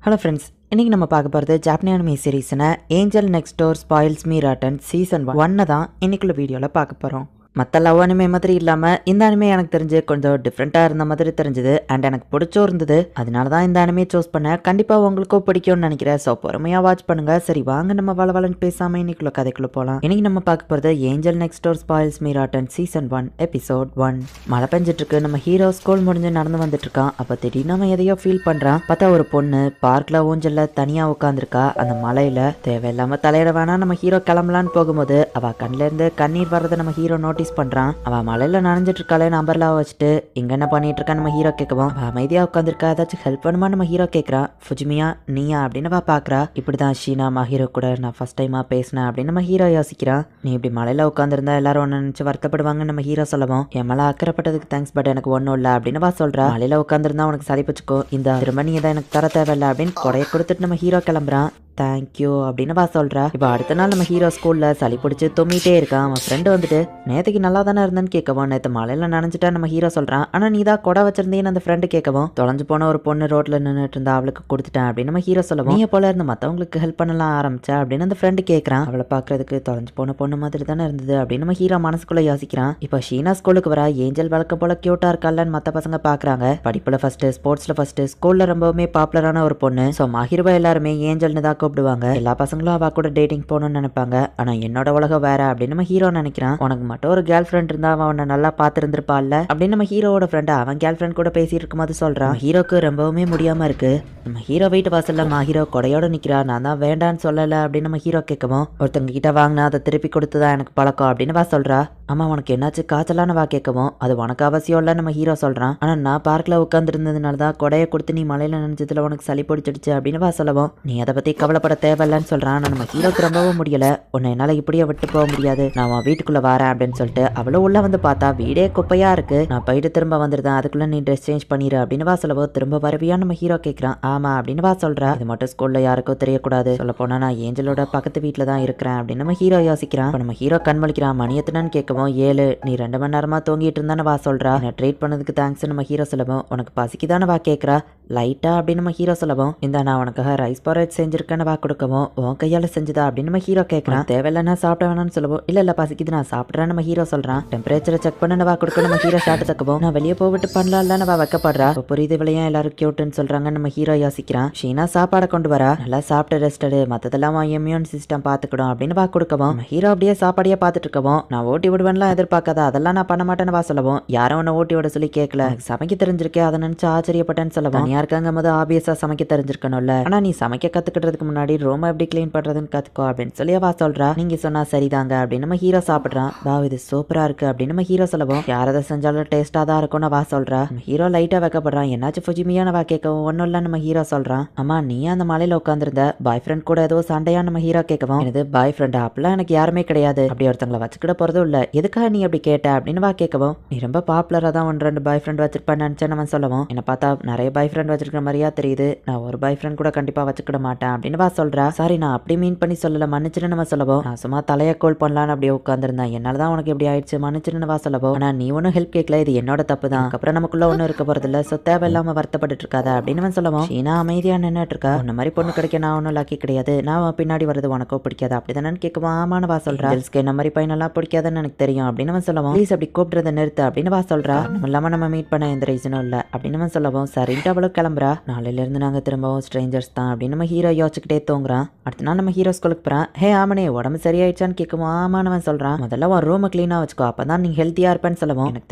Hello friends, இன்றைக்கி நம்ம பார்க்க போகிறது ஜாப்பனீஸ் அனிமே சீரீஸ்னா angel next door spoils me rotten season 1 தான் இன்னைக்குள்ள வீடியோவில் பார்க்க போகிறோம். மற்ற லவ் அனிமே மாதிரி இல்லாமல் இந்த அனிமே எனக்கு தெரிஞ்சு கொஞ்சம் டிஃப்ரெண்ட்டாக இருந்த மாதிரி தெரிஞ்சுது அண்ட் எனக்கு பிடிச்சும் இருந்தது. அதனால தான் இந்த அனிமே சூஸ் பண்ணேன். கண்டிப்பாக உங்களுக்கும் பிடிக்கும்னு நினைக்கிறேன். ஸோ பொறுமையாக வாட்ச் பண்ணுங்கள். சரி வாங்க நம்ம வளவலன்னு பேசாமல் இன்னைக்குள்ள கதைக்குள்ளே போகலாம். இன்னைக்கு நம்ம பார்க்க போகிறது angel next door spoils me rotten season 1 episode 1. மழை பெஞ்சிட்ருக்கு. நம்ம ஹீரோ ஸ்கூல் முடிஞ்சு நடந்து வந்துட்டு இருக்கான். அப்போ திடீர்னு நம்ம எதையோ ஃபீல் பண்ணுறான். பார்த்தா ஒரு பொண்ணு பார்க்கில் ஊஞ்சலில் தனியாக உட்காந்துருக்கா. அந்த மலையில் தேவையில்லாமல் தலையிட வேணா நம்ம ஹீரோ கிளம்பலான்னு போகும்போது அவள் கண்ணிலேருந்து கண்ணீர் வர்றதை நம்ம ஹீரோ நோட்டீஸ் பண்றான். அவ மலையில நனைஞ்சிட்டு இருக்காளே நம்பர்ல வச்சுட்டு இங்க என்ன பண்ணிட்டு இருக்கா நம்ம ஹீரோ கேட்கவும் அவ அமைதியா உட்காந்துருக்கா. ஏதாச்சும் ஹெல்ப் பண்ணுமா நம்ம ஹீரோ கேட்கறான். ஃபுஜிமியா நீயா அப்படின்னு அவ பாக்குறா. இப்படிதான் ஷீனா ஹீரோ கூட நான் ஃபர்ஸ்ட் டைமா பேசினேன் அப்படின்னு நம்ம ஹீரோ யோசிக்கிறான். நீ இப்படி மலையில உட்காந்துருந்தா எல்லாரும் ஒன்னு நினைச்சு வருத்தப்படுவாங்க நம்ம ஹீரோ சொல்லவும் என் மேல அக்கறைப்பட்டதுக்கு தேங்க்ஸ் பட் எனக்கு ஒன்னும் இல்ல அப்படின்னு வா சொல்றா. மலையில உட்காந்துருந்தா உனக்கு சதிப்பிச்சுக்கோ, இந்த திரும்ப நீ தான் எனக்கு தர தேவையில்ல அப்படின்னு கொடைய கொடுத்துட்டு நம்ம ஹீரோ கிளம்புறான். தேங்க்யூ அப்படின்னு வா சொல்கிறா. இப்போ அடுத்த நாள் நம்ம ஹீரோ ஸ்கூலில் சளி பிடிச்சி தும்மிட்டே இருக்கான். அவன் ஃப்ரெண்டு வந்துட்டு நேற்றுக்கு நல்லா தானே இருந்தேன்னு கேட்கவும் நேற்று மலையில் நனைஞ்சிட்டா நம்ம ஹீரோ சொல்கிறான். ஆனால் நீ தான் கொடை வச்சிருந்தேன்னு அந்த ஃப்ரெண்டு கேட்கவும் தொலைஞ்சு போன ஒரு பொண்ணு ரோட்டில் நின்றுட்டு இருந்தா அவளுக்கு கொடுத்துட்டேன் அப்படின்னு நம்ம ஹீரோ சொல்லவும் நீ போல இருந்து மற்றவங்களுக்கு ஹெல்ப் பண்ணலாம் ஆரம்பிச்சா அப்படின்னு அந்த ஃப்ரெண்டு கேட்குறான். அவளை பார்க்கறதுக்கு தொலைஞ்சு போன பொண்ணு மாதிரி தானே இருந்தது அப்படின்னு நம்ம ஹீரோ மனசுக்குள்ளே யோசிக்கிறான். இப்போ ஷீனா ஸ்கூலுக்கு வரா. ஏஞ்சல் வழக்கம் போல கியூட்டா இருக்கான்னு மற்ற பசங்க பார்க்குறாங்க. படிப்பில் ஃபர்ஸ்ட், ஸ்போர்ட்ஸில் ஃபர்ஸ்ட், ஸ்கூலில் ரொம்பவுமே பாப்புலரான ஒரு பொண்ணு. ஸோ மஹிருவா எல்லாருமே ஏஞ்சல்னு தான் கூப்பிடுவாங்க. எல்லா பசங்களும் அவ கூட டேட்டிங் போகணும்னு நினைப்பாங்க. ஆனா என்னோட உலகம் வேற அப்படின்னு நம்ம ஹீரோ நினைக்கிறான். உனக்கு மட்டும் ஒரு கேர்ள் ஃப்ரெண்ட் இருந்தா அவன் உன்னை நல்லா பார்த்துருந்துருப்பாள்ல அப்படின்னு நம்ம ஹீரோவோட ஃப்ரெண்ட் அவன் கேர்ள் ஃப்ரெண்ட் கூட பேசிட்டு இருக்கும்போது சொல்றான். ஹீரோக்கு ரொம்பவுமே முடியாம இருக்கு. நம்ம ஹீரோ வீட்டு வாசல்ல ஹீரோ கொடையோட நிக்கிறா. நான் தான் வேண்டான்னு சொல்லல அப்படின்னு நம்ம ஹீரோ கேட்கவும் ஒருத்தங்க கிட்ட வாங்கினா அதை திருப்பி கொடுத்துதான் எனக்கு பழக்கம் அப்படின்னு வா சொல்றா. ஆமா உனக்கு என்னாச்சு காய்ச்சலான்னு வா கேட்கவும் அது உனக்கு அவசியம் இல்ல நம்ம ஹீரோ சொல்றான். ஆனா நான் பார்க்ல உட்கார்ந்து இருந்ததுனால தான் கொடையை கொடுத்து நீ மலையில நினைச்சதுல உனக்கு சளி பிடிச்சிடுச்சு அப்படின்னு வா சொல்லவும் நீ அதை பத்தி கவலைப்பட தேவையில்லன்னு சொல்றான். நம்ம ஹீரோக்கு ரொம்பவும் முடியல. உன்னை என்னால இப்படியே விட்டு போக முடியாது. நான் உன் வீட்டுக்குள்ள வரேன் அப்படின்னு சொல்லிட்டு அவளும் உள்ள வந்து பார்த்தா வீடே குப்பையா இருக்கு. நான் போயிட்டு திரும்ப வந்துருந்தேன். அதுக்குள்ள நீ ட்ரெஸ் சேஞ்ச் பண்ணிரு அப்படின்னு வா சொல்லவோ திரும்ப வருவியா நம்ம ஹீரோ கேட்கறான். ஆமா அப்படின்னு வா சொல்றா. இது மட்டும் ஸ்கூல்ல யாருக்கும் தெரியக்கூடாது. சொல்ல போனா நான் ஏஞ்சலோட பக்கத்து வீட்டுல தான் இருக்கிறேன் அப்படின்னு நம்ம ஹீரோ யோசிக்கிறான். நம்ம ஹீரோ கண்மொழிக்கிறான். மணி எத்தனான்னு கேட்கவும் 7. நீ 2 மணி நேரமா தூங்கிட்டு இருந்தானே வா சொல்றா. நான் ட்ரீட் பண்ணதுக்கு தேங்க்ஸ் நம்ம ஹீரோ சொல்லவும் உனக்கு பசிக்குதானே வா கேட்கறா. லைட்டா அப்படின்னு நம்ம ஹீரோ சொல்லவும் இந்த நான் உனக்காக ரைஸ் பாரேட் செஞ்சிருக்கேன்னு வா கொடுக்கவும் உன் கையால செஞ்சுதா அப்படின்னு நம்ம ஹீரோ கேட்கறான். தேவையில்லைன்னா சாப்பிட வேணாம்னு சொல்லவும் இல்ல பசிக்குது நான் சாப்பிட்றேன்னு நம்ம ஹீரோ சொல்றான். டெம்பரேச்சரை செக் பண்ண வா கொடுக்க நம்ம ஹீரோ ஷார்ட் தக்கவும் நான் வெளியே போவிட்டு பண்ணலாம்ல வா வைக்கப்படுறா. புரியுது விளையா எல்லாரும் கியூட்டுன்னு சொல்றாங்க நம்ம ஹீரோ யோசிக்கிறான். ஷீனா சாப்பாடை கொண்டு வரா. நல்லா சாப்பிட்டு ரெஸ்ட் எடு, மற்றதெல்லாம் இம்யூன் சிஸ்டம் பார்த்துக்கிடும் அப்படின்னு வா கொடுக்கவும் நம்ம ஹீரோ அப்படியே சாப்பாடையே பார்த்துட்டு இருக்கவும் நான் ஓட்டி விடுவேன்லாம் எதிர்பார்க்காத, அதெல்லாம் நான் பண்ண மாட்டேன்னு வா சொல்லவும் யாரும் உன்னை ஓட்டி விட சொல்லி கேட்கல, சமைக்க தெரிஞ்சிருக்கே அதை நினைச்சு ஆச்சரியப்பட்டேன்னு சொல்லவும் யாருக்காங்க போது ஆபியஸா சமைக்க தெரிஞ்சிருக்கணும்ல. ஆனா நீ சமைக்க கத்துக்கிட்டதுக்கு முன்னாடி ரூம் எப்படி கிளீன் பண்றதுன்னு கத்துக்கோ அப்படின்னு சொல்லி வா சொல்றா. நீங்க சொன்னா சரிதாங்க அப்படின்னு நம்ம ஹீரோ சாப்பிடுறான். வா இது சூப்பரா இருக்கு அப்படின்னு நம்ம ஹீரோ சொல்லவும் யாரதை செஞ்சாலும் டேஸ்டா தான் இருக்கும்னு வா சொல்றா. ஹீரோ லைட்டா வைக்கப்படுறான். என்னாச்சும் ஃபுஜிமியான வா கேட்கவும் ஒன்னும் இல்ல நம்ம ஹீரோ சொல்றான். ஆமா நீ அந்த மலையில உட்காந்துருந்த பாய் ஃப்ரெண்ட் கூட ஏதோ சண்டையா நம்ம ஹீரோ கேட்கவும் இது பாய் ஃப்ரெண்ட் அப்பெல்லாம் எனக்கு யாருமே கிடையாது, அப்படி ஒருத்தங்களை வச்சுக்கிட போறதும் இல்ல, எதுக்காக நீ அப்படி கேட்ட அப்படின்னு வா கேட்கவும் நீ ரொம்ப பாப்புலரா தான் 1-2 பாய் ஃப்ரெண்ட் வச்சிருப்பேன்னு நினைச்சேன் நம்ம சொல்லவும் என்ன பார்த்தா நிறைய பாய் ஃப்ரெண்ட் வச்சிருக்கிற மாதிரியா தெரியுது, நான் ஒரு பாய் ஃப்ரெண்ட் கூட கண்டிப்பா வச்சுக்கிட மாட்டேன் அப்படின்னு வா சொல்றா. சாரி நான் அப்படி மீன் பண்ணி சொல்லல, மன்னிச்சுன்னு நம்ம சொல்லவும் நான் சும்மா தலையை கோல் பண்ணலான்னு அப்படியே உட்காந்துருந்தேன், என்னாலதான் உனக்கு எப்படி ஆயிடுச்சு மன்னிச்சுன்னு வா சொல்லவும் ஆனா நீ ஒன்னும் ஹெல்ப் கேட்கல, இது என்னோட தப்பு தான், அப்புறம் நமக்குள்ள ஒன்னும் இருக்க போறது இல்ல, ஸோ தேவையில்லாம வருத்தப்பட்டு இருக்காத அப்படின்னு சொல்லவும் ஷீனா அமைதியா நின்னுட்டு இருக்கா. உன்ன மாதிரி பொண்ணு கிடைக்க நான் ஒன்னும் லாக்கி கிடையாது, நான் பின்னாடி வருது உனக்கோ பிடிக்காது அப்படிதானு கேட்கவும் ஆமான்னு வா சொல்றா. என்ன மாதிரி பையனெல்லாம் பிடிக்காதுன்னு எனக்கு தெரியும் அப்படின்னு சொல்லவும் ப்ளீஸ் அப்படி கூப்பிடுறத நிறுத்து அப்படின்னு வா சொல்றா. நம்ம இல்லாம நம்ம மீட் பண்ண எந்த ரீசனும் இல்ல அப்படின்னு சொல்லவும் சரின்ட்டு அவளும் கிளம்புறா. நாளையில இருந்து நாங்க திரும்பவும் ஸ்ட்ரேஞ்சர்ஸ் தான் அப்படின்னு நம்ம ஹீரோ யோசிச்சுக்கிட்டே தூங்குறான். அடுத்த நாள் நம்ம ஹீரோ ஸ்கூலுக்கு போறான். ஹே ஆமனே உடம்பு சரியாயிடுச்சான்னு கேட்கவும் ஆமானவன் சொல்றான். முதல்ல உன் ரூமை கிளீனா வச்சுக்கோ, அப்பதான் நீ ஹெல்த்தியா இருப்பேன்னு சொல்லவும் எனக்கு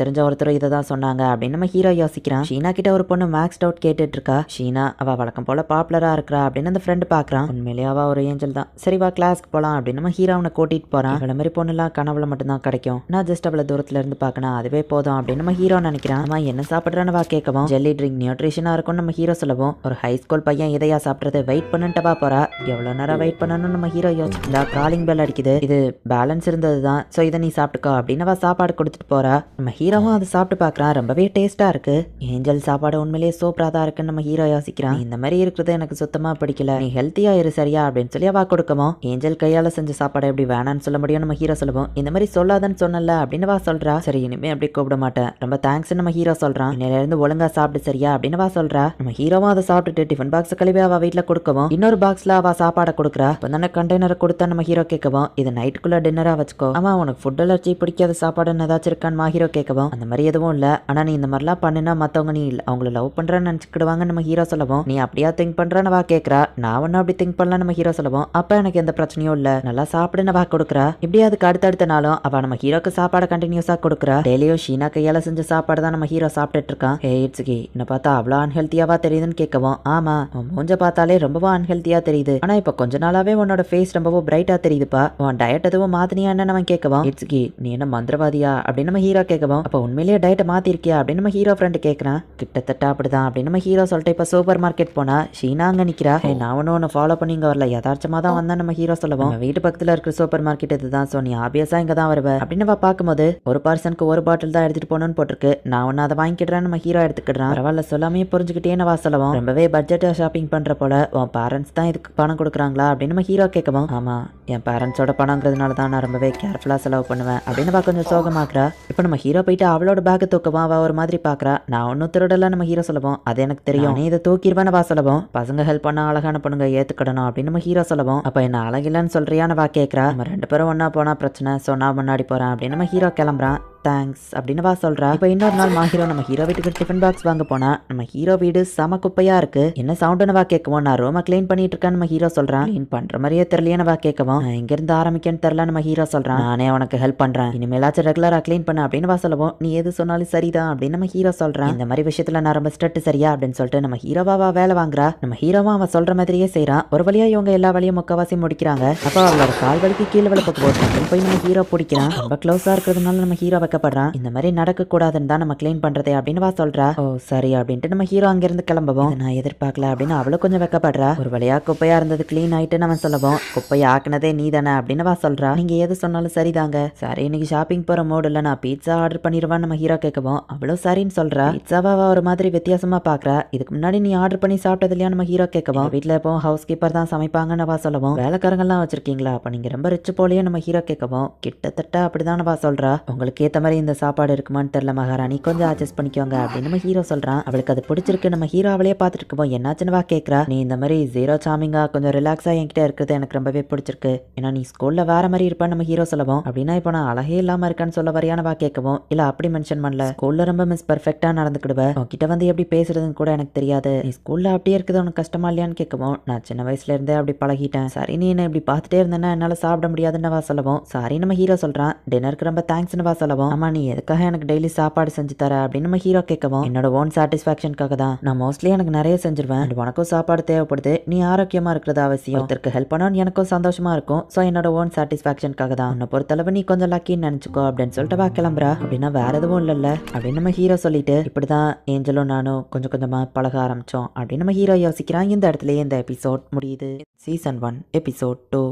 தெரிஞ்ச ஒருத்தர் இதை தான் சொன்னாங்க அப்படின்னு நம்ம ஹீரோ யோசிக்கிறான். ஷீனா கிட்ட ஒரு பொண்ணு மேக்ஸ் டவுட் கேட்டுட்டு இருக்கா. ஷீனா அவ வழக்கம் போல பாப்புலரா இருக்கிறா அப்படின்னு அந்த ஃப்ரெண்டு பாக்குறான். உண்மையிலேயே அவ ஒரு ஏஞ்சல் தான். சரி வா கிளாஸ்க்கு போலாம் அப்படின்னு நம்ம ஹீரோ அவனை கூட்டிட்டு போறான். இவ்வளவு மாதிரி பொண்ணுலாம் கனவுல மட்டும்தான் கிடைக்கும், நான் ஜஸ்ட் அவளை தூரத்துல இருந்து பார்க்கணும் அதுவே போதும் அப்படின்னு நம்ம ஹீரோ நினைக்கிறான். அம்மா என்ன சாப்பிட்றான்னு வா கேட்கவும் ஜெல்லி ட்ரிங்க் நியூட்ரிஷனா இருக்கும் நம்ம ஹீரோ சொல்லவும் ஒரு ஹை ஸ்கூல் பையன் இதையா சாப்பிட்றது, வெயிட் பண்ணிட்டு வா போறா. எவ்வளவு நேரம் வெயிட் பண்ணணும்னு நம்ம ஹீரோ யோசிச்சுட்டா. காலிங் பெல் அடிக்குது, இது பேலன்ஸ் இருந்தது தான், ஸோ இதை நீ சாப்பிட்டுக்கோ அப்படின்னு அவ சாப்பாடு கொடுத்துட்டு போறா. நம்ம ஹீரோவும் அதை சாப்பிட்டு பார்க்கறான். ரொம்பவே டேஸ்டா இருக்கு. ஏஞ்சல் சாப்பாடு உண்மையிலேயே சூப்பரா தான் இருக்குன்னு நம்ம ஹீரோ யோசிக்கிறான். இந்த மாதிரி இருக்கிறது எனக்கு சுத்தமா பிடிக்கல, நீ ஹெல்த்தியா இரு சரியா அப்படின்னு சொல்லி அவ கொடுக்கவும் ஏஞ்சல் கையால செஞ்ச சாப்பாடு எப்படி வேணான்னு சொல்ல முடியும் நம்ம ஹீரோ சொல்லவும் இந்த மாதிரி சொல்லாதன்னு கூப்பிடுவேன்னு சொன்னல அப்படின்னு வா சொல்றா. சரி இனிமே அப்படி கூப்பிட மாட்டேன், ரொம்ப தேங்க்ஸ் நம்ம ஹீரோ சொல்றான். இன்னையில இருந்து ஒழுங்கா சாப்பிட்டு சரியா அப்படின்னு வா சொல்றா. நம்ம ஹீரோவும் அதை சாப்பிட்டுட்டு டிஃபன் பாக்ஸ் கழுவி அவ வீட்டுல கொடுக்கவும் இன்னொரு பாக்ஸ்ல அவ சாப்பாடை கொடுக்குறா. இப்ப கண்டெய்னரை கொடுத்தா நம்ம ஹீரோ கேட்கவும் இது நைட்டுக்குள்ள டின்னரா வச்சுக்கோ. ஆமா உனக்கு ஃபுட் அலர்ஜி பிடிக்காத சாப்பாடுன்னு ஏதாச்சும் இருக்கான்னு ஹீரோ கேட்கவும் அந்த மாதிரி எதுவும் இல்ல, ஆனா நீ இந்த மாதிரிலாம் பண்ணினா மத்தவங்க நீ அவங்கள லவ் பண்றேன்னு நினைச்சுக்கிடுவாங்க நம்ம ஹீரோ சொல்லவும். நீ அப்படியா திங்க் பண்றன்னு வா கேட்கறா. நான் ஒன்னும் அப்படி திங்க் பண்ணலாம் நம்ம ஹீரோ சொல்லவும். அப்ப எனக்கு எந்த பிரச்சனையும் இல்ல, நல்லா சாப்பிடுன்னு வா கொடுக்குறா. இப்படி அதுக்கு அடுத்தடுத்த நாளும் அவ நம்ம ஹீரோக்கு சாப்பாடு கண்டினியூஸா கொடுக்குறா. டெய்லியும் ஷீனா கையால செஞ்ச சாப்பாடு தான் நம்ம ஹீரோ சாப்பிட்டுட்டு இருக்கான். ஹே இட்ஸ்கி என்ன பார்த்தா அவ்வளோ அன்ஹெல்த்தியாவா தெரியுதுன்னு கேட்கவும். ஆமா உன் மூஞ்ச பார்த்தாலே ரொம்பவும் அன்ஹெல்த்தியா தெரியுது, ஆனா இப்ப கொஞ்ச நாளாவே உன்னோட ஃபேஸ் ரொம்பவும் பிரைட்டா தெரியுதுப்பா, உன் டயட் எதுவும் மாத்தினியா என்ன கேட்கவும். இட்ஸ்கி நீ என்ன மந்திரவாதியா அப்படின்னு நம்ம ஹீரோ கேட்கவும். அப்ப உண்மையிலேயே டயட்டை மாத்திருக்கியா அப்படின்னு நம்ம ஹீரோ ஃப்ரெண்ட் கேட்கறான். கிட்டத்தட்ட அப்படிதான் அப்படின்னு நம்ம ஹீரோ சொல்லிட்டு இப்ப சூப்பர் மார்க்கெட் போனா ஷீனா அங்க நிக்கிறா. நான் ஒன்னு ஃபாலோ பண்ணி இங்க வரல, யதார்த்தமா தான் வந்தா நம்ம ஹீரோ சொல்லவும். வீட்டு பக்கத்துல இருக்கிற சூப்பர் மார்க்கெட் இதுதான், சோ நீ ஆபியஸா இங்க தான் வருவ அப்படின்னு பார்க்கும்போது ஒரு பர்சனுக்கு ஒரு பாட்டில் தான் எடுத்துட்டு போகணும்னு போட்டிருக்கு. நான் ஒன்னு அதை வாங்கிக்கிறேன் நம்ம ஹீரோ எடுத்துக்கிட்டான். பரவாயில்ல சொல்லாமே புரிஞ்சுக்கிட்டே வா சொல்லவும். ரொம்பவே பட்ஜெட்டா ஷாப்பிங் பண்ற போல, உன் பேரண்ட்ஸ் தான் இதுக்கு பணம் கொடுக்குறாங்களா அப்படின்னு நம்ம ஹீரோ கேட்கவும். ஆமா என் பேரண்ட்ஸோட பணங்கிறதுனால தான் நான் ரொம்பவே கேர்ஃபுல்லா செலவு பண்ணுவேன் அப்படின்னு கொஞ்சம் சோகமாக்குறா. இப்போ நம்ம ஹீரோ போயிட்டு அவளோட பேக்கை தூக்கவும் அவ ஒரு மாதிரி பாக்குறா. நான் ஒன்னும் திருடல நம்ம ஹீரோ சொல்லவும். அது எனக்கு தெரியும், நீ இதை தூக்கிடுவேன்னு வா சொல்லவும். பசங்க ஹெல்ப் பண்ண அழகான பொண்ணுங்க ஏத்துக்கிடணும் அப்படின்னு நம்ம ஹீரோ சொல்லவும். அப்ப என்ன அழகில்லன்னு சொல்றியான்னு வா கேட்கறா. நம்ம 2 பேரும் ஒன்னா போனா பிரச்சனை, சோ நான் முன்னாடி போறேன் அப்படின்னு நம்ம ஹீரோ கிளம்புறான். தேங்க்ஸ் அப்படின்னு வா சொல்றா. இப்போ இன்னொரு நாள் ஹீரோ நம்ம ஹீரோ வீட்டுக்கு டிஃபன் பாக்ஸ் வாங்க போனா நம்ம ஹீரோ வீடு செம குப்பையா இருக்கு. என்ன சவுண்டுன்னு வா கேட்கவும். நான் ரூமை கிளீன் பண்ணிட்டு இருக்கேன்னு நம்ம ஹீரோ சொல்றான். கிளீன் பண்ற மாதிரியே தெரியலையேன்னு வா கேட்கவும். நான் எங்க இருந்து ஆரம்பிக்கன்னு தெரியல நம்ம ஹீரோ சொல்றான். நானே உனக்கு ஹெல்ப் பண்றேன், இனிமேலாச்சும் ரெகுலரா கிளீன் பண்ண அப்படின்னு வா சொல்லவும். நீ எது சொன்னாலும் சரிதான் அப்படின்னு நம்ம ஹீரோ சொல்றான். இந்த மாதிரி விஷயத்துல நான் ரொம்ப ஸ்ட்ரிக்ட் சரியா அப்படின்னு சொல்லிட்டு நம்ம ஹீரோவா வேலை வாங்குறா. நம்ம ஹீரோவா அவன் சொல்ற மாதிரியே செய்யறான். ஒரு வழியா இவங்க எல்லா வழியும் முக்கவாசி முடிக்கிறாங்க. அப்ப அவளோட கால் வலிக்கு கீழே விழப்ப போட்டு போய் நம்ம ஹீரோ பிடிக்கிறான். ரொம்ப க்ளோஸா இருக்கிறதுனால நம்ம ஹீரோ வைக்கப்படுறான். இந்த மாதிரி நடக்க கூடாதுன்னு தான் நம்ம கிளீன் பண்றதே அப்படின்னு வா சொல்றா. ஓ சரி அப்படின்ட்டு நம்ம ஹீரோ அங்கிருந்து கிளம்பவும். நான் எதிர்பார்க்கல அப்படின்னு அவளும் கொஞ்சம் வெக்கப்படுறா. ஒரு வழியா குப்பையா இருந்தது கிளீன் ஆயிட்டு நம்ம சொல்லவும். குப்பையை ஆக்குனதே நீ தானே அப்படின்னு வா சொல்றா. நீங்க எது சொன்னாலும் சரிதாங்க. சரி இன்னைக்கு ஷாப்பிங் போற மூடு இல்ல, நான் பீட்சா ஆர்டர் பண்ணிடுவான்னு நம்ம ஹீரோ கேட்கவும். அவ்வளவு சரின்னு சொல்றா. பீட்சாவா ஒரு மாதிரி வித்தியாசமா பாக்குறா. இதுக்கு முன்னாடி நீ ஆர்டர் பண்ணி சாப்பிட்டது இல்லையா நம்ம ஹீரோ கேட்கவும். வீட்டுல எப்போ ஹவுஸ் கீப்பர் தான் சமைப்பாங்கன்னு வா சொல்லவும். வேலைக்காரங்கெல்லாம் வச்சிருக்கீங்களா, அப்ப நீங்க ரொம்ப ரிச் போலியே நம்ம ஹீரோ கேட்கவும். கிட்டத்தட்ட அப்படிதான் வா சொல்றா. உங்களுக்கு ஏத்த மாதிரி இந்த சாப்பாடு இருக்குமான்னு தெரியல மகாராணி, கொஞ்சம் அட்ஜஸ்ட் பண்ணிக்கோங்க அப்படின்னு நம்ம ஹீரோ சொல்றான். அவளுக்கு அது பிடிச்சிருக்கு. நம்ம ஹீரோ அவளையே பார்த்துட்டு இருக்கோம். என்னாச்சுன்னு வா கேட்கறா. நீ இந்த மாதிரி ஜீரோ சாமிங்கா கொஞ்சம் ரிலாக்ஸா என்கிட்ட இருக்கிறது எனக்கு ரொம்பவே பிடிச்சிருக்கு. ஏன்னா நீ ஸ்கூல்ல வேற மாதிரி இருப்பான்னு நம்ம ஹீரோ சொல்லவும். அப்படின்னா இப்போ நான் அழகே இல்லாம இருக்கான்னு சொல்ல வரையான வா கேட்கவும். இல்ல அப்படி மென்ஷன் பண்ணல, ஸ்கூல்ல ரொம்ப மிஸ் பெர்ஃபெக்டா நடந்துக்கிடுவ, உன்கிட்ட வந்து எப்படி பேசுறதுன்னு கூட எனக்கு தெரியாது. நீ ஸ்கூல்ல அப்படியே இருக்குது உனக்கு கஷ்டமா இல்லையான்னு கேட்கவும். நான் சின்ன வயசுல இருந்தே அப்படி பழகிட்டேன். சரி நீ என்ன இப்படி பார்த்துட்டே இருந்தேன்னா என்னால சாப்பிட முடியாதுன்னு வா சொல்லவும். சாரி நம்ம ஹீரோ சொல்றான். டின்னருக்கு ரொம்ப தேங்க்ஸ்னு வா சொல்லவும். ஆமா நீ எதுக்காக எனக்கு டெய்லி சாப்பாடு செஞ்சு தர அப்படின்னு நம்ம ஹீரோ கேட்கவும். என்னோட ஓன் சாட்டிஸ்பாக்சனுக்காக தான். நான் மோஸ்ட்லி எனக்கு நிறைய செஞ்சிருவேன். உனக்கும் சாப்பாடு தேவைப்படுது, நீ ஆரோக்கியமா இருக்கிறது அவசியம். ஒருத்தருக்கு ஹெல்ப் பண்ணணும் எனக்கும் சந்தோஷமா இருக்கும். சோ என்னோட ஓன் சாட்டிஸ்பாக்சனுக்காக தான். உன்னை பொறுத்தளவு நீ கொஞ்சம் லக்கின்னு நினைச்சுக்கோ அப்படின்னு சொல்லிட்டு வா கிளம்புறா. அப்படின்னா வேற எதுவும் இல்லல்ல அப்படின்னு நம்ம ஹீரோ சொல்லிட்டு இப்படிதான் ஏஞ்சலும் நானும் கொஞ்சம் கொஞ்சமா பழக ஆரம்பிச்சோம் அப்படின்னு நம்ம ஹீரோ யோசிக்கிறான். இந்த இடத்துலயே இந்த எபிசோட் முடியுது. Season 1 episode 2.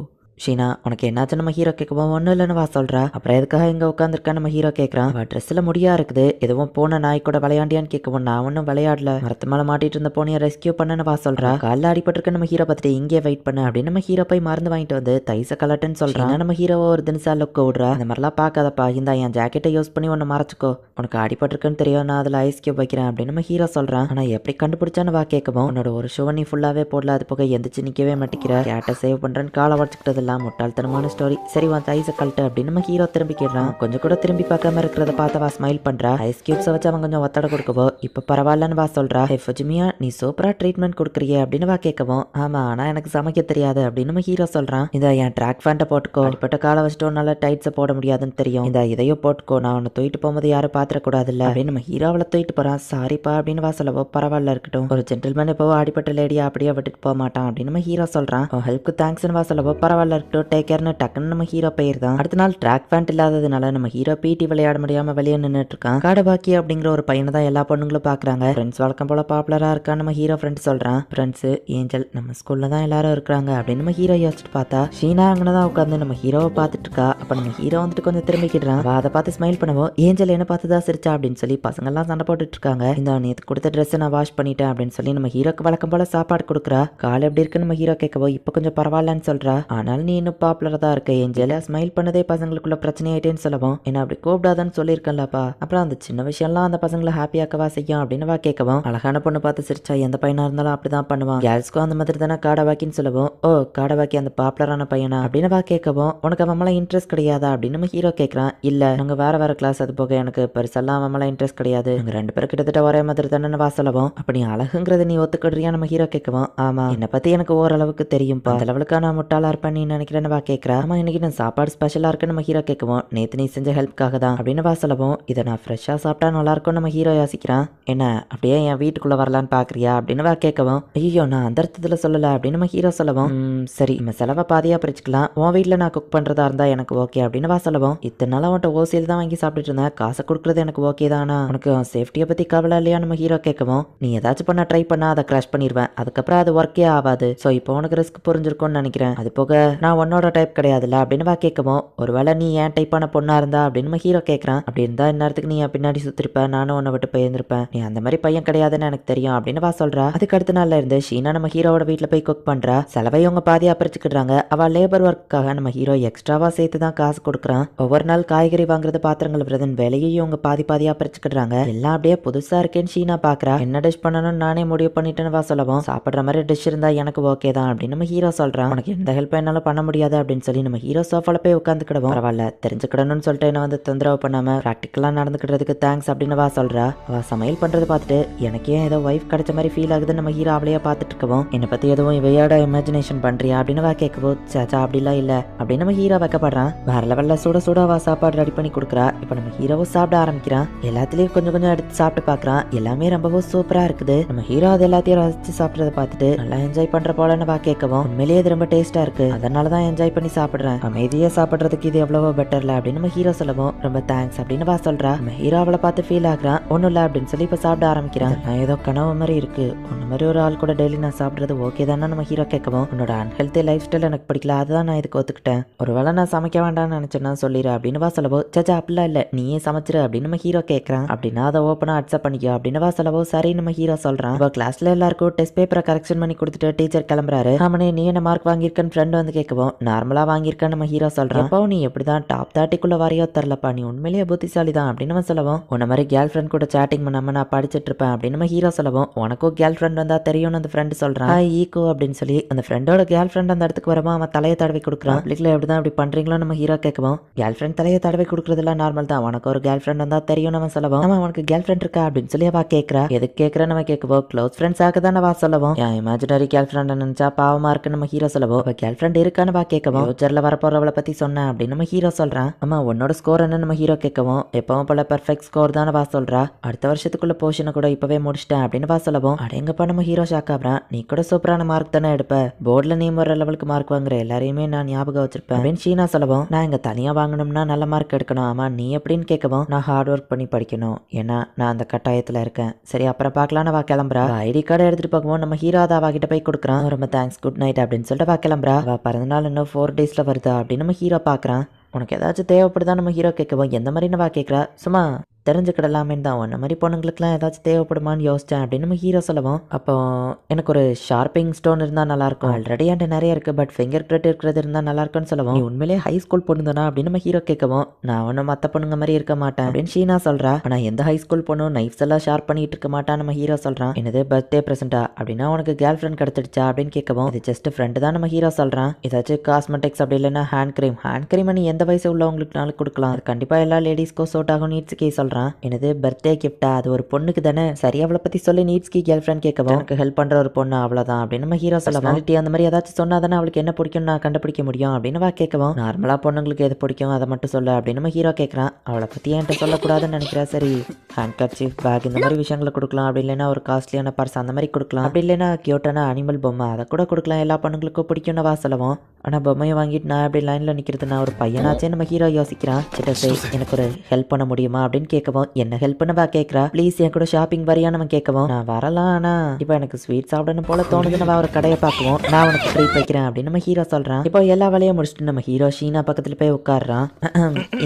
ஷீனா உனக்கு என்னாச்சு நம்ம ஹீரோ கேட்கவும். ஒன்றும் இல்லைன்னு வா சொல்றா. அப்புறம் எதுக்காக இங்க உட்காந்துருக்கா நம்ம ஹீரோ கேட்கறான். அவ ட்ரெஸ்ல முடியா இருக்குது, எதுவும் போன நாய் கூட விளையாண்டியான்னு கேட்கவும். நான் ஒன்றும் விளையாடல, மரத்து மேல மாட்டிட்டு இருந்த போனியை ரெஸ்கியூ பண்ணு வா சொல்றா. காலில் அடிபட்டிருக்க நம்ம ஹீரோ பார்த்துட்டு இங்கே வெயிட் பண்ணு அப்படின்னு நம்ம ஹீரோ போய் மருந்து வாங்கிட்டு வந்து தைச கலட்டுன்னு சொல்றான். நம்ம ஹீரோவை ஒரு தினசா லுக்க விடுறா. இந்த மாதிரிலாம் பார்க்காதப்பா, இந்த என் ஜாக்கெட்டை யூஸ் பண்ணி ஒன்று மறைச்சிக்கோ, உனக்கு அடிபட்டிருக்குன்னு தெரியும், நான் அதில் ஐஸ் கியூப் வைக்கிறேன் அப்படின்னு நம்ம ஹீரோ சொல்றான். ஆனா எப்படி கண்டுபிடிச்சான்னு வா கேட்கவும். உன்னோட ஒரு ஷோ நீ ஃபுல்லாவே போடல, அது போக எந்திரிச்சு நிக்கவே மாட்டேங்கிற, கேட்டை சேவ் பண்றேன்னு காலை வச்சுக்கிட்டதெல்லாம் முட்டாள்தனமான ஸ்டோரி. சரி வா தைச கழட்டு அப்படின்னு நம்ம ஹீரோ திரும்பி கேட்றான். கொஞ்சம் கூட திரும்பி பார்க்காம இருக்கிறத பார்த்து வா ஸ்மைல் பண்றா. ஐஸ் கியூப்ஸை வச்சு அவன் கொஞ்சம் ஒத்தட கொடுக்கவோ. இப்ப பரவாயில்லன்னு வா சொல்றா. ஹே ஃபுஜிமியா நீ சூப்பரா ட்ரீட்மெண்ட் கொடுக்குறியே அப்படின்னு வா கேட்கவும். ஆமா ஆனா எனக்கு சமைக்க தெரியாது அப்படின்னு நம்ம ஹீரோ சொல்றான். இந்த என் ட்ராக் ஃபேண்ட்டை போட்டுக்கோ, அடிப்பட்ட காலை வச்சுட்டு உன்னால டைட்ஸை போட முடியாதுன்னு தெரியும், இந்த இதையோ போட்டுக்கோ, நான் உன்னை தூக்கிட்டு போகும்போது யாரும் பாத்திரக்கூடாதுல்ல அப்படின்னு நம்ம ஹீரோவில் தூக்கிட்டு போறான். சாரிப்பா அப்படின்னு வா சொல்லவோ. பரவாயில்ல இருக்கட்டும், ஒரு ஜென்டில்மேன் இப்போ அடிப்பட்ட லேடியா அப்படியே விட்டுட்டு போக மாட்டான் அப்படின்னு நம்ம ஹீரோ சொல்றான். ஹெல்ப்க்கு தேங்க்ஸ்னு வா சொல்லவோ. பரவாயில்ல இருக்கட்டும், டேக் கேர்னு டக்குன்னு நம்ம ஹீரோ பெயர் தான். அடுத்த நாள் ட்ராக் பேண்ட் இல்லாததுனால நம்ம ஹீரோ பிடி விளையாட முடியாம வெளியே நின்றுட்டு இருக்கான். காடபாக்கி அப்படிங்கிற ஒரு பையனை தான் எல்லா பொண்ணுங்களும் பாக்குறாங்க. ஃப்ரெண்ட்ஸ் வழக்கம் போல பாப்புலரா இருக்கான்னு நம்ம ஹீரோ ஃப்ரெண்ட் சொல்றான். ஃப்ரெண்ட்ஸ் ஏஞ்சல் நம்ம ஸ்கூல்ல தான் எல்லாரும் இருக்காங்க அப்படின்னு நம்ம ஹீரோ யோசிச்சுட்டு பார்த்தா ஷீனா அங்கதான் உட்காந்து நம்ம ஹீரோவை பார்த்துட்டு இருக்கா. அப்ப நம்ம ஹீரோ வந்துட்டு கொஞ்சம் திரும்பிக்கிடுறான். அதை பார்த்து ஸ்மைல் பண்ணுவோம். ஏஞ்சல் என்ன பார்த்து தான் சிரிச்சா அப்படின்னு சொல்லி பசங்க எல்லாம் சண்டை போட்டுட்டு இருக்காங்க. இந்த நேற்று கொடுத்த ட்ரெஸ் நான் வாஷ் பண்ணிட்டேன் அப்படின்னு சொல்லி நம்ம ஹீரோக்கு வழக்கம் போல சாப்பாடு கொடுக்குறா. கால் எப்படி இருக்குன்னு நம்ம ஹீரோ கேட்கவோ. இப்ப கொஞ்சம் பரவாயில்லன்னு சொல்றா. ஆனால் இருந்தாலும் நீ இன்னும் பாப்புலரா தான் இருக்க ஏஞ்சல். ஸ்மைல் பண்ணதே பசங்களுக்குள்ள பிரச்சனை ஆயிட்டேன்னு சொல்லவும், என்ன அப்படி கூப்பிடாதான்னு சொல்லியிருக்கேன்லப்பா. அப்புறம் அந்த சின்ன விஷயம்லாம் அந்த பசங்களை ஹாப்பியாக்கவா செய்யும் அப்படின்னு கேட்கவும், அழகான பொண்ணு பார்த்து சிரிச்சா எந்த பையனா இருந்தாலும் அப்படிதான் பண்ணுவான். கேர்ள்ஸ்க்கும் அந்த மாதிரி தானே காடவாக்கின்னு சொல்லவும், ஓ காடவாக்கி அந்த பாப்புலரான பையனா அப்படின்னு கேட்கவும், உனக்கு அவன் மேல இன்ட்ரெஸ்ட் கிடையாதா அப்படின்னு நம்ம ஹீரோ கேட்கறான். இல்ல நாங்க வேற கிளாஸ், அது போக எனக்கு பெருசெல்லாம் அவன் மேல இன்ட்ரெஸ்ட் கிடையாது, நாங்க 2 பேரும் கிட்டத்தட்ட ஒரே மாதிரி தானே சொல்லவும், அப்ப நீ அழகுங்கிறத நீ ஒத்துக்கிடுறியா நம்ம ஹீரோ கேட்கவும், ஆமா என்னை பத்தி எனக்கு ஓரளவுக்கு தெரியும்பா, அந்த அளவுக்கு நான் முட்டாளா இருப்பேன் நீ நினைக்கிறேன்னு கேட்கிறா. ஆமா இன்னைக்கு நான் சாப்பாடு ஸ்பெஷலா இருக்குன்னு நம்ம ஹீரோ கேட்கவும், நேத்து நீ செஞ்ச ஹெல்ப்காக தான் அப்படின்னு சொல்லவும், இதை நான் ஃப்ரெஷ்ஷா சாப்பிட்டா நல்லா இருக்கும் நம்ம ஹீரோ யோசிக்கிறான். என்ன அப்படியே என் வீட்டுக்குள்ள வரலான்னு பாக்குறியா அப்படின்னு கேட்கவும், ஐயோ நான் அந்த அர்த்தத்துல சொல்லல அப்படின்னு நம்ம ஹீரோ சொல்லவும், சரி நம்ம செலவை பாதியா பிரிச்சுக்கலாம், உன் வீட்டுல நான் குக் பண்றதா இருந்தா எனக்கு ஓகே அப்படின்னு சொல்லவும், இத்தனை நாள் அவன்கிட்ட ஓசியில் தான் வாங்கி சாப்பிட்டுட்டு இருந்தேன், காசை கொடுக்கறது எனக்கு ஓகே தானா, உனக்கு சேஃப்டியை பத்தி கவலை இல்லையா நம்ம ஹீரோ கேட்கவும், நீ ஏதாச்சும் பண்ண ட்ரை பண்ணா அதை கிராஷ் பண்ணிடுவேன், அதுக்கப்புறம் அது ஒர்க்கே ஆகாது, ஸோ இப்போ உனக்கு ரிஸ்க் புரிஞ்சிருக்கும்னு நினைக்கிறேன், அது போக நான் உன்னோட டைப் கிடையாதுல்ல அப்படின்னு கேட்கவும், ஒருவேளை நீ ஏன் டைப்பான பொண்ணா இருந்தா அப்படின்னு ஹீரோ கேட்கறான். அப்படி இருந்தா இந்நேரத்துக்கு நீ என் பின்னாடி சுத்திருப்ப, நானும் உன்னை விட்டு போயிருந்திருப்பேன், நீ அந்த மாதிரி பையன் கிடையாதுன்னு எனக்கு தெரியும் அப்படின்னு சொல்றா. அதுக்கு அடுத்த நாள்ல இருந்து ஷீனா நம்ம ஹீரோவோட வீட்டுல போய் குக் பண்றா. செலவை இவங்க பாதியா பிரிச்சுக்கிடுறாங்க. அவ லேபர் ஒர்க்காக நம்ம ஹீரோ எக்ஸ்ட்ராவா சேர்த்து தான் காசு கொடுக்குறான். ஒவ்வொரு நாள் காய்கறி வாங்குறது, பாத்திரங்கள் விரதன் வேலையும் இவங்க பாதியா பிரிச்சுக்கிடுறாங்க. எல்லாம் அப்படியே புதுசா இருக்கேன்னு ஷீனா பாக்குறா. என்ன டிஷ் பண்ணணும்னு நானே முடிவு பண்ணிட்டேன்னு சொல்லவும், சாப்பிடுற மாதிரி டிஷ் இருந்தா எனக்கு ஓகே தான் அப்படின்னு நம்ம ஹீரோ சொல்றான். உனக்கு எந்த ஹெல்ப் என்னாலும் பண்ண முடியாது அப்படின்னு சொல்லி நம்ம ஹீரோ சோஃபால போய் உட்காந்துக்கிடுவோம். பரவாயில்ல தெரிஞ்சுக்கிடணும்னு சொல்லிட்டு என்ன வந்து தொந்தரவு பண்ணாம பிராக்டிக்கலா நடந்துக்கிட்டதுக்கு தேங்க்ஸ் அப்படின்னு சொல்றா. அவ சமையல் பண்றது பார்த்துட்டு எனக்கே ஏதோ வைஃப் கிடைச்ச மாதிரி ஃபீல் ஆகுதுன்னு நம்ம ஹீரோ அவளையே பார்த்துட்டு இருக்கவும், என்னை பத்தி எதுவும் இவையோட இமேஜினேஷன் பண்றியா அப்படின்னு கேட்கவும், சாச்சா அப்படிலாம் இல்ல அப்படின்னு நம்ம ஹீரோ வைக்கப்படுறான். வேற லெவல்ல சுட சுட அவ சாப்பாடு ரெடி பண்ணி கொடுக்குறா. இப்ப நம்ம ஹீரோவும் சாப்பிட ஆரம்பிக்கிறான். எல்லாத்துலயும் கொஞ்சம் கொஞ்சம் எடுத்து சாப்பிட்டு பாக்குறான். எல்லாமே ரொம்பவும் சூப்பரா இருக்குது. நம்ம ஹீரோ அது எல்லாத்தையும் ரசிச்சு சாப்பிட்றத பார்த்துட்டு நல்லா என்ஜாய் பண்ற போலன்னு கேட்கவும், உண்மையிலேயே இது ரொம்ப டேஸ்டா இருக்கு, அதனாலதான் என்ஜாய் பண்ணி சாப்பிடுறேன், அமைதியா சாப்பிடுறதுக்கு இது எவ்வளவோ பெட்டர்ல அப்படின்னு நம்ம ஹீரோ சொல்லவும், ரொம்ப தேங்க்ஸ் அப்படின்னு சொல்றா. நம்ம ஹீரோ அவளை பார்த்து ஃபீல் ஆகுறான். ஒன்னும் இல்ல அப்படின்னு சொல்லி இப்ப சாப்பிட ஆரம்பிக்கிறான். நான் ஏதோ கனவு மாதிரி இருக்கு, உன்ன மாதிரி ஒரு ஆள் கூட டெய்லி நான் சாப்பிடுறது ஓகே தானே நம்ம ஹீரோ கேட்கவும், உன்னோட அன்ஹெல்த்தி லைஃப் ஸ்டைல் எனக்கு பிடிக்கல, அதுதான் நான் இதுக்கு ஒத்துக்கிட்டேன், ஒருவேளை நான் சமைக்க வேண்டாம்னு நினைச்சேன்னா சொல்லிடு அப்படின்னு சொல்லவும், சச்சா அப்படிலாம் இல்ல நீயே சமைச்சிரு அப்படின்னு நம்ம ஹீரோ கேட்கறான். அப்படின்னா அதை ஓப்பனா அக்செப்ட் பண்ணிக்கோ அப்படின்னு சொல்லவும், சரி நம்ம ஹீரோ சொல்றான். கிளாஸ்ல எல்லாருக்கும் டெஸ்ட் பேப்பரை கரெக்ஷன் பண்ணி கொடுத்துட்டு டீச்சர் கிளம்புறாரு. ஆமனே நீ என்ன மார்க் வாங்கியிருக்கன்னு ஃப்ரெண்ட் வந்து கேட்கவும், நார்மலா வாங்கியிருக்கேன்னு நம்ம ஹீரோ சொல்றான். எப்போ நீ எப்படிதான் டாப் 30க்குள்ள வரையோ தரலப்பா, நீ உண்மையிலேயே புத்திசாலி தான் அப்படின்னு சொல்லவும், உன்ன மாதிரி கேர்ள் ஃப்ரெண்ட் கூட சாட்டிங் பண்ணாம நான் படிச்சுட்டு இருப்பேன் அப்படின்னு நம்ம ஹீரோ சொல்லவும், உனக்கும் கேர்ள் ஃப்ரெண்ட் வந்தா தெரியும்னு அந்த ஃப்ரெண்ட் சொல்றான். ஈகோ அப்படின்னு சொல்லி அந்த ஃப்ரெண்டோட கேர்ள் ஃப்ரெண்ட் அந்த இடத்துக்கு வரமா அவன் தலையை தடவை கொடுக்குறான். பப்ளிக்ல எப்படிதான் அப்படி பண்றீங்களோ நம்ம ஹீரோ கேட்கவும், கேர்ள் ஃப்ரெண்ட் தலையை தடவை கொடுக்குறதுல நார்மல் தான், உனக்கு ஒரு கேர்ள் ஃப்ரெண்ட் வந்தா தெரியும் நம்ம சொல்லவும், அவன் உனக்கு கேர்ள் ஃப்ரெண்ட் இருக்கா அப்படின்னு சொல்லி அவ கேட்கறா. எதுக்கு கேட்கறன்னு நம்ம கேட்கவும், க்ளோஸ் ஃப்ரெண்ட்ஸ் ஆக வா சொல்லவும், என் இமேஜினரி கேர்ள் ஃப்ரெண்ட் நினைச்சா பாவமா இருக்குன்னு நம்ம ஹீரோ சொல்லவும், அவ கேர்ள் ஃப்ரெண்ட் இருக்கான்னு கேட்கவும், ஃபியூச்சர்ல வரப்போறவளை பத்தி சொன்னேன் அப்படின்னு நம்ம ஹீரோ சொல்றான். ஆமா உன்னோட ஸ்கோர் என்ன நம்ம ஹீரோ கேட்கவும், எப்பவும் போல பெர்ஃபெக்ட் ஸ்கோர் தானே சொல்றா, அடுத்த வருஷத்துக்குள்ள போர்ஷனை கூட இப்பவே முடிச்சிட்டேன் அப்படின்னு சொல்லவும், அடேங்கப்பா நம்ம ஹீரோ ஷாக் ஆகுறான். நீ கூட சூப்பரான மார்க் தானே எடுப்ப, போர்டுல நீ ஒரு லெவலுக்கு மார்க் வாங்குற எல்லாரையுமே நான் ஞாபகம் வச்சிருப்பேன் அப்படின்னு ஷீனா சொல்லவும், நான் இங்க தனியா வாங்கணும்னா நல்ல மார்க் எடுக்கணும், ஆமா நீ எப்படின்னு கேட்கவும், நான் ஹார்ட் ஒர்க் பண்ணி படிக்கணும், ஏன்னா நான் அந்த கட்டாயத்துல இருக்கேன், சரி அப்புறம் பார்க்கலான்னு கிளம்புறா. ஐடி கார்டு எடுத்துட்டு போகவும் நம்ம ஹீரோ அதை அவகிட்ட போய் கொடுக்குறான். ரொம்ப தேங்க்ஸ் குட் நைட் அப்படின்னு சொல்லிட்டு கிளம்புறா. பிறந்தநாள் இன்னும் 4 டேஸ்ல வருதா அப்படின்னு நம்ம ஹீரோ பாக்குறான். உனக்கு ஏதாச்சும் தேவைப்படுதா நம்ம ஹீரோ கேட்கவும், எந்த மாதிரி கேட்குறா, சும்மா தெரிஞ்சுக்கிடலாமேன்னு தான், உன்ன மாதிரி பொண்ணுங்களுக்குலாம் ஏதாச்சும் தேவைப்படுமான்னு யோசிச்சேன் அப்படின்னு நம்ம ஹீரோ சொல்லவும், அப்போ எனக்கு ஒரு ஷார்ப்பிங் ஸ்டோன் இருந்தால் நல்லாயிருக்கும், ஆல்ரெடி என்கிட்ட நிறைய இருக்குது, பட் ஃபிங்கர் பிரிண்ட் இருக்கிறது இருந்தால் நல்லா இருக்குன்னு சொல்லவும், நீ உண்மையிலே ஹை ஸ்கூல் பொண்ணு தானா அப்படின்னு நம்ம ஹீரோ கேட்கவும், நான் ஒன்றும் மற்ற பொண்ணுங்க மாதிரி இருக்க மாட்டேன் அப்படின்னு ஷீனா சொல்கிறா. ஆனால் எந்த ஹை ஸ்கூல் பொண்ணும் நைஃப்ஸ் எல்லாம் ஷார்ப் பண்ணிட்டு இருக்க மாட்டான் நம்ம ஹீரோ சொல்கிறான். என்னது பர்த்டே ப்ரெசென்ட்டா அப்படின்னா உனக்கு கேர்ள் ஃப்ரெண்ட் கிடச்சிடுச்சா அப்படின்னு கேட்கவும், இது ஜஸ்ட் ஃப்ரெண்டு தான் நம்ம ஹீரோ சொல்கிறான். ஏதாச்சும் காஸ்மெட்டிக்ஸ் அப்படி இல்லைன்னா ஹேண்ட் க்ரீம் நீ எந்த வயசு உள்ளவங்களுக்குனாலும் கொடுக்கலாம், அது கண்டிப்பாக எல்லா லேடிஸ்க்கும் சூட் ஆகும் நீட்ஸுக்கே சொல்கிறான். என்னது பர்த்டே கிஃப்டா, அது ஒரு பொண்ணுக்கு தானே, சரி அவளை பத்தி சொல்லி நீட்ஸ்கி கேர்ள் ஃப்ரெண்ட் கேட்கவும், எனக்கு ஹெல்ப் பண்ற ஒரு பொண்ணு அவ்வளவுதான் அப்படின்னு நம்ம ஹீரோ சொல்லலாம். அந்த மாதிரி ஏதாச்சும் சொன்னா தானே அவளுக்கு என்ன பிடிக்கும் நான் கண்டுபிடிக்க முடியும் அப்படின்னு கேட்கவும், நார்மலா பொண்ணுங்களுக்கு எது பிடிக்கும் அதை மட்டும் சொல்ல அப்படின்னு நம்ம ஹீரோ கேட்கறான். அவளை பத்தி என்கிட்ட சொல்லக்கூடாதுன்னு நினைக்கிறா. சரி ஹேண்ட் கர்ச்சீஃப் பேக் இந்த மாதிரி விஷயங்களை கொடுக்கலாம், அப்படி இல்லைன்னா ஒரு காஸ்ட்லியான பர்ஸ் அந்த மாதிரி கொடுக்கலாம், அப்படி இல்லைன்னா கியூட்டான அனிமல் பொம்மை அதை கூட கொடுக்கலாம், எல்லா பொண்ணுங்களுக்கும் பிடிக்கும்னு சொல்லவும், ஆனா பொம்மையை வாங்கிட்டு நான் அப்படி லைன்ல நிக்கிறது நான் ஒரு பையனாச்சே நம்ம ஹீரோ யோசிக்கிறான். சிட்ட எனக்கு ஒரு ஹெல்ப் பண்ண முடியுமா அப்படின்னு கேட்கவும் என்ன ஹெல்ப்னு வா கேட்கறா. ப்ளீஸ் என் கூட ஷாப்பிங் வரியா நம்ம கேட்கவும் நான் வரலாம், ஆனா இப்போ எனக்கு ஸ்வீட் சாப்பிடணும் போல தோணுதுன்னு வா ஒரு கடையை பார்க்கவும் நான் உனக்கு ட்ரீட் வைக்கிறேன் அப்படின்னு நம்ம ஹீரோ சொல்றான். இப்போ எல்லா வேலையும் முடிச்சுட்டு நம்ம ஹீரோ ஷீனா பக்கத்துல போய் உட்காடுறான்.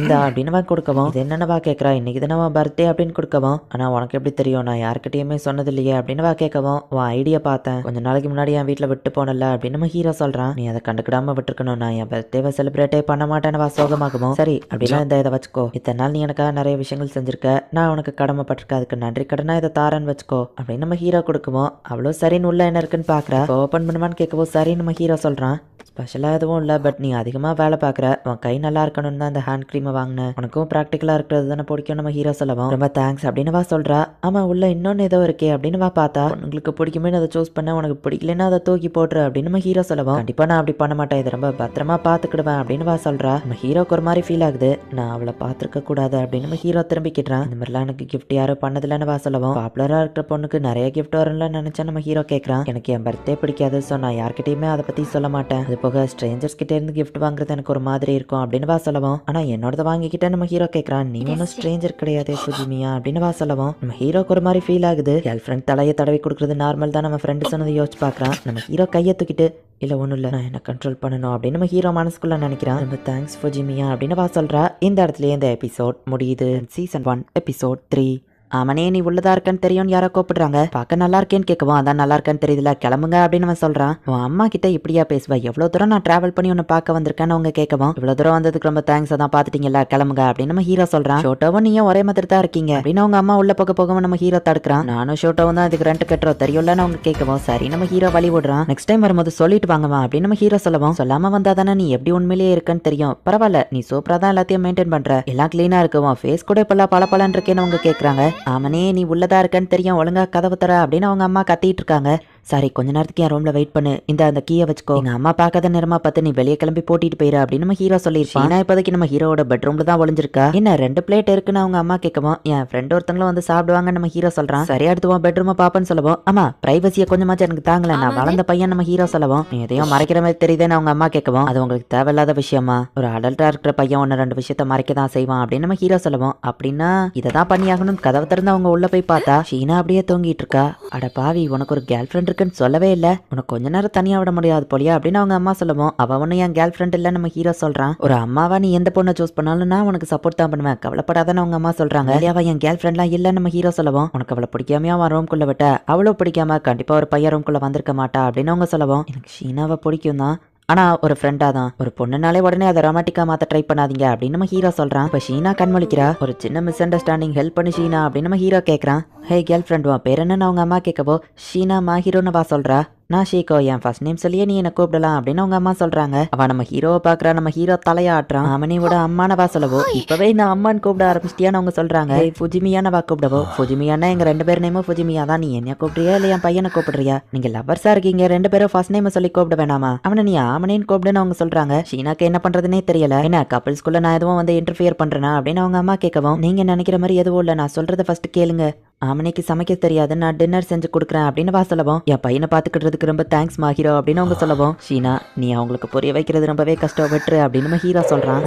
இந்த அப்படின்னு வா கொடுக்கவும் இது என்னன்னு வா கேட்கறா. இன்னைக்கு தானே பர்த்டே அப்படின்னு கொடுக்கவும் ஆனா உனக்கு எப்படி தெரியும், நான் யாருக்கிட்டயுமே சொன்னது இல்லையே அப்படின்னு வா கேட்கவும் உன் ஐடியா பார்த்தேன் கொஞ்ச நாளைக்கு முன்னாடி என் வீட்டுல விட்டு போனல அப்படின்னு நம்ம ஹீரோ சொல்றான். நீ அதை கண்டுக்கிடாம விட்டுருக்கணும், நான் என் பர்த்டேவை செலிப்ரேட்டே பண்ண மாட்டேன்னு வா சோகமாகவும். சரி அப்படின்னா இந்த இதை வச்சுக்கோ, இத்தனை நாள் நீ எனக்காக நிறைய விஷயங்கள் செஞ்சிருக்க, நான் உனக்கு கடமைப்பட்டிருக்க, அதுக்கு நன்றி கடனா இதை தாரன்னு வச்சுக்கோ அப்படின்னு நம்ம ஹீரோ கொடுக்கவும் அவ்வளோ சரின்னு உள்ள என்ன இருக்குன்னு பாக்குற. ஓப்பன் பண்ணுவான்னு கேட்கவும் சரின்னு நம்ம ஹீரோ சொல்றான். ஸ்பெஷலாக எதுவும் இல்லை, பட் நீ அதிகமாக வேலை பார்க்குற, உன் கை நல்லா இருக்கணும்னு தான் அந்த ஹேண்ட் க்ரீமை வாங்கினேன், உனக்கும் ப்ராக்டிக்கலாக இருக்கிறது தானே பிடிக்கும் நம்ம ஹீரோ சொல்லவும். ரொம்ப தேங்க்ஸ் அப்படின்னு வா சொல்கிறா. ஆமாம் உள்ள இன்னொன்று ஏதோ இருக்கே அப்படின்னு வா பார்த்தா உங்களுக்கு பிடிக்குமே அதை சூஸ் பண்ண, உனக்கு பிடிக்கலன்னா அதை தூக்கி போட்டுரு அப்படின்னு நம்ம ஹீரோ சொல்லவும் கண்டிப்பாக நான் அப்படி பண்ண மாட்டேன், இதை ரொம்ப பத்திரமா பார்த்துக்கிடுவேன் அப்படின்னு வா சொல்கிறா. நம்ம ஹீரோக்கு ஒரு மாதிரி ஃபீல் ஆகுது, நான் அவளை பார்த்துருக்க கூடாது அப்படின்னு நம்ம ஹீரோ திரும்பிக்கிட்டான். இந்த மாதிரிலாம் எனக்கு கிஃப்ட் யாரும் பண்ணதில்லைன்னு வா சொல்லவும் பாப்புலராக இருக்கிற பொண்ணுக்கு நிறைய கிஃப்ட் வரும்ல நினச்சா நம்ம ஹீரோ கேட்குறான். எனக்கு என் பர்த்டே பிடிக்காது, ஸோ நான் யார்கிட்டயுமே அதை பற்றி சொல்ல மாட்டேன், அது போக ஸ்ட்ரேஞ்சர்ஸ் கிட்ட இருந்து கிஃப்ட் வாங்குறது எனக்கு ஒரு மாதிரி இருக்கும் அப்படின்னு வா சொல்லவும் ஆனா என்னோட வாங்கிக்கிட்ட நம்ம ஹீரோ கேட்கறான். நீ ஒன்னும் ஸ்ட்ரேஞ்சர் கிடையாது சுஜிமியா அப்படின்னு வா சொல்லவும் நம்ம ஹீரோக்கு ஒரு மாதிரி ஃபீல் ஆகுது. கேர்ள் ஃப்ரெண்ட் தலையை தடவி கொடுக்குறது நார்மல் தான், நம்ம ஃப்ரெண்டு சொன்னதை யோசிச்சு பார்க்கறான். நம்ம ஹீரோ கையை தூக்கிட்டு இல்ல ஒன்றும் இல்லை, நான் என்ன கண்ட்ரோல் பண்ணணும் அப்படின்னு நம்ம ஹீரோ மனசுக்குள்ள நினைக்கிறான். ரொம்ப தேங்க்ஸ் ஃபுஜிமியா அப்படின்னு வா சொல்றா. இந்த இடத்துலயே இந்த எபிசோட் முடியுது. Season 1 episode 3. ஆமனே நீ உள்ளதா இருக்கன்னு தெரியும் யாரோ கூப்பிடுறாங்க, பார்க்க நல்லா இருக்கேன்னு கேட்கவும் அதான் நல்லா இருக்கேன்னு தெரியுதுல கிளம்புங்க அப்படின்னு அவன் சொல்றான். உன் அம்மா கிட்ட இப்படியா பேசுவா, எவ்வளவு தூரம் நான் டிராவல் பண்ணி உன்னை பார்க்க வந்திருக்கேன்னு அவங்க கேட்கவும் இவ்வளவு தூரம் வந்ததுக்கு ரொம்ப தேங்க்ஸ், அதான் பாத்துட்டீங்களா கிளம்புங்க அப்படின்னு நம்ம ஹீரோ சொல்றான். ஷோட்டோவும் நீயும் ஒரே மாதிரி தான் இருக்கீங்க அப்படின்னு அவங்க அம்மா உள்ள போகவும் நம்ம ஹீரோ தடுக்கிறான். நானும் ஷோட்டோவும் தான் இதுக்கு ரெண்ட் கட்டுறோம் தெரியும்லன்னு அவங்க கேட்கவும் சரி நம்ம ஹீரோ வழி விடுறான். நெக்ஸ்ட் டைம் வரும்போது சொல்லிட்டு வாங்கவா அப்படின்னு நம்ம ஹீரோ சொல்லவும் சொல்லாம வந்தா தானே நீ எப்படி உண்மையிலேயே இருக்குன்னு தெரியும், பரவாயில்ல நீ சூப்பரா தான் எல்லாத்தையும் மெயின்டைன் பண்ற, எல்லாம் கிளீனா இருக்குவோம், ஃபேஸ் கூட இப்பெல்லாம் பல இருக்கேன்னு அவங்க கேட்கறாங்க. ஆமனே நீ உள்ளதா இருக்கன்னு தெரியும், ஒழுங்கா கதவு தர அப்படின்னு அவங்க அம்மா கத்திட்டு இருக்காங்க. சாரி கொஞ்ச நேரத்துக்கு என் ரூம்ல வெயிட் பண்ணு, இந்த அந்த கீயை வச்சுக்கோ, எங்க அம்மா பார்க்காத நேரமா பார்த்து நீ வெளியே கிளம்பி போட்டிட்டு போயிரு அப்படின்னு நம்ம ஹீரோ சொல்லிருப்பான். இப்போதைக்கு நம்ம ஹீரோட பெட்ரூம்ல தான் ஒளிஞ்சிருக்கா. என்ன 2 பிளேட் இருக்குன்னு அவங்க அம்மா கேட்கவும் என் ஃப்ரெண்ட் ஒருத்தங்களும் வந்து சாப்பிடுவாங்க நம்ம ஹீரோ சொல்றான். சரியா எடுத்துவோம் பெட்ரூமை பாப்பன்னு சொல்லவும் ஆமா பிரைவசியை கொஞ்சமாச்சும் எனக்கு தாங்கல, நான் வளர்ந்த பையன் நம்ம ஹீரோ சொல்லவும் நீ எதையும் மறைக்கிற மாதிரி தெரியுதுன்னு அவங்க அம்மா கேட்கவும் அது உங்களுக்கு தேவையில்லாத விஷயமா, ஒரு அடல்ட்டா இருக்கிற பையன் 1-2 விஷயத்த மறைக்க தான் செய்வான் அப்படின்னு நம்ம ஹீரோ சொல்லவும் அப்படின்னா இதை தான் பண்ணியாகணும். கதவை திறந்து அவங்க உள்ள போய் பார்த்தா ஷீனா அப்படியே தூங்கிட்டு இருக்கா. அட பாவி உனக்கு ஒரு கேர்ள் ஃப்ரெண்ட் இருக்குன்னு சொல்லவே இல்ல, உனக்கு கொஞ்ச நேரம் தனியா விட முடியாது போலியா அப்படின்னு அவங்க அம்மா சொல்லவும் அவ ஒன்னும் என் கேர்ள் ஃப்ரெண்ட் இல்ல நம்ம ஹீரோ சொல்றான். ஒரு அம்மாவா நீ எந்த பொண்ணை சூஸ் பண்ணாலும் நான் உனக்கு சப்போர்ட் தான் பண்ணுவேன், கவலைப்படாதான்னு அவங்க அம்மா சொல்றாங்க. அவ என் கேர்ள் ஃப்ரெண்ட்லாம் இல்ல நம்ம ஹீரோ சொல்லவும் உனக்கு அவளை பிடிக்காமையா அவன் ரூம்குள்ள விட்ட, அவ்வளோ பிடிக்காம கண்டிப்பா ஒரு பையன் ரூம்குள்ள வந்திருக்க மாட்டா அப்படின்னு அவங்க சொல்லவும் எனக்கு ஷீனாவை பிடிக்கும் தான், ஆனா ஒரு ஃப்ரெண்டா தான், ஒரு பொண்ணுனாலே உடனே அதை ரொமாட்டிக்கா மாத்த ட்ரை பண்ணாதீங்க அப்படின்னு நம்ம ஹீரோ சொல்றான். இப்ப ஷீனா கண்மொழிக்கிறா. ஒரு சின்ன மிஸ் அண்டர்ஸ்டாண்டிங் ஹெல்ப் பண்ணி ஷீனா அப்படின்னு நம்ம ஹீரோ கேட்கறான். ஹே கேர்ள் ஃப்ரெண்ட் உன் பேர் என்னன்னு அவங்க அம்மா கேட்கவோ ஷீனா மாஹீரோன்னு வா சொல்றா. நான் ஷீகோ, என் ஃபர்ஸ்ட் நேம் சொல்லியே நீ என்ன கூப்பிடலாம் அப்படின்னு அவங்க அம்மா சொல்றாங்க. அவ நம்ம ஹீரோவை பாக்குறா. நம்ம ஹீரோ தலையாட்டுறான். அவனையோட அம்மானவா சொல்லவோ இப்பவே நான் அம்மான்னு கூப்பிட ஆரம்பிச்சிட்டியான்னு அவங்க சொல்றாங்க. ஃபுஜிமியானவா கூப்பிடவோ ஃபுஜிமியானா எங்க 2 பேர் நேமும் ஃபுஜிமியா தான், நீ என்ன கூப்பிடுறியா இல்ல என் பையனை கூப்பிடுறியா, நீங்க லவர்ஸா இருக்கீங்க 2 பேரும் ஃபர்ஸ்ட் நேம் சொல்லி கூப்பிட வேணாமா, அவனை நீ ஆமனேன்னு கூப்பிடுன்னு அவங்க சொல்றாங்க. ஷீனாக்கு என்ன பண்றதுன்னே தெரியல. என்ன கப்பிள்ஸ்குள்ள நான் எதுவும் வந்து இன்டர்ஃபியர் பண்றேனா அப்படின்னு அவங்க அம்மா கேட்கவும் நீங்க நினைக்கிற மாதிரி எதுவும் இல்ல, நான் சொல்றதை ஃபர்ஸ்ட் கேளுங்க, ஆமனைக்கு சமைக்க தெரியாது, நான் டின்னர் செஞ்சு கொடுக்குறேன் அப்படின்னு வா சொல்லவும் என் பையனை பாத்துக்கிட்டதுக்கு ரொம்ப தேங்க்ஸ் மாஹீரோ அப்படின்னு அவங்க சொல்லவும் ஷீனா நீ அவங்களுக்கு புரிய வைக்கிறது ரொம்பவே கஷ்டம் விட்டுரு அப்படின்னு நம்ம ஹீரோ சொல்றான்.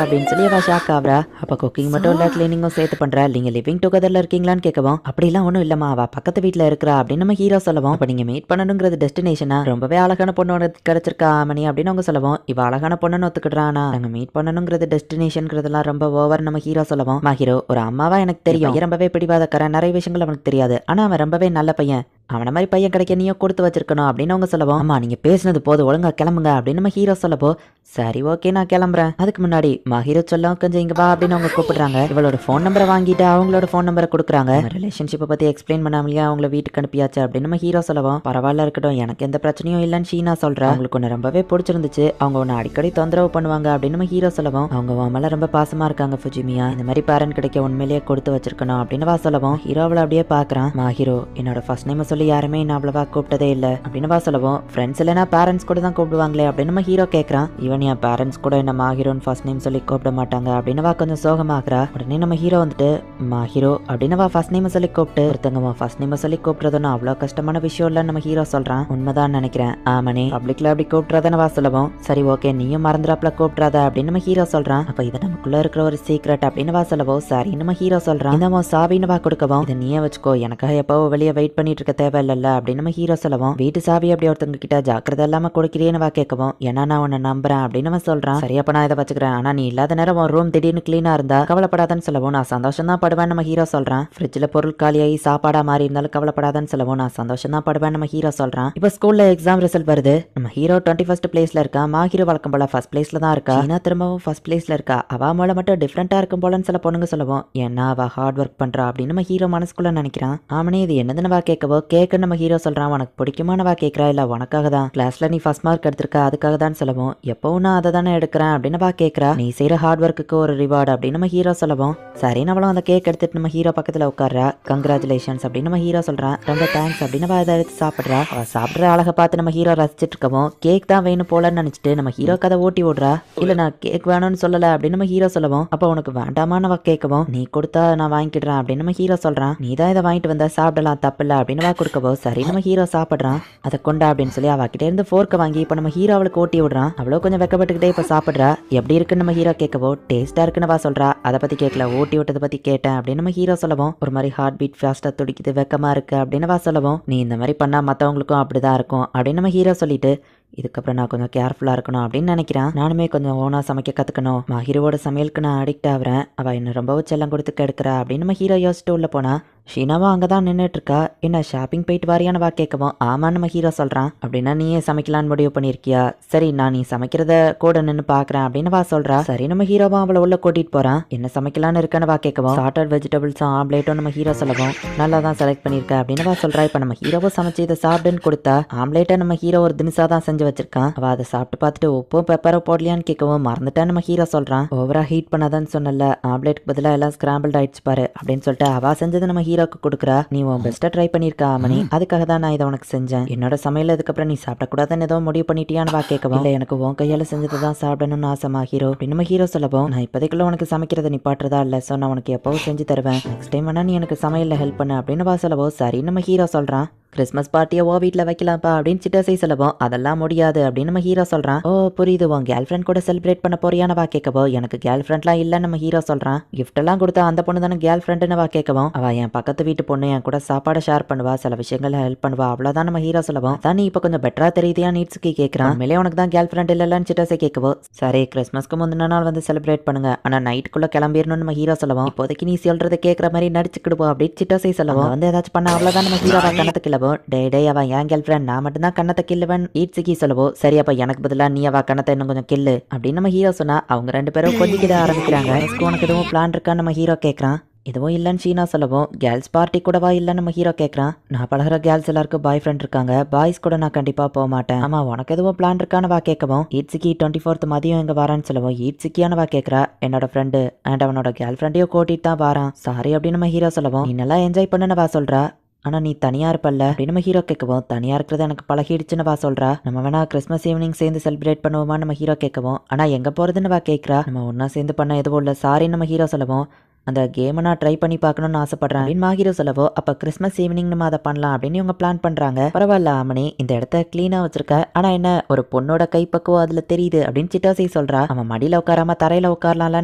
அப்படின்னு சொல்லி அவ ஷாக் ஆகுறா. அப்ப குக்கிங் மட்டும் இல்ல கிளீனிங்கும் சேர்த்து பண்ற, நீங்க லிவிங் டுகெதர்ல இருக்கீங்களான்னு கேட்கவும் அப்படிலாம் ஒன்றும் இல்லம்மா அவ பக்கத்து வீட்டுல இருக்கிறா அப்படின்னு நம்ம ஹீரோ சொல்லவும் அப்ப நீங்க மீட் பண்ணணுங்கிறது டெஸ்டினேஷனா, ரொம்பவே அழகான பொண்ணு கிடைச்சிருக்கா ஆமனி அப்படின்னு அவங்க சொல்லவும் இவ அழகான பொண்ணுன்னு ஒத்துக்கிடுறானா, நாங்க மீட் பண்ணணுங்கிறது டெஸ்டினேஷன்ங்கிறதுலாம் ரொம்ப ஓவர் நம்ம ஹீரோ சொல்லவும் மாஹீரோ ஒரு அம்மாவா எனக்கு தெரியும் ரொம்பவே பிடிவாதக்கார, நிறைய விஷயங்கள் அவனுக்கு தெரியாது, ஆனா அவன் ரொம்பவே நல்ல பையன், அவன மாதிரி பையன் கிடைக்க நீயோ கொடுத்து வச்சிருக்கணும் அப்படின்னு அவங்க சொல்லவும் அம்மா நீங்க பேசினது போது ஒழுங்கா கிளம்புங்க அப்படின்னு நம்ம ஹீரோ சொல்லப்போ சரி ஓகே நான் கிளம்புறேன், அதுக்கு முன்னாடி மஹீரோ சொல்லும் கொஞ்சம் இங்க வா அப்படின்னு அவங்க கூப்பிடுறாங்க. இவளோட ஃபோன் நம்பரை வாங்கிட்டு அவங்களோட ஃபோன் நம்பரை கொடுக்குறாங்க. ரிலேஷன்ஷிப்பை பத்தி எக்ஸ்பிளைன் பண்ணாமலையா அவங்கள வீட்டுக்கு அனுப்பியாச்சு அப்படின்னு நம்ம ஹீரோ சொல்லவும் பரவாயில்ல இருக்கட்டும் எனக்கு எந்த பிரச்சனையும் இல்லைன்னு ஷீனா சொல்றா. அவங்களுக்கு ஒன்று ரொம்பவே பிடிச்சிருந்துச்சு, அவங்க ஒன்று அடிக்கடி தொந்தரவு பண்ணுவாங்க அப்படின்னு நம்ம ஹீரோ சொல்லவும் அவங்க உன் மேல ரொம்ப பாசமா இருக்காங்க ஃபுஜிமியா, இந்த மாதிரி பேரண்ட் கிடைக்க உண்மையிலேயே கொடுத்து வச்சிருக்கணும் அப்படின்னு வா சொல்லவும் ஹீரோவில் அப்படியே பாக்குறான். மஹீரோ என்னோட ஃபர்ஸ்ட் நேம் சொல்லி யாருமே என்ன அவ்வளவா கூப்பிட்டதே இல்ல அப்படின்னு வா சொல்லவும், ஃப்ரெண்ட்ஸ் இல்லைனா பேரண்ட்ஸ் கூட தான் கூப்பிடுவாங்களே அப்படின்னு நம்ம ஹீரோ கேட்கறான். ஈவன் என் பேரண்ட்ஸ் கூட என்ன மாஹிரோன்னு ஃபர்ஸ்ட் நேம் சொல்லி கூப்பிட மாட்டாங்க அப்படின்னு வா கொஞ்சம் சோகமாகறா. உடனே நம்ம ஹீரோ வந்துட்டு மாஹிரோ அப்படின்னு வா ஃபர்ஸ்ட் நேம் சொல்லி கூப்பிட்டு, ஒருத்தங்க ஃபர்ஸ்ட் நேம் சொல்லி கூப்பிடுறதுன்னு அவ்வளவு கஷ்டமான விஷயம் இல்ல நம்ம ஹீரோ சொல்றான். உண்மைதான் நினைக்கிறேன். ஆமனே பப்ளிக்ல அப்படி கூப்பிடுறதான வா சொல்லவும், சரி ஓகே நீயும் மறந்துடாப்ல கூப்பிடுறாத அப்படின்னு நம்ம ஹீரோ சொல்றான். அப்ப இது நமக்குள்ள இருக்கிற ஒரு சீக்ரெட் அப்படின்னு வா சொல்லவும், சரி நம்ம ஹீரோ சொல்றான். இந்த சாவின்னு வா கொடுக்கவும், இதை நீயே வச்சுக்கோ, எனக்காக எப்போ வெளியே வெயிட் பண்ணிட்டு இருக்க தேவையில்ல அப்படின்னு நம்ம ஹீரோ சொல்லவும், வீட்டு சாவி அப்படி ஒருத்தவங்க கிட்ட ஜாக்கிரதை இல்லாம கொடுக்கிறேன்னு வா கேட்கவும், ஏன்னா நான் உன்னை நம்புறேன் அப்படின்னு நம்ம சொல்றான். சரியாப்ப நான் இதை வச்சுக்கிறேன், ஆனா நீ இல்லாத நேரம் உன் ரூம் திடீர்னு கிளீனா இருந்தா கவலைப்படாதன்னு சொல்லவும், நான் சந்தோஷம் தான் படுவேன் நம்ம ஹீரோ சொல்றான். ஃப்ரிட்ஜ்ல பொருள் காலியாகி சாப்பாடா மாறி இருந்தாலும் கவலைப்படாதன்னு சொல்லவும், நான் சந்தோஷம் தான் படுவேன் நம்ம ஹீரோ சொல்றான். இப்ப ஸ்கூல்ல எக்ஸாம் ரிசல்ட் வருது. நம்ம ஹீரோ 21st பிளேஸ்ல இருக்கா. மாஹிரோ வழக்கம் போல ஃபர்ஸ்ட் பிளேஸ்ல தான் இருக்கா. சீனா திரும்பவும் ஃபர்ஸ்ட் பிளேஸ்ல இருக்கா. அவ மேல மட்டும் டிஃபரெண்டா இருக்கும் போலன்னு சில பொண்ணுங்க சொல்லவும், ஏன்னா அவ ஹார்ட் ஒர்க் பண்றா அப்படின்னு நம்ம ஹீரோ மனசுக்குள்ள நினைக்கிறான். ஆமனே இது என்னதுன்னு வா கேட்கவோ, கேக்கு நம்ம ஹீரோ சொல்றான். உனக்கு பிடிக்குமானவா கேட்கறா, இல்ல உனக்காக தான் கிளாஸ்ல நீ ஃபர்ஸ்ட் மார்க் எடுத்திருக்க அதுக்காக தான் சொல்லவும், எப்பவும் நான் அதை தானே எடுக்கிறேன் அப்படின்னு வா கேட்கறா. நீ செய்யற ஹார்ட் ஒர்க்குக்கு ஒரு ரிவார்டு அப்படின்னு நம்ம ஹீரோ சொல்லவும், சரி நம்மளும் அந்த கேக் எடுத்துட்டு நம்ம ஹீரோ பக்கத்துல உட்கார்றா. கங்க்ராச்சுலேஷன்ஸ் அப்படின்னு நம்ம ஹீரோ சொல்றான். ரொம்ப தேங்க்ஸ் அப்படின்னு அவ அதை எடுத்து சாப்பிடுறா. அவ சாப்பிடுற அழகை பார்த்து நம்ம ஹீரோ ரசிச்சிட்டு இருக்கவும், கேக் தான் வேணும் போலன்னு நினைச்சிட்டு நம்ம ஹீரோ கதை ஓட்டி விடுறா. இல்ல நான் கேக் வேணும்னு சொல்லல அப்படின்னு நம்ம ஹீரோ சொல்லவும், அப்ப உனக்கு வேண்டாமான்னு அவ கேட்கவும், நீ கொடுத்தா நான் வாங்கிடுறேன் அப்படின்னு நம்ம ஹீரோ சொல்றான். நீ தான் இதை வாங்கிட்டு வந்தா சாப்பிடலாம் தப்பில்ல அப்படின்னு வா கொடுக்கவோ, சரி நம்ம ஹீரோ சாப்பிடுறான். அதை கொண்டா அப்படின்னு சொல்லி அவகிட்ட இருந்து போர்க்க வாங்கி இப்ப நம்ம ஹீரோ அவளுக்கு ஓட்டி விடுறான். அவ்வளவு கொஞ்சம் வெக்கப்பட்டுக்கிட்டே இப்ப சாப்பிடுறா. எப்படி இருக்குன்னு நம்ம ஹீரோ கேட்கவோ, டேஸ்டா இருக்குன்னு வா சொல்றா. அதை பத்தி கேட்கல, ஓட்டி விட்டதை பத்தி கேட்டேன் அப்படின்னு நம்ம ஹீரோ சொல்லவும், ஒரு மாதிரி ஹார்ட் பீட் ஃபாஸ்டா துடிக்குது, வெக்கமா இருக்கு அப்படின்னு வா சொல்லவும், நீ இந்த மாதிரி பண்ணா மத்தவங்களுக்கும் அப்படிதான் இருக்கும் அப்படின்னு நம்ம ஹீரோ சொல்லிட்டு, இதுக்கப்புறம் நான் கொஞ்சம் கேர்ஃபுல்லாக இருக்கணும் அப்படின்னு நினைக்கிறேன். நானுமே கொஞ்சம் ஓனா சமைக்க கற்றுக்கணும். மாஹிரோட சமையலுக்கு நான் அடிக்ட் ஆகிறேன். அவள் என்ன ரொம்பவும் செல்லம் கொடுத்து கெடுக்கிறா அப்படின்னு நம்ம ஹீரோ யோசிச்சுட்டு உள்ள போனா, ஷீனாவும் அங்கே தான் நின்றுட்டு இருக்கா. என்ன ஷாப்பிங் போயிட்டு வாரியான வா கேட்கவும், ஆமான்னு நம்ம ஹீரோ சொல்கிறான். அப்படின்னா நீயே சமைக்கலான்னு முடிவு பண்ணியிருக்கியா? சரி நான் நீ சமைக்கிறத கூட நின்று பார்க்குறேன் அப்படின்னு வா சொல்கிறா. சரி நம்ம ஹீரோவும் அவளை உள்ள கூட்டிகிட்டு போகிறான். என்ன சமைக்கலான்னு இருக்கான்னு வா கேட்கவும், சார்ட்டட் வெஜிடபிள்ஸும் ஆம்லேட்டும் நம்ம ஹீரோ சொல்லவும், நல்லா தான் செலக்ட் பண்ணியிருக்கா அப்படின்னு வா சொல்கிறா. இப்போ நம்ம ஹீரோவை சமைச்சு இதை சாப்பிடுன்னு கொடுத்தா, ஆம்லேட்டை நம்ம ஹீரோ ஒரு தினிசா தான் செஞ்சு வச்சிருக்கான். அவ அதை சாப்பிட்டு பார்த்துட்டு உப்பும் பெப்பரோ போடலையான்னு கேட்கவும், மறந்துட்டான்னு நம்ம ஹீரோ சொல்றான். ஓவரா ஹீட் பண்ணாதான்னு சொன்னல, ஆம்லேட்க்கு பதிலாக எல்லாம் ஸ்கிராம்பிள் ஆயிடுச்சு பாரு அப்படின்னு சொல்லிட்டு அவ செஞ்சது நம்ம ஹீரோக்கு கொடுக்குறா. நீ உன் பெஸ்ட்டா ட்ரை பண்ணிருக்கா மணி, அதுக்காக தான் நான் இதை உனக்கு செஞ்சேன். என்னோட சமையல் அதுக்கப்புறம் நீ சாப்பிடக்கூடாதுன்னு ஏதோ முடிவு பண்ணிட்டியான்னு வா கேட்கவும், இல்லை எனக்கு உன் கையால செஞ்சது தான் சாப்பிடணும்னு ஆசைமா ஹீரோ அப்படின்னு நம்ம ஹீரோ சொல்லவும், நான் இப்போதைக்குள்ள உனக்கு சமைக்கிறத நிப்பாட்டுறதா இல்லை, ஸோ நான் உனக்கு எப்பவும் செஞ்சு தருவேன். நெக்ஸ்ட் டைம் வேணா நீ எனக்கு சமையல்ல ஹெல்ப் பண்ணு அப்படின்னு வா சொல்லவோ, சரி நம்ம ஹீரோ சொல்றான். கிறிஸ்மஸ் பார்ட்டியை ஓ வீட்டில் வைக்கலாம்ப்பா அப்படின்னு சிட்டாசை சொல்லவும், அதெல்லாம் முடியாது அப்படின்னு நம்ம ஹீரோ சொல்றான். ஓ புரியுது, உன் கேர்ள் ஃப்ரெண்ட் கூட செலிப்ரேட் பண்ண போறியான்னு வா கேட்கவோ, எனக்கு கேர்ள் ஃப்ரெண்ட்லாம் இல்லைன்னு நம்ம ஹீரோ சொல்றான். கிஃப்ட் எல்லாம் கொடுத்தா அந்த பொண்ணு தானே கேர்ள் ஃப்ரெண்டுன்னு வா கேட்கவும், அவ என் பக்கத்து வீட்டு பொண்ணு, என் கூட சாப்பாடு ஷேர் பண்ணுவா, சில விஷயங்களை ஹெல்ப் பண்ணுவா, அவ்வளோதான் நம்ம ஹீரோ சொல்லவும், தான் நீ இப்போ கொஞ்சம் பெட்டரா தெரியுதியா நீட்ஸுக்கு கேட்கறான். மேலே உனக்கு தான் கேர்ள் ஃப்ரெண்ட் இல்லைன்னு சிட்டாசை கேட்கவோ, சரி கிறிஸ்மஸ்க்கு முந்தின நாள் வந்து செலிப்ரேட் பண்ணுங்க, ஆனா நைட்டுக்குள்ள கிளம்பிடணும்னு நம்ம ஹீரோ சொல்லவும், இப்போதைக்கு நீ சொல்றதை கேட்கற மாதிரி நடிச்சுக்கிடுவோம் அப்படின்னு சிட்டாசை சொல்லவும், வந்து ஏதாச்சும் பண்ண அவ்வளோதான் நம்ம ஹீரோ கணத்தை கிளவும், டே அவ என் கேர்ள் ஃப்ரெண்ட், நான் மட்டும் தான் கண்ணத்தை கில்லுவன் ஈட்ஸுக்கி சொல்லவோ, சரி அப்ப எனக்கு பதிலாக நீ அவ கண்ணத்தை இன்னும் கொஞ்சம் கில்லு அப்படின்னு நம்ம ஹீரோ சொன்னா, அவங்க ரெண்டு பேரும் கொஞ்சிக்கிட ஆரம்பிக்கிறாங்க. உனக்கு எதுவும் பிளான் இருக்கான்னு நம்ம ஹீரோ கேட்கறான். இதுவும் இல்லைன்னு ஷீனா சொல்லவும், கேர்ள்ஸ் பார்ட்டி கூடவா இல்லைன்னு நம்ம ஹீரோ கேட்கறான். நான் பழகிற கேர்ள்ஸ் எல்லாருக்கும் பாய் ஃப்ரெண்ட் இருக்காங்க, பாய்ஸ் கூட நான் கண்டிப்பா போக மாட்டேன். ஆமா உனக்கு எதுவும் பிளான் இருக்கான்னு வா கேட்கவும், ஈட்ஸுக்கி 24th மதியம் எங்க வரான்னு சொல்லவும், ஈட்ஸுக்கியான வா கேட்கறா. என்னோட ஃப்ரெண்டு அண்ட் அவனோட கேர்ள் ஃப்ரெண்டையும் கூட்டிட்டு தான் வாரான், சாரி அப்படின்னு நம்ம ஹீரோ சொல்லவும், நீ நல்லா என்ஜாய் பண்ணுன்னு வா சொல்றா. ஆனா நீ தனியா இருப்பல்ல அப்படின்னு நம்ம ஹீரோ கேட்கவும், தனியா இருக்கிறது எனக்கு பழகிடுச்சுன்னு வா சொல்றா. நம்ம வேணா கிறிஸ்மஸ் ஈவினிங் சேர்ந்து செலிப்ரேட் பண்ணுவோமா நம்ம ஹீரோ கேட்கவும், ஆனா எங்க போறதுன்னு வா கேட்கறா. நம்ம ஒன்னா சேர்ந்து பண்ண எதுவும் இல்ல சாரி நம்ம ஹீரோ சொல்லவும், அந்த கேமை நான் ட்ரை பண்ணி பார்க்கணும்னு ஆசைப்படுறேன் அப்படின்னு மாஹிரோ சொல்லவோ, அப்ப கிறிஸ்மஸ் ஈவினிங் நம்ம அதை பண்ணலாம் அப்படின்னு இவங்க பிளான் பண்றாங்க. பரவாயில்ல ஆமனி, இந்த இடத்த கிளீனா வச்சிருக்க, ஆனா என்ன ஒரு பொண்ணோட கைப்பக்குவம் அதுல தெரியுது அப்படின்னு சிட்டாசி சொல்றா. அவன் மடியில உட்காராம தரையில உட்காரலாம்ல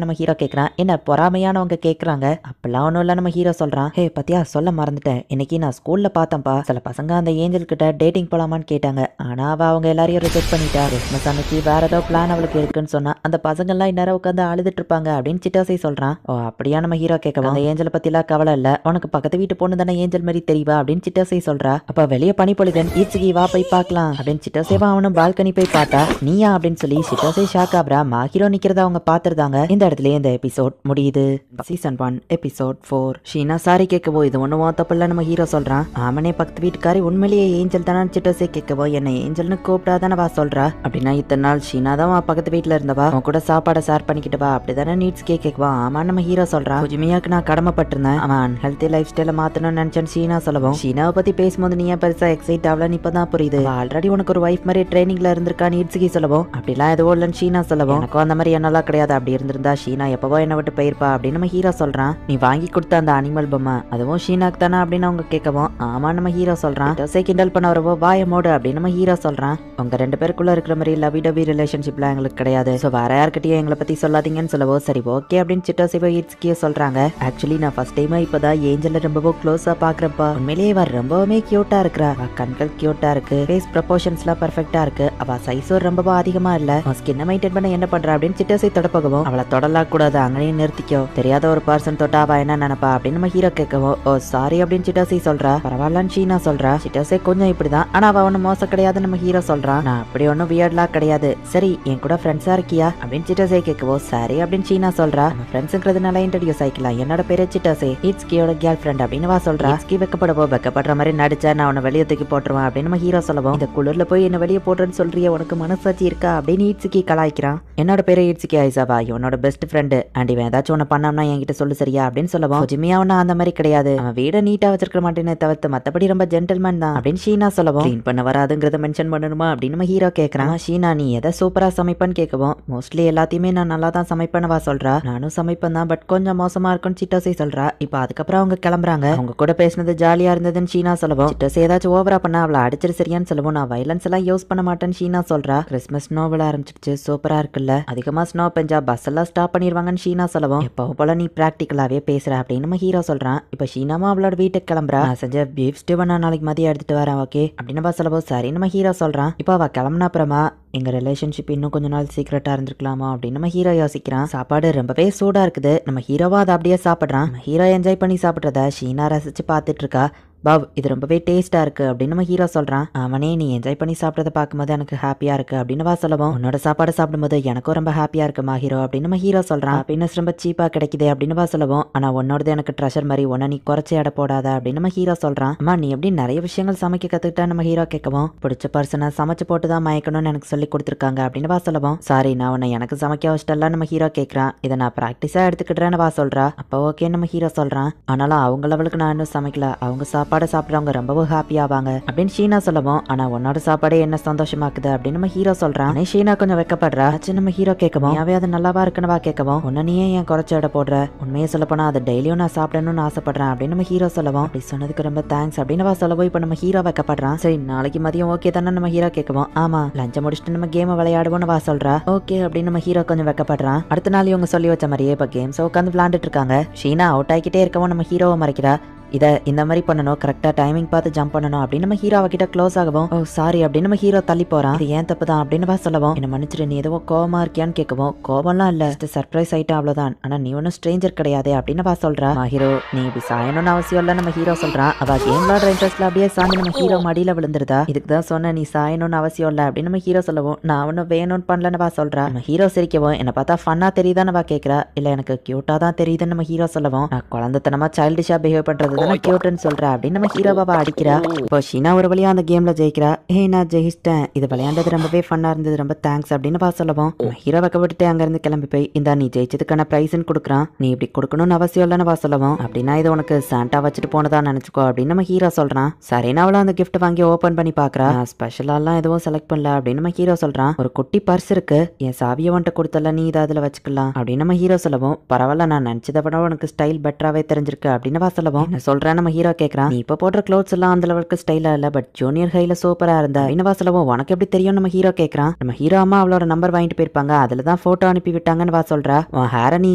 நம்ம ஹீரோ கேட்கறான். என்ன பொறாமையானவங்க கேட்கறாங்க. அப்பெல்லாம் ஒன்றும் இல்ல நம்ம ஹீரோ சொல்றான். ஹே பத்தியா சொல்ல மறந்துட்டேன், இன்னைக்கு நான் ஸ்கூல்ல பார்த்தேன்ப்பா, சில பசங்க அந்த ஏஞ்சல் கிட்ட டேட்டிங் போலாமான்னு கேட்டாங்க, ஆனா அவங்க எல்லாரையும் ரிஜெக்ட் பண்ணிட்டா. கிறிஸ்மஸ் அன்னைக்கு வேற ஏதோ பிளான் அவளுக்கு இருக்குன்னு சொன்னா, அந்த பசங்க எல்லாம் இந்நேரம் உட்காந்து அழுதுட்டு இருப்பாங்க அப்படின்னு சிட்டாசி சொல்றான். ஓ அப்படியான ஹீரோ கேட்கவும், அந்த ஏஞ்சல் பத்திலாம் கவலை இல்ல, உனக்கு பக்கத்து வீட்டு பொண்ணு தானே ஏஞ்சல் மாதிரி தெரியவா அப்படின்னு சிட்டாசை சொல்றா. அப்ப வெளியே பனி பொழிதன், ஈட்ஸுகி வா போய் பார்க்கலாம் அப்படின்னு சிட்டாசேவா அவனும் பால்கனி போய் பார்த்தா, நீயா அப்படின்னு சொல்லி சிட்டாசை ஷாக் ஆப்ரா. மாஹிரோ நிக்கிறத அவங்க பாத்துருந்தாங்க. இந்த இடத்துல இந்த எபிசோட் முடியுது. Season 1 episode 4. ஷீனா சாரி கேட்கவோ, இது ஒண்ணும் தப்பில்ல நம்ம ஹீரோ சொல்றான். ஆமனே பக்கத்து வீட்டுக்காரி உண்மையிலேயே ஏஞ்சல் தானே சிட்டாசை கேட்கவோ, என்ன ஏஞ்சல்னு கூப்பிட்டாதானே வா சொல்றா. அப்படின்னா இத்தனை நாள் ஷீனா தான் பக்கத்து வீட்டுல இருந்தவா, அவன் கூட சாப்பாடை ஷேர் பண்ணிக்கிட்டு வா அப்படிதானே நீட்ஸ் கேட்கவா. ஆமா நம்ம ஹீரோ சொல்றான். ஃபுஜிமியாக்கு நான் கடமைப்பட்டிருந்தேன், அவன் அன்ஹெல்தி லைஃப் ஸ்டைல மாத்தணும்னு நினைச்சேன் ஷீனா சொல்லவும், ஷீனாவை பத்தி பேசும்போது நீ ஏன் பெருசா எக்ஸைட் ஆகலன்னு இப்பதான் புரியுது, ஆல்ரெடி உனக்கு ஒரு வைஃப் மாதிரி ட்ரைனிங்ல இருந்திருக்கான்னு இட்சுகி சொல்லவும், அப்படிலாம் எதுவும் இல்லைன்னு ஷீனா சொல்லவும், எனக்கும் அந்த மாதிரி என்னெல்லாம் கிடையாது, அப்படி இருந்திருந்தா ஷீனா எப்பவோ என்ன விட்டு போயிருப்பா அப்படின்னு நம்ம ஹீரோ சொல்றான். நீ வாங்கி கொடுத்த அந்த அனிமல் பொம்மை அதுவும் ஷீனாக்கு தானே அப்படின்னு அவங்க கேட்கவும், ஆமா நம்ம ஹீரோ சொல்றான். கிண்டல் பண்ண வரவோ வாய மோடு அப்படின்னு நம்ம ஹீரோ சொல்றான். உங்க 2 பேருக்குள்ள இருக்கிற மாதிரி லவி டபி ரிலேஷன்ஷிப்லாம் எங்களுக்கு கிடையாது, சோ வேற யார்கிட்டயும் எங்களை பத்தி சொல்லாதீங்கன்னு சொல்லவோ, சரி ஓகே அப்படின்னு சிட்டோசிவோ இட்சுகியோ சொல்றாங்க. ஆக்சுவலி நான் ஃபர்ஸ்ட் டைமா இப்பதான் ஏஞ்சல ரொம்பவும் க்ளோஸா பாக்குறப்பா உண்மையிலேயே இவ ரொம்பவுமே கியூட்டா இருக்கிறா, அவ கண்கள் கியூட்டா இருக்கு, ஃபேஸ் ப்ரொபோர்ஷன்ஸ்லாம் பெர்ஃபெக்ட்டா இருக்கு, அவ சைஸும் ரொம்பவும் அதிகமா இல்ல, ஸ்கின்னை மெயின்டைன் பண்ண என்ன பண்றா அப்படின்னு சிட்டோசி தொடப்பகவும், அவளை தொடலாம் கூடாது அங்கேயும் நிறுத்திக்கோ, தெரியாத ஒரு பர்சன் தொட்டா அவ என்ன நினைப்பா அப்படின்னு நம்ம ஹீரோ கேட்கவும், ஓ சாரி அப்படின்னு சிட்டோசி சொல்றா. பரவாயில்லன்னு ஷீனா சொல்றா. சிட்டோசி கொஞ்சம் இப்படிதான், ஆனா அவ ஒன்னும் மோசம் கிடையாது நம்ம ஹீரோ சொல்றான். நான் அப்படி ஒன்னும் வியர்ட்லாம் கிடையாது, சரி என் கூட ஃப்ரெண்ட்ஸா இருக்கியா அப்படின்னு சிட்டோசி கேட்கவோ, சரி அப்படின்னு ஷீனா சொல்றா. நம்ம ஃப்ரெண்ட்ஸ்ங்கிறதுனால இன்ட்ரோடியூஸ் ஆயிக்கலாம், என்னோட பேரு சிட்டோசி, இட்சுகியோட கேர்ள் ஃப்ரெண்ட் அப்படின்னு வா சொல்றா. இட்சுகி வெக்கப்படவோ, வெக்கப்படுற மாதிரி நடிச்சா நான் உன்னை வெளியே தூக்கி போட்டுருவேன் அப்படின்னு நம்ம ஹீரோ சொல்லவும், இந்த குளிர்ல போய் என்ன வெளியே போட்டுன்னு சொல்றிய, உனக்கு மனசாட்சி இருக்கா அப்படின்னு இட்சுகி கலாய்க்கிறான். என்னோட பேரு இட்சுகி ஐசாவா, இவனோட பெஸ்ட் ஃப்ரெண்டு, அண்ட் இவன் ஏதாச்சும் ஒன்னு பண்ணாமனா என்கிட்ட சொல்லு சரியா அப்படின்னு சொல்லவும், ஜிம்மியா ஒன்னும் அந்த மாதிரி கிடையாது, அவன் வீட நீட்டா வச்சிருக்க மாட்டேன்னு தவிர்த்து மத்தபடி ரொம்ப ஜென்டில்மேன் தான் அப்படின்னு ஷீனா சொல்லவும், கிளீன் பண்ண வராதுங்கிறத மென்ஷன் பண்ணணுமா அப்படின்னு நம்ம ஹீரோ கேட்கறான். ஷீனா நீ எதை சூப்பரா சமைப்பன்னு கேட்கவும், மோஸ்ட்லி எல்லாத்தையுமே நான் நல்லா தான் சமைப்பேன்னு சொல்றா. நானும் சமைப்பேன் தான், பட் கொஞ்சம் மோசமா இருக்கும்னு சிட்டோசி சொல்றா. இப்ப அதுக்கப்புறம் அவங்க கிளம்புறாங்க. அவங்க கூட பேசினது ஜாலியா இருந்ததுன்னு ஷீனா சொல்லவும், சிட்டோசி ஏதாச்சும் ஓவரா பண்ணா அவளை அடிச்சிரு சரியான்னு சொல்லவும், நான் வைலன்ஸ் எல்லாம் யூஸ் பண்ண மாட்டேன்னு ஷீனா சொல்றா. கிறிஸ்மஸ் ஸ்னோ விழ ஆரம்பிச்சிருச்சு, சூப்பரா இருக்குல்ல, அதிகமா ஸ்னோ பெஞ்சா பஸ் எல்லாம் ஸ்டாப் பண்ணிடுவாங்கன்னு ஷீனா சொல்லவும், எப்பவும் போல நீ பிராக்டிகலாவே பேசுற அப்படின்னு நம்ம ஹீரோ சொல்றான். இப்ப ஷீனாமா அவளோட வீட்டுக்கு கிளம்புறா. நான் செஞ்ச பீஃப் ஸ்டூவை நான் நாளைக்கு மதியம் எடுத்துட்டு வரேன் ஓகே அப்படின்னு சொல்லவும், சரி நம்ம ஹீரோ சொல்றான். இப்போ அவ கிளம்புன அப்புறமா எங்க ரிலேஷன்ஷிப் இன்னும் கொஞ்ச நாள் சீக்கிரட்டா இருந்திருக்கலாமா அப்படின்னு நம்ம ஹீரோ யோசிக்கிறான். சாப்பாடு ரொம்பவே சூடா இருக்குது, நம்ம ஹீரோவா அதை அப்படியே சாப்பிடுறான். நம்ம ஹீரோ என்ஜாய் பண்ணி சாப்பிட்றத ஷீனா ரசிச்சு பார்த்துட்டு இருக்கா. பாவ் இது ரொம்பவே டேஸ்டா இருக்கு அப்படின்னு நம்ம ஹீரோ சொல்றான். அவனே நீ என்ஜாய் பண்ணி சாப்பிட்றத பார்க்கும்போது எனக்கு ஹாப்பியா இருக்கு அப்படின்னு வா சொல்லவும், உன்னோட சாப்பாடு சாப்பிடும்போது எனக்கும் ரொம்ப ஹாப்பியா இருக்குமா ஹீரோ அப்படின்னு நம்ம ஹீரோ சொல்றான். ஹாப்பினஸ் ரொம்ப சீப்பா கிடைக்குது அப்படின்னு வா சொல்லவும், ஆனா உன்னோடது எனக்கு ட்ரெஷர் மாதிரி, உன்ன நீ குறைச்சி எடை போடாத அப்படின்னு நம்ம ஹீரோ சொல்றான். அம்மா நீ எப்படி நிறைய விஷயங்கள் சமைக்க கத்துக்கிட்டா நம்ம ஹீரோ கேட்கவும், பிடிச்ச பர்சனை சமைச்சு போட்டு தான் மயக்கணும்னு எனக்கு சொல்லி கொடுத்துருக்காங்க அப்படின்னு வா சொல்லவும், சாரி நான் உன்னை எனக்கு சமைக்க வச்சிட்டலாம் நம்ம ஹீரோ கேட்கறான். இதை நான் பிராக்டிஸா எடுத்துக்கிட்டேன்னு வா சொல்றா. அப்போ ஓகே நம்ம ஹீரோ சொல்றான். ஆனாலும் அவங்க லெவலுக்கு நான் இன்னும் சமைக்கல, அவங்க சாப்பாடை சாப்பிட்றவங்க ரொம்பவும் ஹாப்பி ஆவாங்க அப்படின்னு ஷீனா சொல்லவும், ஆனா உன்னோட சாப்பாடே என்ன சந்தோஷமாக்குது அப்படின்னு நம்ம ஹீரோ சொல்றான். ஷீனா கொஞ்சம் வெக்கப்படுறா. நம்ம ஹீரோ கேட்கவும், அவே அது நல்லாவா இருக்குன்னு வா கேட்கவும், உன்ன நீயே ஏன் குறைச்ச எடை போடுற, உண்மையை சொல்ல போனா அதை டெய்லியும் நான் சாப்பிடணும்னு ஆசைப்படுறேன் அப்படின்னு நம்ம ஹீரோ சொல்லவும், அப்படி சொன்னதுக்கு ரொம்ப தேங்க்ஸ் அப்படின்னு வா சொல்லவும், இப்ப நம்ம ஹீரோ வெக்கப்படுறான். சரி நாளைக்கு மதியம் ஓகே தானே நம்ம ஹீரோ கேட்கவும், ஆமா லஞ்ச முடிச்சுட்டு நம்ம கேம் விளையாடுவோம்னு வா சொல்றா. ஓகே அப்படின்னு நம்ம ஹீரோ கொஞ்சம் வெக்கப்படுறான். அடுத்த நாள் இவங்க சொல்லி வச்ச மாதிரியே இப்ப கேம்ஸ் உட்காந்து விளையாண்டுட்டு இருக்காங்க. ஷீனா அவுட் ஆகிக்கிட்டே இருக்கவும் நம்ம ஹீரோவை மறைக்கிறா. இதை இந்த மாதிரி பண்ணணும், கரெக்டா டைமிங் பார்த்து ஜம்ப் பண்ணணும் அப்படின்னு நம்ம ஹீரோ அவகிட்ட க்ளோஸ் ஆகவும், ஓ சாரி அப்படின்னு நம்ம ஹீரோ தள்ளி போறான். இது ஏன் தப்பு தான் அப்படின்னு வா சொல்லவும், என்ன மன்னிச்சிரு நீ ஏதோ கோவமா இருக்கியான்னு கேட்கவும், கோவம்லாம் இல்ல சர்ப்ரைஸ் ஆயிட்டா அவ்வளவுதான், ஆனா நீ ஒன்னும் ஸ்ட்ரேஞ்சர் கிடையாது அப்படின்னு வா சொல்றா. ஹீரோ நீ இப்படி சாயணும்னு அவசியம் இல்ல நம்ம ஹீரோ சொல்றான். அவ கேம் விளாடுற இன்ட்ரெஸ்ட்ல அப்படியே சாமி நம்ம ஹீரோ மடியில விழுந்துருதா. இதுக்கு தான் சொன்ன நீ சாயணும்னு அவசியம் இல்ல அப்படின்னு நம்ம ஹீரோ சொல்லவும், நான் ஒன்னும் வேணும்னு பண்ணலன்னு வா சொல்றா. நம்ம ஹீரோ சிரிக்கவும், என்ன பார்த்தா ஃபன்னா தெரியுதான்னு வா கேட்கறா. இல்ல எனக்கு கியூட்டா தான் தெரியுதுன்னு நம்ம ஹீரோ சொல்லவும், நான் குழந்தைத்தனமா சைல்டிஷா பிஹேவ் பண்றது தானே கியூட்னு சொல்றேன் அப்படின்னு நம்ம ஹீரோவா அடிக்கிறா. இப்போ ஷீனா ஒரு வழியா அந்த கேம்ல ஜெயிக்கிறா. நான் ஜெயிச்சிட்டேன், இது விளையாண்டது ரொம்பவே ஃபன்னா இருந்தது, ரொம்ப தேங்க்ஸ் அப்படின்னு பா சொல்லவும், ஹீரோ வைக்கப்பட்டு அங்க இருந்து கிளம்பி போய் இந்த நீ ஜெயிச்சதுக்கான பிரைஸ்ன்னு கொடுக்குறான், நீ இப்படி கொடுக்கணும்னு அவசியம் இல்லைன்னு வா சொல்லவும், அப்படின்னா இது உனக்கு சாண்டா வச்சுட்டு போனதா நினைச்சுக்கோ அப்படின்னு நம்ம ஹீரோ சொல்றான். சரினா அவள அந்த கிஃப்ட் வாங்கி ஓபன் பண்ணி பாக்குறா. ஸ்பெஷலாலாம் எதுவும் செலக்ட் பண்ணல அப்படின்னு நம்ம ஹீரோ சொல்றான். ஒரு குட்டி பர்ஸ் இருக்கு, என் சாவியை வந்துட்டு கொடுத்தல, நீ இதை அதுல வச்சுக்கலாம் அப்படின்னு நம்ம ஹீரோ சொல்லவும், பரவாயில்ல நான் நினைச்சதை விட உனக்கு ஸ்டைல் பெட்டராவே தெரிஞ்சிருக்கு அப்படின்னு வா சொல்லவும், என்ன சொல்றேன் நம்ம ஹீரோ கேட்கறான். நீ இப்ப போடுற க்ளோத்ஸ் எல்லாம் அந்த லெவலுக்கு ஸ்டைலா இல்ல, பட் ஜூனியர் ஹைல சூப்பரா இருந்தா இன்னவா சொல்லவும், உனக்கு எப்படி தெரியும் நம்ம ஹீரோ கேட்கறான். நம்ம ஹீரோ அம்மா அவளோட நம்பர் வாங்கிட்டு போயிருப்பாங்க, அதுலதான் போட்டோ அனுப்பி விட்டாங்கன்னு வா சொல்றா. உன் ஹேரை நீ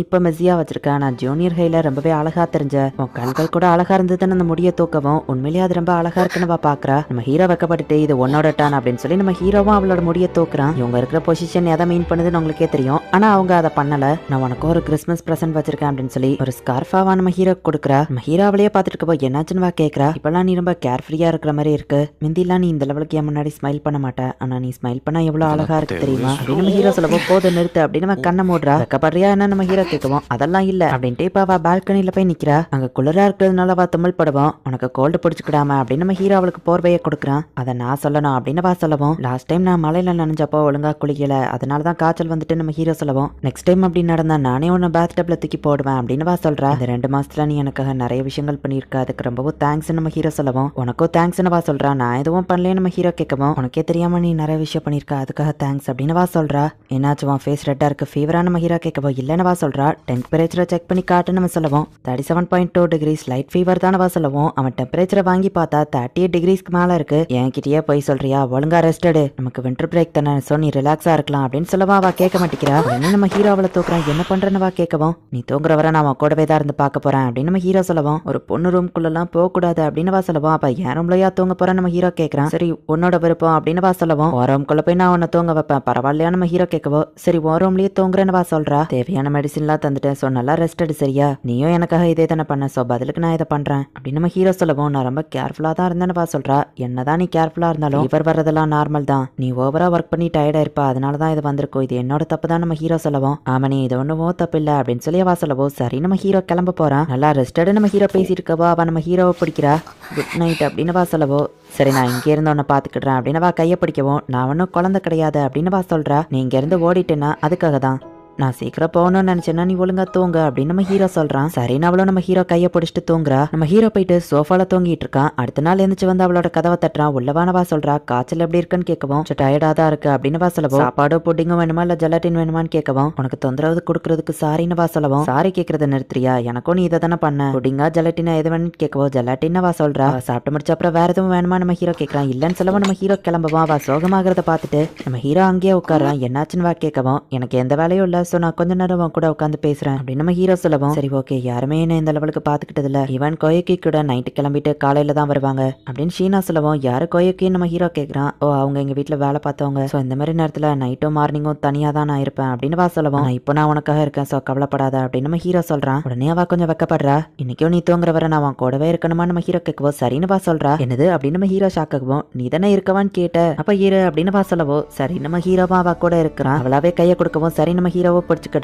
இப்ப மெஸ்ஸியா வச்சிருக்க, நான் ஜூனியர் ஹைல ரொம்பவே அழகா தெரிஞ்ச, உன் கண்கள் கூட அழகா இருந்ததுன்னு அந்த முடிய தூக்கவும், உண்மையிலேயே அது ரொம்ப அழகா இருக்குன்னு வா பாக்குறா. நம்ம ஹீரோ வைக்கப்பட்டு இது உன்னோட டான் அப்படின்னு சொல்லி நம்ம ஹீரோவும் அவளோட முடிய தூக்குறான். இவங்க இருக்கிற பொசிஷன் எதை மீன் பண்ணுதுன்னு உங்களுக்கே தெரியும், ஆனா அவங்க அதை பண்ணல. நான் உனக்கு ஒரு கிறிஸ்மஸ் பிரசன்ட் வச்சிருக்கேன் அப்படின்னு சொல்லி ஒரு ஸ்கார்ஃபாவா நம்ம ஹீரோ கொடுக்குறா. நம்ம ஹீரோ அவளையே பாத்துட்டு இருக்கப்போ என்னாச்சுன்னு வா கேக்குறா. இப்பெல்லாம் நீ ரொம்ப கேர்ஃப்ரீயா இருக்கிற மாதிரி இருக்கு. முந்திலாம் நீ இந்த லெவலுக்கு என் முன்னாடி ஸ்மைல் பண்ண மாட்டேன். ஆனா நீ ஸ்மைல் பண்ணா எவ்வளவு அழகா இருக்கு தெரியுமா அப்படின்னு நம்ம ஹீரோ சொல்லவும் போதும் நிறுத்து அப்படின்னு நம்ம கண்ணை மூடுறா. வெக்கப்படுறியா என்ன நம்ம ஹீரோ கேட்கவும் அதெல்லாம் இல்ல அப்படின்ட்டு இப்ப அவ பால்கனில போய் நிக்கிறா. அங்க குளிரா இருக்கிறதுனால அவ தமிழ் படுவோம் உனக்கு கோல்டு பிடிச்சிக்கிடாம அப்படின்னு நம்ம ஹீரோ அவளுக்கு போர்வையை கொடுக்குறான். அதை நான் சொல்லணும் அப்படின்னு வா சொல்லவும் லாஸ்ட் டைம் நான் மலையில நனைஞ்சப்போ ஒழுங்கா குளிக்கல அதனாலதான் காய்ச்சல் வந்துட்டு நம்ம ஹீரோ சொல்லவும் நெக்ஸ்ட் டைம் அப்படி நடந்தா நானே உன்னை பாத் டப்ல தூக்கி போடுவேன் அப்படின்னு வா சொல்றா. இந்த 2 மாசத்துல நீ எனக்காக நிறைய விஷயங்கள் பண்ணிருக்க அதுக்கு ரொம்பவும் தேங்க்ஸ் நம்ம ஹீரோ சொல்லவும் உனக்கும் தேங்க்ஸ்னு வா சொல்றா. நான் எதுவும் பண்ணல நம்ம ஹீரோ கேட்கவும் உனக்கே தெரியாம நீ நிறைய விஷயம் பண்ணிருக்க அதுக்காக தேங்க்ஸ் அப்படின்னு வா சொல்றா. என்னாச்சும் ஃபேஸ் ரெட்டா இருக்கு ஃபீவரா நம்ம ஹீரோ கேட்கவும் இல்லன்னு வா சொல்றா. டெம்பரேச்சரை செக் பண்ணி காட்டுன்னு நம்ம சொல்லவும் 37.2 டிகிரிஸ் லைட் ஃபீவர் தானே வா சொல்லவும் அவன் டெம்பரேச்சரை வாங்கி பார்த்தா 38 டிகிரிஸ்க்கு மேல இருக்கு. என்கிட்டயே போய் சொல்றியா ஒழுங்கா ரெஸ்ட் எடு நமக்கு விண்டர் பிரேக் தானே சோ நீ ரிலாக்ஸா இருக்கலாம் அப்படின்னு சொல்லவா அவ கேட்க மாட்டேங்கிறா. உடனே நம்ம ஹீரோ அவளை தூக்குறான். என்ன பண்றேன்னு வா கேட்கவும் நீ தூங்குற வரை நான் அவன் கூடவே தான் இருந்து பார்க்க போறேன் அப்படின்னு நம்ம ஹீரோ சொல்லவும் ஒரு பொண்ணு ரூம்குள்ளெல்லாம் போக கூடாது அப்படின்னு வா சொல்லவும் அப்ப என் ரூம்லயா தூங்க போறேன் நம்ம ஹீரோ கேட்கறான். சரி உன்னோட விருப்பம் அப்படின்னு வா சொல்லவும் உன் ரூம்குள்ள போய் நான் உன்னை தூங்க வைப்பேன் பரவாயில்லையா நம்ம ஹீரோ கேட்கவோ சரி உன் ரூம்லயே தூங்குறேன்னு வா சொல்றா. தேவையான மெடிசின்லாம் தந்துட்டேன் சோ நல்லா ரெஸ்ட் எடு சரியா நீயும் எனக்காக இதே தானே பண்ண சோ பதிலுக்கு நான் இதை பண்றேன் அப்படின்னு நம்ம ஹீரோ சொல்லவும் நான் ரொம்ப கேர்ஃபுல்லா தான் இருந்தேன்னு வா சொல்றா. என்னதான் நீ கேர்ஃபுல்லா இருந்தாலும் இவர் வர்றதெல்லாம் நார்மல் தான் நீ ஓவரா ஒர்க் பண்ணி டயர்டா இருப்பா அதனாலதான் இது வந்திருக்கும் இது என்னோட தப்பு தான் நம்ம ஹீரோ சொல்லவும் ஆமா நீ இது ஒண்ணும் தப்பு இல்ல அப்படின்னு சொல்லி வா சொல்லவும் சரி நம்ம ஹீரோ கிளம்ப போறான். நல்லா ரெஸ்டட் நம்ம ஹீரோ பேசிட்டு இருக்கவோ அவ நம்ம ஹீரோவை பிடிக்கிறா. குட் நைட் அப்படின்னு வா சொல்லவோ சரி நான் இங்கே இருந்து உன்னை பாத்துக்கிடுறேன் அப்படின்னு வா கையை பிடிக்கவும் நான் ஒன்னும் குழந்தை கிடையாது அப்படின்னு வா சொல்றா. நீ இங்க இருந்து ஓடிட்டேன்னா அதுக்காக தான் நான் சீக்கிரம் போகணும்னு நினைச்சேன்னா நீ ஒழுங்கா தூங்க அப்படின்னு நம்ம ஹீரோ சொல்றான். சரின்னு அவளும் நம்ம ஹீரோ கையை பிடிச்சிட்டு தூங்குறா. நம்ம ஹீரோ போயிட்டு சோஃபால தூங்கிட்டு இருக்கான். அடுத்த நாள் எழுந்துச்சு வந்து அவளோட கதவை தட்டுறான். உள்ளவானவா சொல்றா காய்ச்சல் எப்படி இருக்குன்னு கேட்கவும் டயர்டா தான் இருக்கு அப்படின்னு வா சொல்லவும் சாப்பாடு புட்டிங்கும் வேணுமா இல்ல ஜெலட்டின் வேணுமான்னு கேட்கவும் உனக்கு தொந்தரவு கொடுக்கறதுக்கு சாரின்னு வா சொல்லவும் சாரி கேட்கறத நிறுத்துறியா எனக்கும் நீ இதை தானே பண்ண புட்டிங்கா ஜெலட்டினா எது வேணும்னு கேட்கவும் ஜெலட்டின்னு வா சொல்றா. சாப்பிட்டு முடிச்ச அப்புறம் வேற எதுவும் வேணுமா நம்ம ஹீரோ கேட்கறான். இல்லன்னு சொல்லவும் நம்ம ஹீரோ கிளம்பவும் அவ சோகமாகறத பார்த்துட்டு நம்ம ஹீரோ அங்கேயே உட்காரான். என்னாச்சுன்னு வா கேட்கவும் எனக்கு எந்த வேலையும் இல்ல சோ நான் கொஞ்ச நேரம் கூட உட்காந்து பேசுறேன் அப்படின்னு நம்ம ஹீரோ சொல்லவும் சரி ஓகே யாருமே என்ன இந்த லெவலுக்கு பாத்துக்கிட்டது இல்ல இவன் கோயக்கி கூட நைட்டு கிளம்பிட்டு காலையில தான் வருவாங்க அப்படின்னு ஷீனா சொல்லவும் யாரு கோயக்கின்னு நம்ம ஹீரோ கேட்கறான். ஓ அவங்க எங்க வீட்டுல வேலை பார்த்தவங்க சோ இந்த மாதிரி நேரத்துல நைட்டும் மார்னிங்கும் தனியா தான் நான் இருப்பேன் அப்படின்னு வா சொல்லவும் இப்போ நான் உனக்காக இருக்கேன் சோ கவலைப்படாத அப்படின்னு நம்ம ஹீரோ சொல்றான். உடனே அவ கொஞ்சம் வெக்கப்படுறா. இன்னைக்கும் நீ தூங்குற வரை நான் அவன் கூடவே இருக்கணுமா நம்ம ஹீரோ கேட்கவோ சரின்னு வா சொல்றா. என்னது அப்படின்னு நம்ம ஹீரோ ஷாக் ஆகுவோம் நீ தானே இருக்கவான்னு கேட்ட அப்ப ஹீரோ அப்படின்னு வா சொல்லவோ சரி நம்ம ஹீரோவா அவ கூட இருக்கிறான். அவளாவே கையை கொடுக்கவும் சரி நம்ம ஹீரோவை பிடிச்சுக்க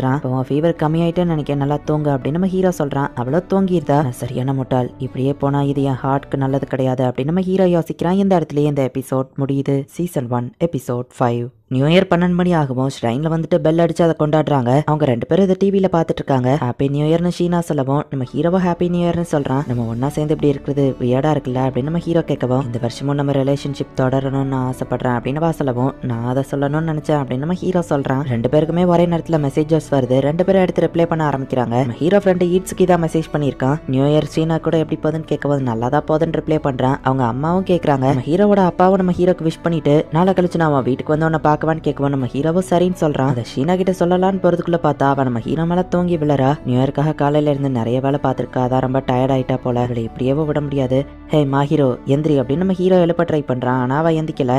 ஃபீவர் கம்மியாயிட்டேன்னு நினைக்க நல்லா தூங்க அப்படின்னு நம்ம ஹீரோ சொல்றான். அவ்வளோ தூங்கிருதா சரியான முட்டாள் இப்படியே போனா இது என் ஹார்ட்க்கு நல்லது கிடையாது அப்படின்னு நம்ம ஹீரோ யோசிக்கிறான். இந்த இடத்துலயே இந்த எபிசோட் முடியுது. சீசன் 1 எபிசோட் 5 நியூ இயர் 12 மணி ஆகும். ஷ்ரைன்ல வந்துட்டு பெல் அடிச்சு அதை கொண்டாடுறாங்க. அவங்க 2 பேரும் இதை டிவியில பாத்துட்டு இருக்காங்க. ஹாப்பி நியூ இயர்னு ஷீனா சொல்லவும் நம்ம ஹீரோவா ஹாப்பி நியூ இயர்னு சொல்றான். நம்ம ஒன்னா சேர்ந்து இப்படி இருக்கிறது வியர்டா இருக்குல்ல அப்படின்னு நம்ம ஹீரோ கேட்கவும் இந்த வருஷமும் நம்ம ரிலேஷன்ஷிப் தொடரணும்னு ஆசைப்படுறேன் அப்படின்னு வா சொல்லவும் நான் அதை சொல்லணும்னு நினைச்சேன் அப்படின்னு நம்ம ஹீரோ சொல்றான். 2 பேருக்குமே ஒரே நேரத்துல மெசேஜஸ் வருது. 2 பேரும் எடுத்து ரிப்ளை பண்ண ஆரம்பிக்கிறாங்க. நம்ம ஹீரோ ஃப்ரெண்ட் ஈட்ஸ்க்கு தான் மெசேஜ் பண்ணிருக்கான். நியூ இயர் ஷீனா கூட எப்படி போகுதுன்னு கேட்கவும் நல்லா தான் போகுதுன்னு ரிப்ளை பண்றான். அவங்க அம்மாவும் கேட்கறாங்க. நம்ம ஹீரோவோட அப்பாவும் நம்ம ஹீரோக்கு விஷ் பண்ணிட்டு நாளை கழிச்சு நான் அவன் வீட்டுக்கு வந்து உன்னை பார்க்கவான்னு கேட்கவும் நம்ம ஹீரோவும் சரின்னு சொல்றான். அதை ஷீனா கிட்ட சொல்லலான்னு போறதுக்குள்ள பார்த்தா அவன் நம்ம ஹீரோ மேல தூங்கி விழறா. நியூ இயர்க்காக காலையில இருந்து நிறைய வேலை பார்த்திருக்கா. அதான் ரொம்ப டயர்ட் ஆயிட்டா போல. அவளை இப்படியே விட முடியாது. ஹே மா ஹீரோ எந்திரி அப்படின்னு நம்ம ஹீரோ எழுப்ப ட்ரை பண்றான். ஆனா அவ எந்திக்கல.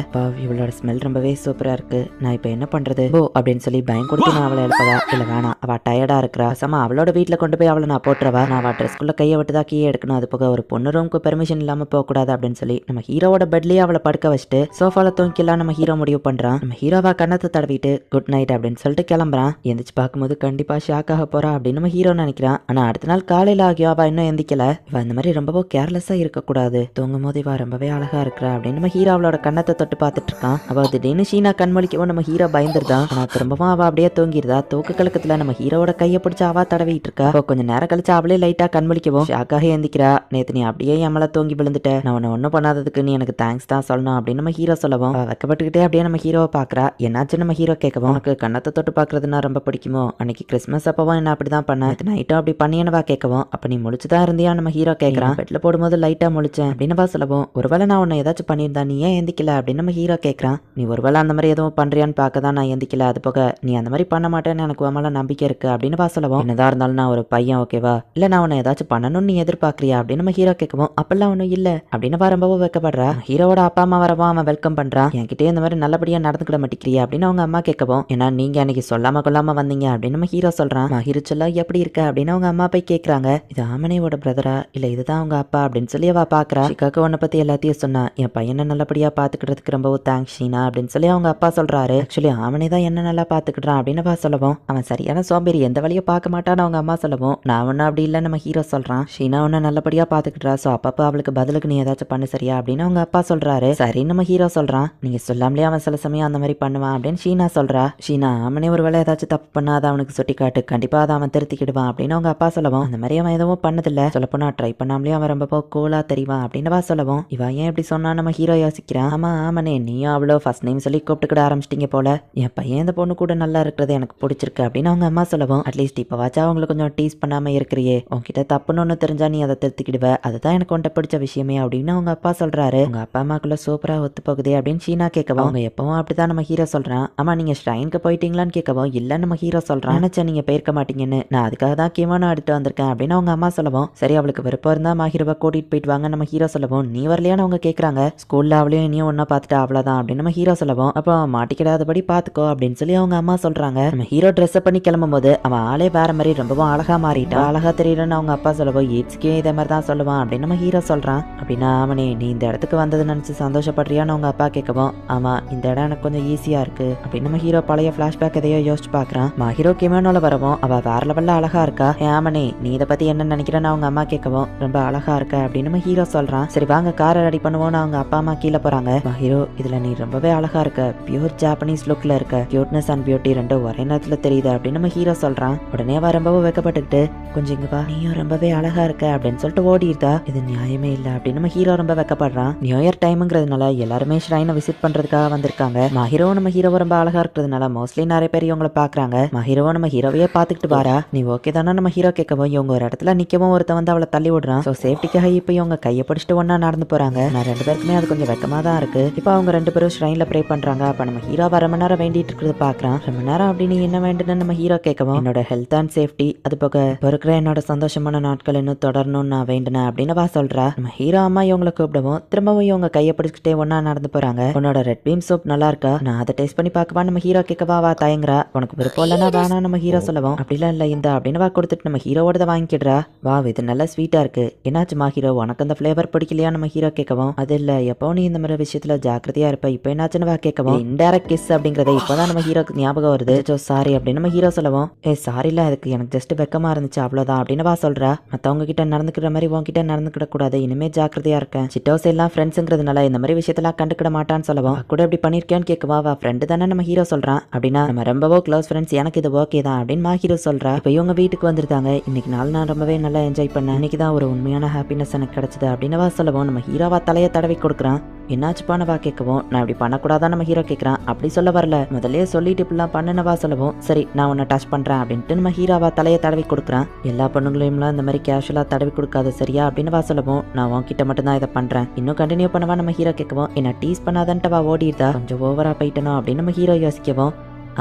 இவளோட ஸ்மெல் ரொம்பவே சூப்பரா இருக்கு. நான் இப்ப என்ன பண்றது போ அப்படின்னு சொல்லி பயம் கொடுத்து நான் அவளை எழுப்பதா இல்ல வேணாம் அவ டயர்டா இருக்கிறா சமா அவளோட வீட்டுல கொண்டு போய் அவளை நான் போட்டுறவா நான் அவ ட்ரெஸ்க்குள்ள கையை விட்டுதான் கீழே எடுக்கணும். அது போக ஒரு பொண்ணு ரூமுக்கு பெர்மிஷன் இல்லாம போக கூடாது அப்படின்னு சொல்லி நம்ம ஹீரோவோட பெட்லயே அவளை படுக்க வச்சுட்டு சோஃபால தூங்கிக்கலாம் நம்ம ஹீரோ முடிவு பண்றான். நம்ம ஹீரோவா கண்ணத்தை தடவிட்டு குட் நைட் அப்படின்னு சொல்லிட்டு கிளம்புறான். எந்திரிச்சு பார்க்கும்போது கண்டிப்பா ஷாக் ஆக போறா அப்படின்னு நம்ம ஹீரோ நினைக்கிறான். ஆனா அடுத்த நாள் காலையில ஆகியோ அவ இன்னும் எந்திக்கல. இவ இந்த மாதிரி ரொம்பவே கேர்லெஸ்ஸா இருக்க கூடாது. தூங்கும் போது இவ ரொம்பவே அழகா இருக்கிறா அப்படின்னு நம்ம ஹீரோ அவளோட கண்ணத்தை தொட்டு பார்த்துட்டு இருக்கான். அவ திடீர்னு ஷீனா கண்மொழிக்கவும் நம்ம ஹீரோ பயந்துருதான். ஆனா திரும்பவும் அவ அப்படியே தூங்கிருதா. தூக்க கலக்கத்துல நம்ம ஹீரோவோட கையை பிடிச்சு அவ தடவிட்டு இருக்கா. கொஞ்சம் நேரம் கழிச்சு அவளே லைட்டா கண்மொழிக்கவும் ஷாக்காக எந்திக்கிறா. நேத்து நீ அப்படியே எம்மள தூங்கி விழுந்துட்ட. நான் உன்னை ஒன்னும் பண்ணாததுக்கு நீ எனக்கு தேங்க்ஸ் தான் சொல்லணும் அப்படின்னு நம்ம ஹீரோ சொல்லவும் வைக்கப்பட்டுக்கிட்டே அப்படியே நம்ம ஹீரோவை பாக்குறா. என்னாச்சு நம்ம ஹீரோ கேட்கவும் உனக்கு கண்ணத்தை தொட்டு பாக்குறதுனா ரொம்ப பிடிக்குமோ அன்னைக்கு கிறிஸ்மஸ் அப்பவும் என்ன அப்படிதான் பண்ண நைட்டும் அப்படி பண்ணியனவா கேட்கவும் அப்ப நீ முழிச்சுதான் இருந்தியா நம்ம ஹீரோ கேட்கறான். பெட்ல போடும்போது லைட்டா முழிச்சேன் அப்படின்னு சொல்லவும் ஒருவேளை நான் உன்னை ஏதாச்சும் பண்ணியிருந்தா நீ ஏன் எந்திக்கல அப்படின்னு நம்ம ஹீரோ கேட்கறான். நீ ஒருவேளை அந்த மாதிரி எதுவும் பண்றியான்னு பார்க்க தான் நான் எந்திக்கல. அது போக நீ அந்த மாதிரி பண்ண மாட்டேன்னு எனக்கு மேல நம்பிக்கை இருக்கு அப்படின்னு சொல்லவும் என்னதான் இருந்தாலும் நான் ஒரு பையன் ஓகேவா இல்ல நான் உன்னை ஏதாச்சும் பண்ணணும்னு நீ எதிர்பார்க்கறியா அப்படின்னு நம்ம ஹீரோ கேட்கவும் அப்பெல்லாம் ஒன்னும் இல்ல அப்படின்னு ரொம்பவும் வைக்கப்படுறா. ஹீரோவோட அப்பா அம்மா வரவும் அவன் வெல்கம் பண்றான். என்கிட்ட இந்த மாதிரி நல்லபடியா நடந்துக்கிட மாட்டேங்கிறியா அப்படின்னு அவங்க அம்மா கேட்கவும், ஏன்னா நீங்க அன்னைக்கு சொல்லாம கொள்ளாம வந்தீங்க அப்படின்னு நம்ம ஹீரோ சொல்றான். மஹிரு செல்லம் எப்படி இருக்க அப்படின்னு அவங்க அம்மா போய் கேக்குறாங்க. இது ஆமனையோட பிரதரா இல்ல இதுதான் அவங்க அப்பா அப்படின்னு சொல்லி அவ பாக்குறா. ஷிகாக்கு உன்னை பத்தி எல்லாத்தையும் சொன்னா, என் பையனை நல்லபடியா பாத்துக்கிட்டதுக்கு ரொம்ப தேங்க்ஸ் ஷீனா அப்படின்னு சொல்லி அவங்க அப்பா சொல்றாரு. ஆக்சுவலி ஆமனை தான் என்ன நல்லா பாத்துக்கிட்டான் அப்படின்னு அவ சொல்லவும், அவன் சரியான சோம்பேறி, எந்த வழியும் பார்க்க மாட்டான்னு அவங்க அம்மா சொல்லவும், நான் ஒன்னும் அப்படி இல்லை நம்ம ஹீரோ சொல்றான். ஷீனா உன்னை நல்லபடியா பாத்துக்கிட்டா, சோ அப்பப்ப அவளுக்கு பதிலுக்கு நீ ஏதாச்சும் பண்ணு சரியா அப்படின்னு அவங்க அப்பா சொல்றாரு. சரி நம்ம ஹீரோ சொல்றான். நீங்க சொல்லாமலே அவன் சில சமயம் அந்த மாதிரி பண்ணுவான் அப்படின்னு ஷீனா சொல்றா. ஷீனா அவனே ஒரு வேளை ஏதாச்சும் தப்பு பண்ணா அதை அவனுக்கு சுட்டி காட்டு, கண்டிப்பா அதை அவன் திருத்திக்கிடுவான் அப்படின்னு அவங்க அப்பா சொல்லவும், அந்த மாதிரி அவன் எதுவும் பண்ணதில்ல, சொல்லப்போனா ட்ரை பண்ணாமலே அவன் ரொம்ப கூலா தெரிவான் அப்படின்னு சொல்லவும், இவ ஏன் இப்படி சொன்னா நம்ம ஹீரோ யோசிக்கிறான். ஆமா ஆமனே நீயும் அவ்வளோ ஃபர்ஸ்ட் நேம் சொல்லி கூப்பிட்டுக்கிட ஆரம்பிச்சிட்டீங்க போல, என் பையன் இந்த பொண்ணு கூட நல்லா இருக்கிறது எனக்கு பிடிச்சிருக்கு அப்படின்னு அவங்க அம்மா சொல்லவும், அட்லீஸ்ட் இப்போ வாச்சா அவங்களை கொஞ்சம் டீஸ் பண்ணாம இருக்கிறியே, உன்கிட்ட தப்புன்னு ஒன்று தெரிஞ்சா நீ அதை திருத்திக்கிடுவ, அதுதான் எனக்கு உன்ட்ட பிடிச்ச விஷயமே அப்படின்னு அவங்க அப்பா சொல்றாரு. உங்க அப்பா அம்மாக்குள்ள சூப்பரா ஒத்து போகுதே அப்படின்னு ஷீனா கேட்கவும், அவங்க எப்பவும் அப்படிதான் நம்ம ஹீரோ சொல்றான். ஆமா நீங்க ஷ்ரைனுக்கு போயிட்டீங்களான்னு கேட்கவும், இல்ல நம்ம ஹீரோ சொல்றான். நினைச்சேன் நீங்க போயிருக்க மாட்டீங்கன்னு, நான் அதுக்காக தான் கிமோனோ எடுத்து வந்திருக்கேன் அப்படின்னு அவங்க அம்மா சொல்லவும், சரி அவளுக்கு விருப்பம் இருந்தா மஹிருவை கூட்டிட்டு போயிட்டு வாங்க நம்ம ஹீரோ சொல்லவும், நீ வரலையான்னு அவங்க கேட்கறாங்க. ஸ்கூல்ல அவளையும் இனியும் ஒன்னா பார்த்துட்டா அவ்வளவுதான் அப்படின்னு நம்ம ஹீரோ சொல்லவும், அப்போ மாட்டிக்கிடாதபடி பாத்துக்கோ அப்படின்னு சொல்லி அவங்க அம்மா சொல்றாங்க. நம்ம ஹீரோ ட்ரெஸ் பண்ணி கிளம்பும் போது அவன் ஆளே வேற மாதிரி ரொம்பவும் அழகா மாறிட்டான். அழகா தெரியலன்னு அவங்க அப்பா சொல்லவும், ஈட்ஸ்கே இதே மாதிரி தான் சொல்லுவான் அப்படின்னு நம்ம ஹீரோ சொல்றான். அப்படின்னா அவனே நீ இந்த இடத்துக்கு வந்தது நினைச்சு சந்தோஷப்படுறியான்னு அவங்க அப்பா கேட்கவும், ஆமா இந்த இடம் எனக்கு கொஞ்சம் ஈஸியா இருக்கு அப்படின்னு நம்ம ஹீரோ பழைய பிளாஷ்பேக் எதையோ யோசிச்சு பாக்குறான். ஹீரோ கிமோனோல வரவும் அவ வேற லெவல்ல அழகா இருக்கா. ஆமனே நீ இதை பத்தி என்ன நினைக்கிறேன்னு அவங்க அம்மா கேட்கவும், ரொம்ப அழகா இருக்க அப்படின்னு நம்ம ஹீரோ சொல்றான். சரி வாங்க காரை ரெடி பண்ணுவோம்னு அவங்க அப்பா அம்மா கீழே போறாங்க. ஹீரோ இதுல நீ ரொம்பவே அழகா இருக்க, பியூர் ஜாப்பனீஸ் லுக்ல இருக்க, கியூட்னஸ் அண்ட் பியூட்டி ரெண்டும் ஒரே நேரத்துல தெரியுது அப்படின்னு நம்ம ஹீரோ சொல்றான். உடனே அவ ரொம்பவும் வெக்கப்பட்டுக்கிட்டு, கொஞ்சம் இங்க வா நீயும் ரொம்பவே அழகா இருக்க அப்படின்னு சொல்லிட்டு ஓடி இருக்கா. இது நியாயமே இல்ல அப்படின்னு நம்ம ஹீரோ ரொம்ப வெக்கப்படுறான். நியூ இயர் டைம்ங்கிறதுனால எல்லாருமே ஷ்ரைனை விசிட் பண்றதுக்காக வந்திருக்காங்க. மஹிரோ நம்ம ஹீரோவை ரொம்ப அழகா இருக்கிறதுனால மோஸ்ட்லி நிறைய பேர் இவங்களை பாக்குறாங்க. மஹிரோ நம்ம ஹீரோவையே பாத்துக்கிட்டு வாரா. நீ ஓகே தானே நம்ம ஹீரோ கேட்கவும், இவங்க ஒரு இடத்துல நிக்கவும் ஒருத்த வந்து அவளை தள்ளி விடுறான். சோ சேஃப்டிக்காக இப்ப இவங்க கையை பிடிச்சிட்டு ஒன்னா நடந்து போறாங்க. நான் ரெண்டு பேருக்குமே அது கொஞ்சம் வெக்கமா தான் இருக்கு. இப்ப அவங்க ரெண்டு பேரும் ஷ்ரைன்ல ப்ரே பண்றாங்க. அப்ப நம்ம ஹீரோ ரொம்ப நேரம் வேண்டிட்டு இருக்கிறது பாக்குறான். ரொம்ப நேரம் அப்படின்னு என்ன வேண்டுன்னு நம்ம ஹீரோ கேட்கவும், என்னோட ஹெல்த் அண்ட் சேஃப்டி, அது போக இருக்கிற என்னோட சந்தோஷமான நாட்கள் இன்னும் தொடரணும்னு நான் வேண்டுனேன் அப்படின்னு வா சொல்றா. நம்ம ஹீரோ அம்மா இவங்களை கூப்பிடவும் திரும்பவும் இவங்க கையை பிடிச்சிட்டே ஒன்னா நடந்து போறாங்க. உன்னோட ரெட் பீம் சூப் நல்லா இருக்கா, நான் அதை டேஸ்ட் பண்ணி பார்க்கவா நம்ம ஹீரோ கேட்கவா. வா தயங்குறா. உனக்கு விருப்பம் இல்லைன்னா வேணா நம்ம ஹீரோ சொல்லவும், அப்படிலாம் இல்ல இந்த அப்படின்னு வா கொடுத்துட்டு நம்ம ஹீரோவோட வாங்கிக்கிடுறா. வா இது நல்லா ஸ்வீட்டா இருக்கு, என்னாச்சுமா ஹீரோ உனக்கு அந்த ஃபிளேவர் பிடிக்கலையா நம்ம ஹீரோ கேட்கவும், அது இல்ல எப்போ நீ இந்த மாதிரி விஷயத்துல ஜாக்கிரதையா இருப்ப, இப்போ என்னாச்சுன்னு வா கேட்கவும், இன்டைரக்ட் கிஸ் அப்படிங்கறத இப்பதான் நம்ம ஹீரோக்கு ஞாபகம் வருது. சாரி அப்படின்னு நம்ம ஹீரோ சொல்லவும், சாரி இல்ல அதுக்கு எனக்கு ஜஸ்ட் வெக்கமா இருந்துச்சு அவ்வளவுதான் அப்படின்னு வா சொல்றா. மத்தவங்க கிட்ட நடந்துக்கிற மாதிரி உன்கிட்ட நடந்துக்கிட கூடாது, இனிமே ஜாக்கிரதையா இருக்கேன். சிட்டோஸ் எல்லாம் ஃப்ரெண்ட்ஸுங்கிறதுனால இந்த மாதிரி விஷயத்தெல்லாம் கண்டுக்கிட மாட்டான்னு சொல்லவும், கூட இப்படி பண்ணிருக்கேன்னு கேட்கவா. வா ஃப்ரெண்டு தானே நம்ம ஹீரோ சொல்றான். அப்படின்னா நம்ம ரொம்பவோ க்ளோஸ் ஃப்ரெண்ட்ஸ், எனக்கு இது ஓகே தான் அப்படின்னு ஹீரோ சொல்றா. இப்போ இவங்க வீட்டுக்கு வந்திருக்காங்க. இன்னைக்கு நாள் நான் ரொம்பவே நல்லா என்ஜாய் பண்ணேன், இன்னைக்கு தான் ஒரு உண்மையான ஹாப்பினஸ் எனக்கு கிடைச்சது அப்படின்னு வா சொல்லவும், நம்ம ஹீரோவா தலையை தடவி கொடுக்குறான். என்னாச்சுப்பானவா கேட்கவும், நான் இப்படி பண்ணக்கூடாதான் நம்ம ஹீரோ கேட்கறான். அப்படி சொல்ல வரல, முதலே சொல்லிட்டு இப்படிலாம் பண்ணுனவா சொல்லவும், சரி நான் உன்னை டச் பண்றேன் அப்படின்ட்டு நம்ம ஹீரோவா தலையை தடவி கொடுக்குறான். எல்லா பொண்ணுங்களையும்லாம் இந்த மாதிரி கேஷுவலா தடவி கொடுக்காது சரியா அப்படின்னு வா சொல்லவும், நான் உன்கிட்ட மட்டும் தான் இதை பண்றேன், இன்னும் கண்டினியூ பண்ணவா நம்ம ஹீரோ கேட்கவும், என்ன டீஸ் பண்ணாதன்ட்டு வா ஓடிடுதா. கொஞ்சம் ஓவரா போயிட்டனோ அப்படின்னு நம்ம ஹீரோ யோசிக்கவும்,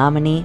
ஆமனி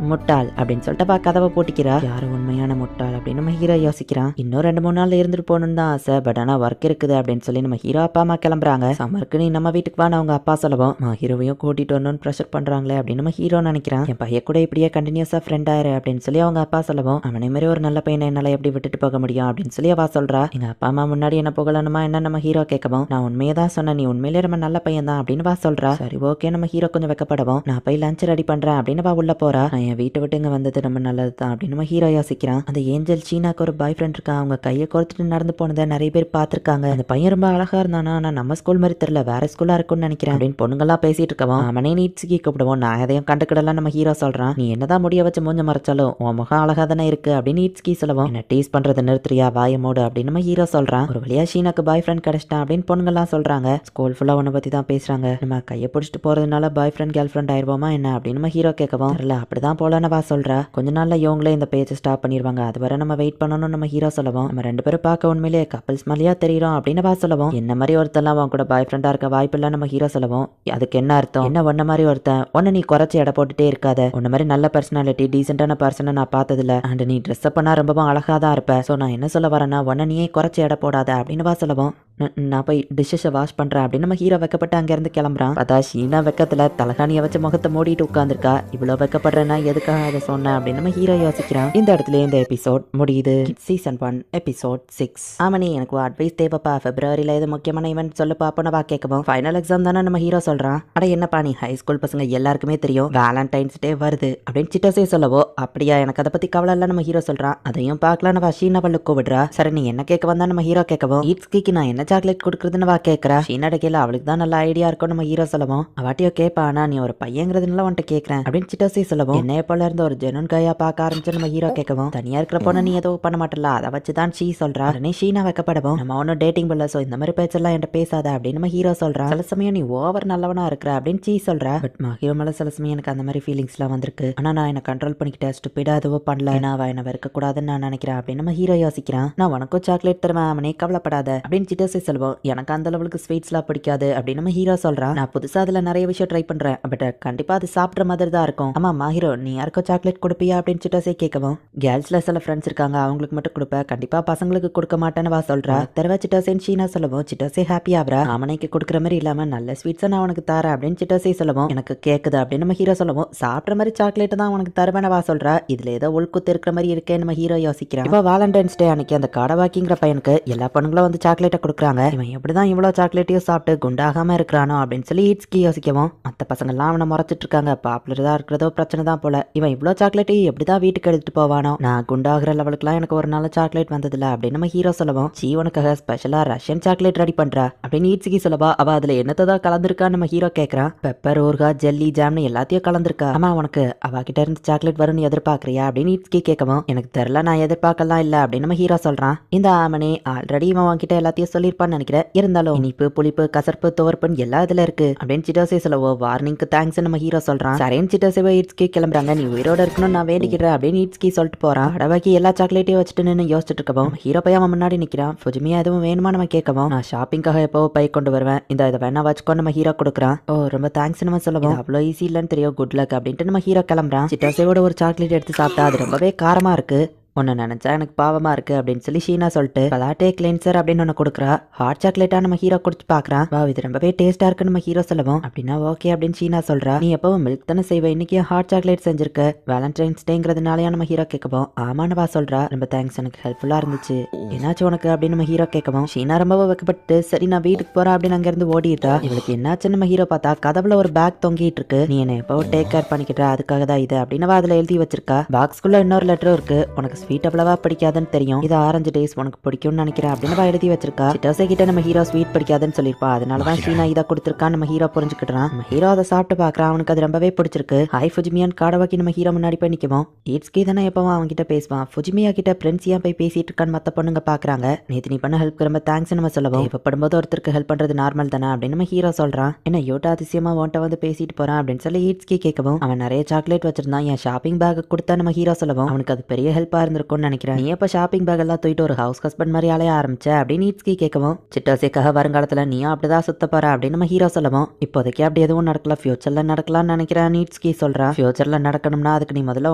முட்டாள் அப்படின்னு சொல்லிட்டு கதவை போட்டிக்கிறா. யாரு உண்மையான முட்டாள் அப்படின்னு நம்ம ஹீரோ யோசிக்கிறான். இன்னும் 2-3 நாள் இருந்துட்டு போகணும்னு தான் ஆசை, பட் ஆனா ஒர்க் இருக்குது அப்படின்னு சொல்லி நம்ம ஹீரோ அப்பா அம்மா கிளம்புறாங்க. சம்மருக்கு நீ நம்ம வீட்டுக்கு வான்னு அவங்க அப்பா சொல்லவும், ஹீரோவையும் கூட்டிட்டு வரணும்னு ப்ரெஷர் பண்றாங்களே அப்படின்னு நம்ம ஹீரோ நினைக்கிறான். என் பையன் கூட இப்படியே கண்டினியூஸா ஃப்ரெண்ட் ஆயிரு அப்படின்னு சொல்லி அவங்க அப்பா சொல்லவும், அவனை மாதிரி ஒரு நல்ல பையனை என்னால எப்படி விட்டுட்டு போக முடியும் அப்படின்னு சொல்லி அவ சொல்றா. எங்க அப்பா அம்மா முன்னாடி என்ன புகழணுமா என்ன நம்ம ஹீரோ கேட்கவும், நான் உண்மையே தான் சொன்னேன், நீ உண்மையிலே ரொம்ப நல்ல பையன் தான் அப்படின்னு வா சொல்றா. சரி ஓகே நம்ம ஹீரோ கொஞ்சம் வெக்கப்படவும், நான் போய் லஞ்ச் ரெடி பண்றேன் அப்படின்னு வா உள்ள போறா. என் வீட்டை விட்டு இங்க வந்தது ரொம்ப நல்லது தான் அப்படின்னு நம்ம ஹீரோ யோசிக்கிறான். அந்த ஏஞ்சல் சீனாக்கு ஒரு பாய் ஃப்ரெண்ட் இருக்கான், அவங்க கையை கொடுத்துட்டு நடந்து போனதை நிறைய பேர் பார்த்திருக்காங்க. அந்த பையன் ரொம்ப அழகா இருந்தானா, ஆனா நம்ம ஸ்கூல் மாதிரி தெரியல, வேற ஸ்கூலா இருக்கும்னு நினைக்கிறேன் அப்படின்னு பொண்ணுங்கெல்லாம் பேசிட்டு இருக்கவும், அவனே நீட்ஸுக்கு கூப்பிடுவோம், நான் எதையும் கண்டுக்கிடலாம் நம்ம ஹீரோ சொல்றான். நீ என்னதான் முடிய வச்சு மூஞ்ச மறைச்சாலும் உன் முகம் அழகா தானே இருக்கு அப்படின்னு நீட்ஸ்கி சொல்லவும், என்ன டீஸ் பண்றதை நிறுத்துறியா வாய மூடு அப்படின்னு நம்ம ஹீரோ சொல்றான். ஒரு வழியா ஷீனாக்கு பாய் ஃப்ரெண்ட் கிடைச்சிட்டான் அப்படின்னு பொண்ணுங்கெல்லாம் சொல்றாங்க. ஸ்கூல் ஃபுல்லா உன்னை பத்தி தான் பேசுறாங்க, நம்ம கையை பிடிச்சிட்டு போறதுனால பாய் ஃப்ரெண்ட் கேர்ள் ஃப்ரெண்ட் ஆயிருவோமா என்ன அப்படின்னு நம்ம ஹீரோ கேட்கவும், இல்ல அப்படிதான் போலன்னு வா சொல்றா. கொஞ்ச நாள்ல இவங்களே இந்த பேஜை ஸ்டாப் பண்ணிடுவாங்க, அது வரை நம்ம வெயிட் பண்ணணும்னு நம்ம ஹீரோ சொல்லவும், நம்ம ரெண்டு பேரும் பார்க்க உண்மையிலேயே கப்பல்ஸ் மாதிரியா தெரியும் அப்படின்னு வா சொல்லவும், என்ன மாதிரி ஒருத்தெல்லாம் அவன் கூட பாய் ஃப்ரெண்டா இருக்க வாய்ப்பு இல்ல நம்ம ஹீரோ சொல்லவும், அதுக்கு என்ன அர்த்தம், என்ன ஒன்ன மாதிரி ஒருத்தன் ஒன்னு நீ குறைச்சி எடை போட்டுட்டே இருக்காத, உன்ன மாதிரி நல்ல பர்சனாலிட்டி டீசென்டான பர்சனை நான் பார்த்ததில்ல, அண்ட் நீ ட்ரெஸ் பண்ணா ரொம்பவும் அழகா தான் இருப்ப, சோ நான் என்ன சொல்ல வரேன்னா ஒன்ன நீயே குறைச்சி எடை போடாத அப்படின்னு வா சொல்லவும், நான் போய் டிஷ்ஷை வாஷ் பண்றேன் அப்படின்னு நம்ம ஹீரோ வெக்கப்பட்டு அங்க இருந்து கிளம்புறான். பார்த்தா ஷீனா வெக்கத்துல தலகாணியை வச்சு முகத்தை மூடிட்டு உட்காந்துருக்கா. இவ்வளவு வெக்கப்படுறேன்னா எதுக்காக அதை சொன்னேன் அப்படின்னு நம்ம ஹீரோ யோசிக்கிறான். இந்த இடத்துல இந்த எபிசோட் முடியுது. Season 1 episode 6. ஆமாண்ணி எனக்கு அட்வைஸ் தேவைப்பா, பிப்ரவரியில எது முக்கியமான ஈவென்ட் சொல்லு பாப்போன்னு வா கேட்கவும். ஃபைனல் எக்ஸாம் தானே நம்ம ஹீரோ சொல்றான். அட என்னப்பா நீ ஹை ஸ்கூல் பசங்க எல்லாருக்குமே தெரியும் வேலண்டைன்ஸ் டே வருது அப்படின்னு சிட்டோசே சொல்லவோ, அப்படியா எனக்கு அதை பத்தி கவலை இல்ல நம்ம ஹீரோ சொல்றான். அதையும் பார்க்கலாம் நம்ம ஷீனா பல்லு கூப்பிடுறா. சரி நீ என்ன கேட்க வந்தா நம்ம ஹீரோ கேட்கவும், ஈட்ஸ்கிக்கு நான் என்ன சாக்லேட் கொடுக்குறதுன்னு வா கேட்கறா. ஷீனாட கேள்வி அவளுக்கு தான் நல்ல ஐடியா இருக்கும் நம்ம ஹீரோ சொல்லவும், அவாட்டியோ கேப்பா ஆனா நீ ஒரு பையங்கிறதுனால உன்ட்ட கேட்கறேன் அப்படின்னு சிட்டோசே சொல்லவும், என்னைய போல இருந்து ஒரு ஜெனூன் கையா பார்க்க ஆரம்பிச்சு நம்ம ஹீரோ கேட்கவும், தனியா இருக்கிற பொண்ணு நீ எதுவும் பண்ண மாட்டல அதை வச்சுதான் ஷீ சொல்றா. உடனே ஷீனா வைக்கப்படவும், நம்ம ஒன்னும் டேட்டிங் பண்ணல சோ இந்த மாதிரி பேச்செல்லாம் என்கிட்ட பேசாத அப்படின்னு நம்ம ஹீரோ சொல்றான். சில சமயம் நீ ஓவர் நல்லவனா இருக்கிற அப்படின்னு ஷீ சொல்றா. பட் ஹீரோ மேல சில சமயம் எனக்கு அந்த மாதிரி ஃபீலிங்ஸ் எல்லாம் வந்திருக்கு. ஆனா நான் என்ன கண்ட்ரோல் பண்ணிக்கிட்டேன், ஸ்டூபிடா எதுவும் பண்ணல, நான் அவ என்ன வெறுக்க கூடாதுன்னு நான் நினைக்கிறேன் அப்படின்னு நம்ம ஹீரோ யோசிக்கிறான். நான் உனக்கும் சாக்லேட் தருவேன் அவனே கவலைப்படாத அப்படின்னு சிட்டோசே சொல்லுவோம். எனக்கு அந்த அளவுக்கு ஸ்வீட்ஸ்லாம் பிடிக்காது அப்படின்னு நம்ம ஹீரோ சொல்றான். நான் புதுசா அதுல நிறைய விஷயம் ட்ரை பண்றேன், பட் கண்டிப்பா அது சாப்பிட்ற மாதிரி தான் இருக்கும். ஆமா மாஹிரோ நீ யாருக்கும் சாக்லேட் கொடுப்பியா அப்படின்னு சிட்டோசே கேட்கவும், கேர்ள்ஸ்ல சில ஃப்ரெண்ட்ஸ் இருக்காங்க அவங்களுக்கு மட்டும் கொடுப்பேன், கண்டிப்பா பசங்களுக்கு கொடுக்க மாட்டேன்னு வா சொல்றா. தருவா சிட்டோசேன்னு ஷீனா சொல்லவும், சிட்டோசே ஹாப்பி ஆகுறா. அவனைக்கு கொடுக்குற மாதிரி இல்லாம நல்ல ஸ்வீட்ஸை நான் உனக்கு தரேன் அப்படின்னு சிட்டோசே சொல்லவும், எனக்கு கேக்குது அப்படின்னு நம்ம ஹீரோ சொல்லவும், சாப்பிட்ற மாதிரி சாக்லேட் தான் உனக்கு தருவேன்னு வா சொல்றா. இதுல ஏதோ உள்குத்து இருக்கிற மாதிரி இருக்கே நம்ம ஹீரோ யோசிக்கிறான். இப்போ வேலண்டைன்ஸ் டே அன்னைக்கு அந்த காடவாக்கிங்கிற பையனுக்கு எல்லா பொண்ணுங்களும் வந்து சாக்லேட்டை கொடுக்குறாங்க. இவன் எப்படிதான் இவ்வளவு சாக்லேட்டையும் சாப்பிட்டு குண்டாகாம இருக்கிறானோ அப்படின்னு சொல்லி ஈட்ஸ்கி யோசிக்கவும், மற்ற பசங்க எல்லாம் அவனை மறைச்சிட்டு இருக்காங்க, பாப்புலரா இருக்கிறதோ பிரச்சனை தான் போல, இவன் இவ்வளவு சாக்லேட்டையும் எப்படிதான் வீட்டுக்கு எடுத்துட்டு போவானோ, நான் குண்டாகிற லெவலுக்குலாம் எனக்கு ஒரு நாள் சாக்லேட் வந்ததில்ல அப்படின்னு நம்ம ஹீரோ சொல்லவும், சீ உனக்காக ஸ்பெஷலா ரஷ்யன் சாக்லேட் ரெடி பண்றா அப்படின்னு ஈட்ஸ்கி சொல்லவா. அவ அதுல என்னத்தான் கலந்துருக்கான்னு நம்ம ஹீரோ கேட்கறான். பெப்பர் ஊர்கா ஜெல்லி ஜாம்னு எல்லாத்தையும் கலந்துருக்கா. ஆமா உனக்கு அவகிட்ட இருந்து சாக்லேட் வரும்னு எதிர்பார்க்கறியா அப்படின்னு ஈட்ஸ்கி கேட்கவும், எனக்கு தெரியல நான் எதிர்பார்க்கலாம் இல்ல அப்படின்னு நம்ம ஹீரோ சொல்றான். இந்த ஆமனே ஆல்ரெடி இவன் உன்கிட்ட எல்லாத்தையும் சொல்லிருப்பான்னு நினைக்கிறேன், இருந்தாலும் இனிப்பு புளிப்பு கசர்ப்பு துவர்ப்புன்னு எல்லா இதுல இருக்கு அப்படின்னு சிட்டோசே சொல்லவோ, வார்னிங்க்கு தேங்க்ஸ் நம்ம ஹீரோ சொல்றான். சரின்னு சிட்டோசேவை ஈட்ஸ்கி கிளம்புறாங்க. நீ உயிரோட இருக்கணும் நான் வேண்டிக்கிறேன் அப்படின்னு ஈட்ஸ்கி சொல்லிட்டு போறான். அடவாக்கி எல்லா சாக்லேட்டையும் வச்சுட்டு நின்று யோசிச்சுட்டு இருக்கவும், ஹீரோ பையன் அவன் முன்னாடி நிக்கிறான். ஃபுஜிமியா எதுவும் வேணுமா நம்ம கேட்கவும், நான் ஷாப்பிங்காக எப்போ பை கொண்டு வருவேன், இந்த இதை வேணா வச்சுக்கோ நம்ம ஹீரோ கொடுக்குறான். ஓ ரொம்ப தேங்க்ஸ் நம்ம சொல்லவும், அவ்வளோ ஈஸி இல்லைன்னு தெரியும், குட் லக் அப்படின்ட்டு நம்ம ஹீரோ கிளம்புறான். சிட்டோசேவோட ஒரு சாக்லேட் எடுத்து சாப்பிட்டா அது ரொம்பவே காரமா இருக்கு, ஒன்னு நினைச்சா எனக்கு பாவமா இருக்கு அப்படின்னு சொல்லி ஷீனா சொல்லிட்டு பலாட்டே கிளென்சர் அப்படின்னு ஒன்னு கொடுக்குறா. ஹாட் சாக்லேட்டா நம்ம ஹீரோ குடிச்சு பாக்குறான். வா இது ரொம்பவே டேஸ்டா இருக்கு நம்ம ஹீரோ சொல்லவும், அப்படின்னா ஓகே அப்படின்னு ஷீனா சொல்றா. நீ எப்பவும் மில்க் தானே செய்வ, இன்னைக்கு ஹாட் சாக்லேட் செஞ்சிருக்க, வேலண்டைன்ஸ் டேங்கிறதுனாலயா நம்ம ஹீரோ கேட்கவும், ஆமான்னு வா சொல்றா. ரொம்ப தேங்க்ஸ் எனக்கு ஹெல்ப்ஃபுல்லா இருந்துச்சு, என்னாச்சு உனக்கு அப்படின்னு நம்ம ஹீரோ கேட்கவும், ஷீனா ரொம்ப வைக்கப்பட்டு சரி நான் வீட்டுக்கு போறேன் அப்படின்னு அங்க இருந்து ஓடிட்டா. இவளுக்கு என்னாச்சு நம்ம ஹீரோ பார்த்தா கதவுல ஒரு பேக் தொங்கிட்டு இருக்கு. நீ என்ன எப்போ டேக் கேர் பண்ணிக்கிட்ட அதுக்காக தான் இது அப்படின்னு அதுல எழுதி வச்சிருக்கா. பாக்ஸ்குள்ள இன்னொரு லெட்டரும் இருக்கு. உனக்கு ஸ்வீட் அவ்வளவா பிடிக்காதுன்னு தெரியும், இது ஆரஞ்சு டேஸ் உனக்கு பிடிக்கும்னு நினைக்கிறேன் அப்படின்னு எழுதி வச்சிருக்கா. சிட்டோசே கிட்ட நம்ம ஹீரோ ஸ்வீட் பிடிக்காதுன்னு சொல்லிருப்பா, அதனாலதான் ஷீனா இதை கொடுத்துருக்கான் நம்ம ஹீரோ புரிஞ்சுக்கிட்டான். நம்ம ஹீரோ அதை சாப்பிட்டு பாக்குறான், அவனுக்கு அது ரொம்பவே பிடிச்சிருக்கு. ஹாய் ஃபுஜிமியான் காடவாக்கி நம்ம ஹீரோ முன்னாடி போய் நிற்கவும், ஈட்ஸ்கி தானே எப்பவும் அவங்க கிட்ட பேசுவான், ஃபுஜிமியா கிட்ட பிரின்சியா போய் பேசிட்டு இருக்கான்னு மத்த பொண்ணுங்க பாக்குறாங்க. நேத்து நீ பண்ண ஹெல்ப் ரொம்ப தேங்க்ஸ் நம்ம சொல்லவும், தேவைப்படும்போது ஒருத்தருக்கு ஹெல்ப் பண்றது நார்மல் தானே அப்படின்னு நம்ம ஹீரோ சொல்றான். என்ன யோட்டா அதிசயமா உன்ட்ட வந்து பேசிட்டு போறான் அப்படின்னு சொல்லி ஈட்ஸ்கி கேட்கவும், அவன் நிறைய சாக்லேட் வச்சிருந்தான், என் ஷாப்பிங் பேக் கொடுத்தா நம்ம ஹீரோ சொல்லவும், அவனுக்கு அது பெரிய ஹெல்ப்பா இருந்திருக்கும்னு நினைக்கிறேன், நீ எப்ப ஷாப்பிங் பேக் எல்லாம் தூக்கிட்டு ஒரு ஹவுஸ் ஹஸ்பண்ட் மாதிரி அலைய ஆரம்பிச்ச அப்படின்னு ஈட்ஸ்கி கேட்கவும், சிட்டோசேக்காக வருங்காலத்துல நீயும் அப்படிதான் சுத்த போற அப்படின்னு நம்ம ஹீரோ சொல்லவும், இப்போதைக்கு அப்படி எதுவும் நடக்கல, ஃபியூச்சர்ல நடக்கலாம்னு நினைக்கிறேன் ஈட்ஸ்கி சொல்றான். ஃபியூச்சர்ல நடக்கணும்னா அதுக்கு நீ முதல்ல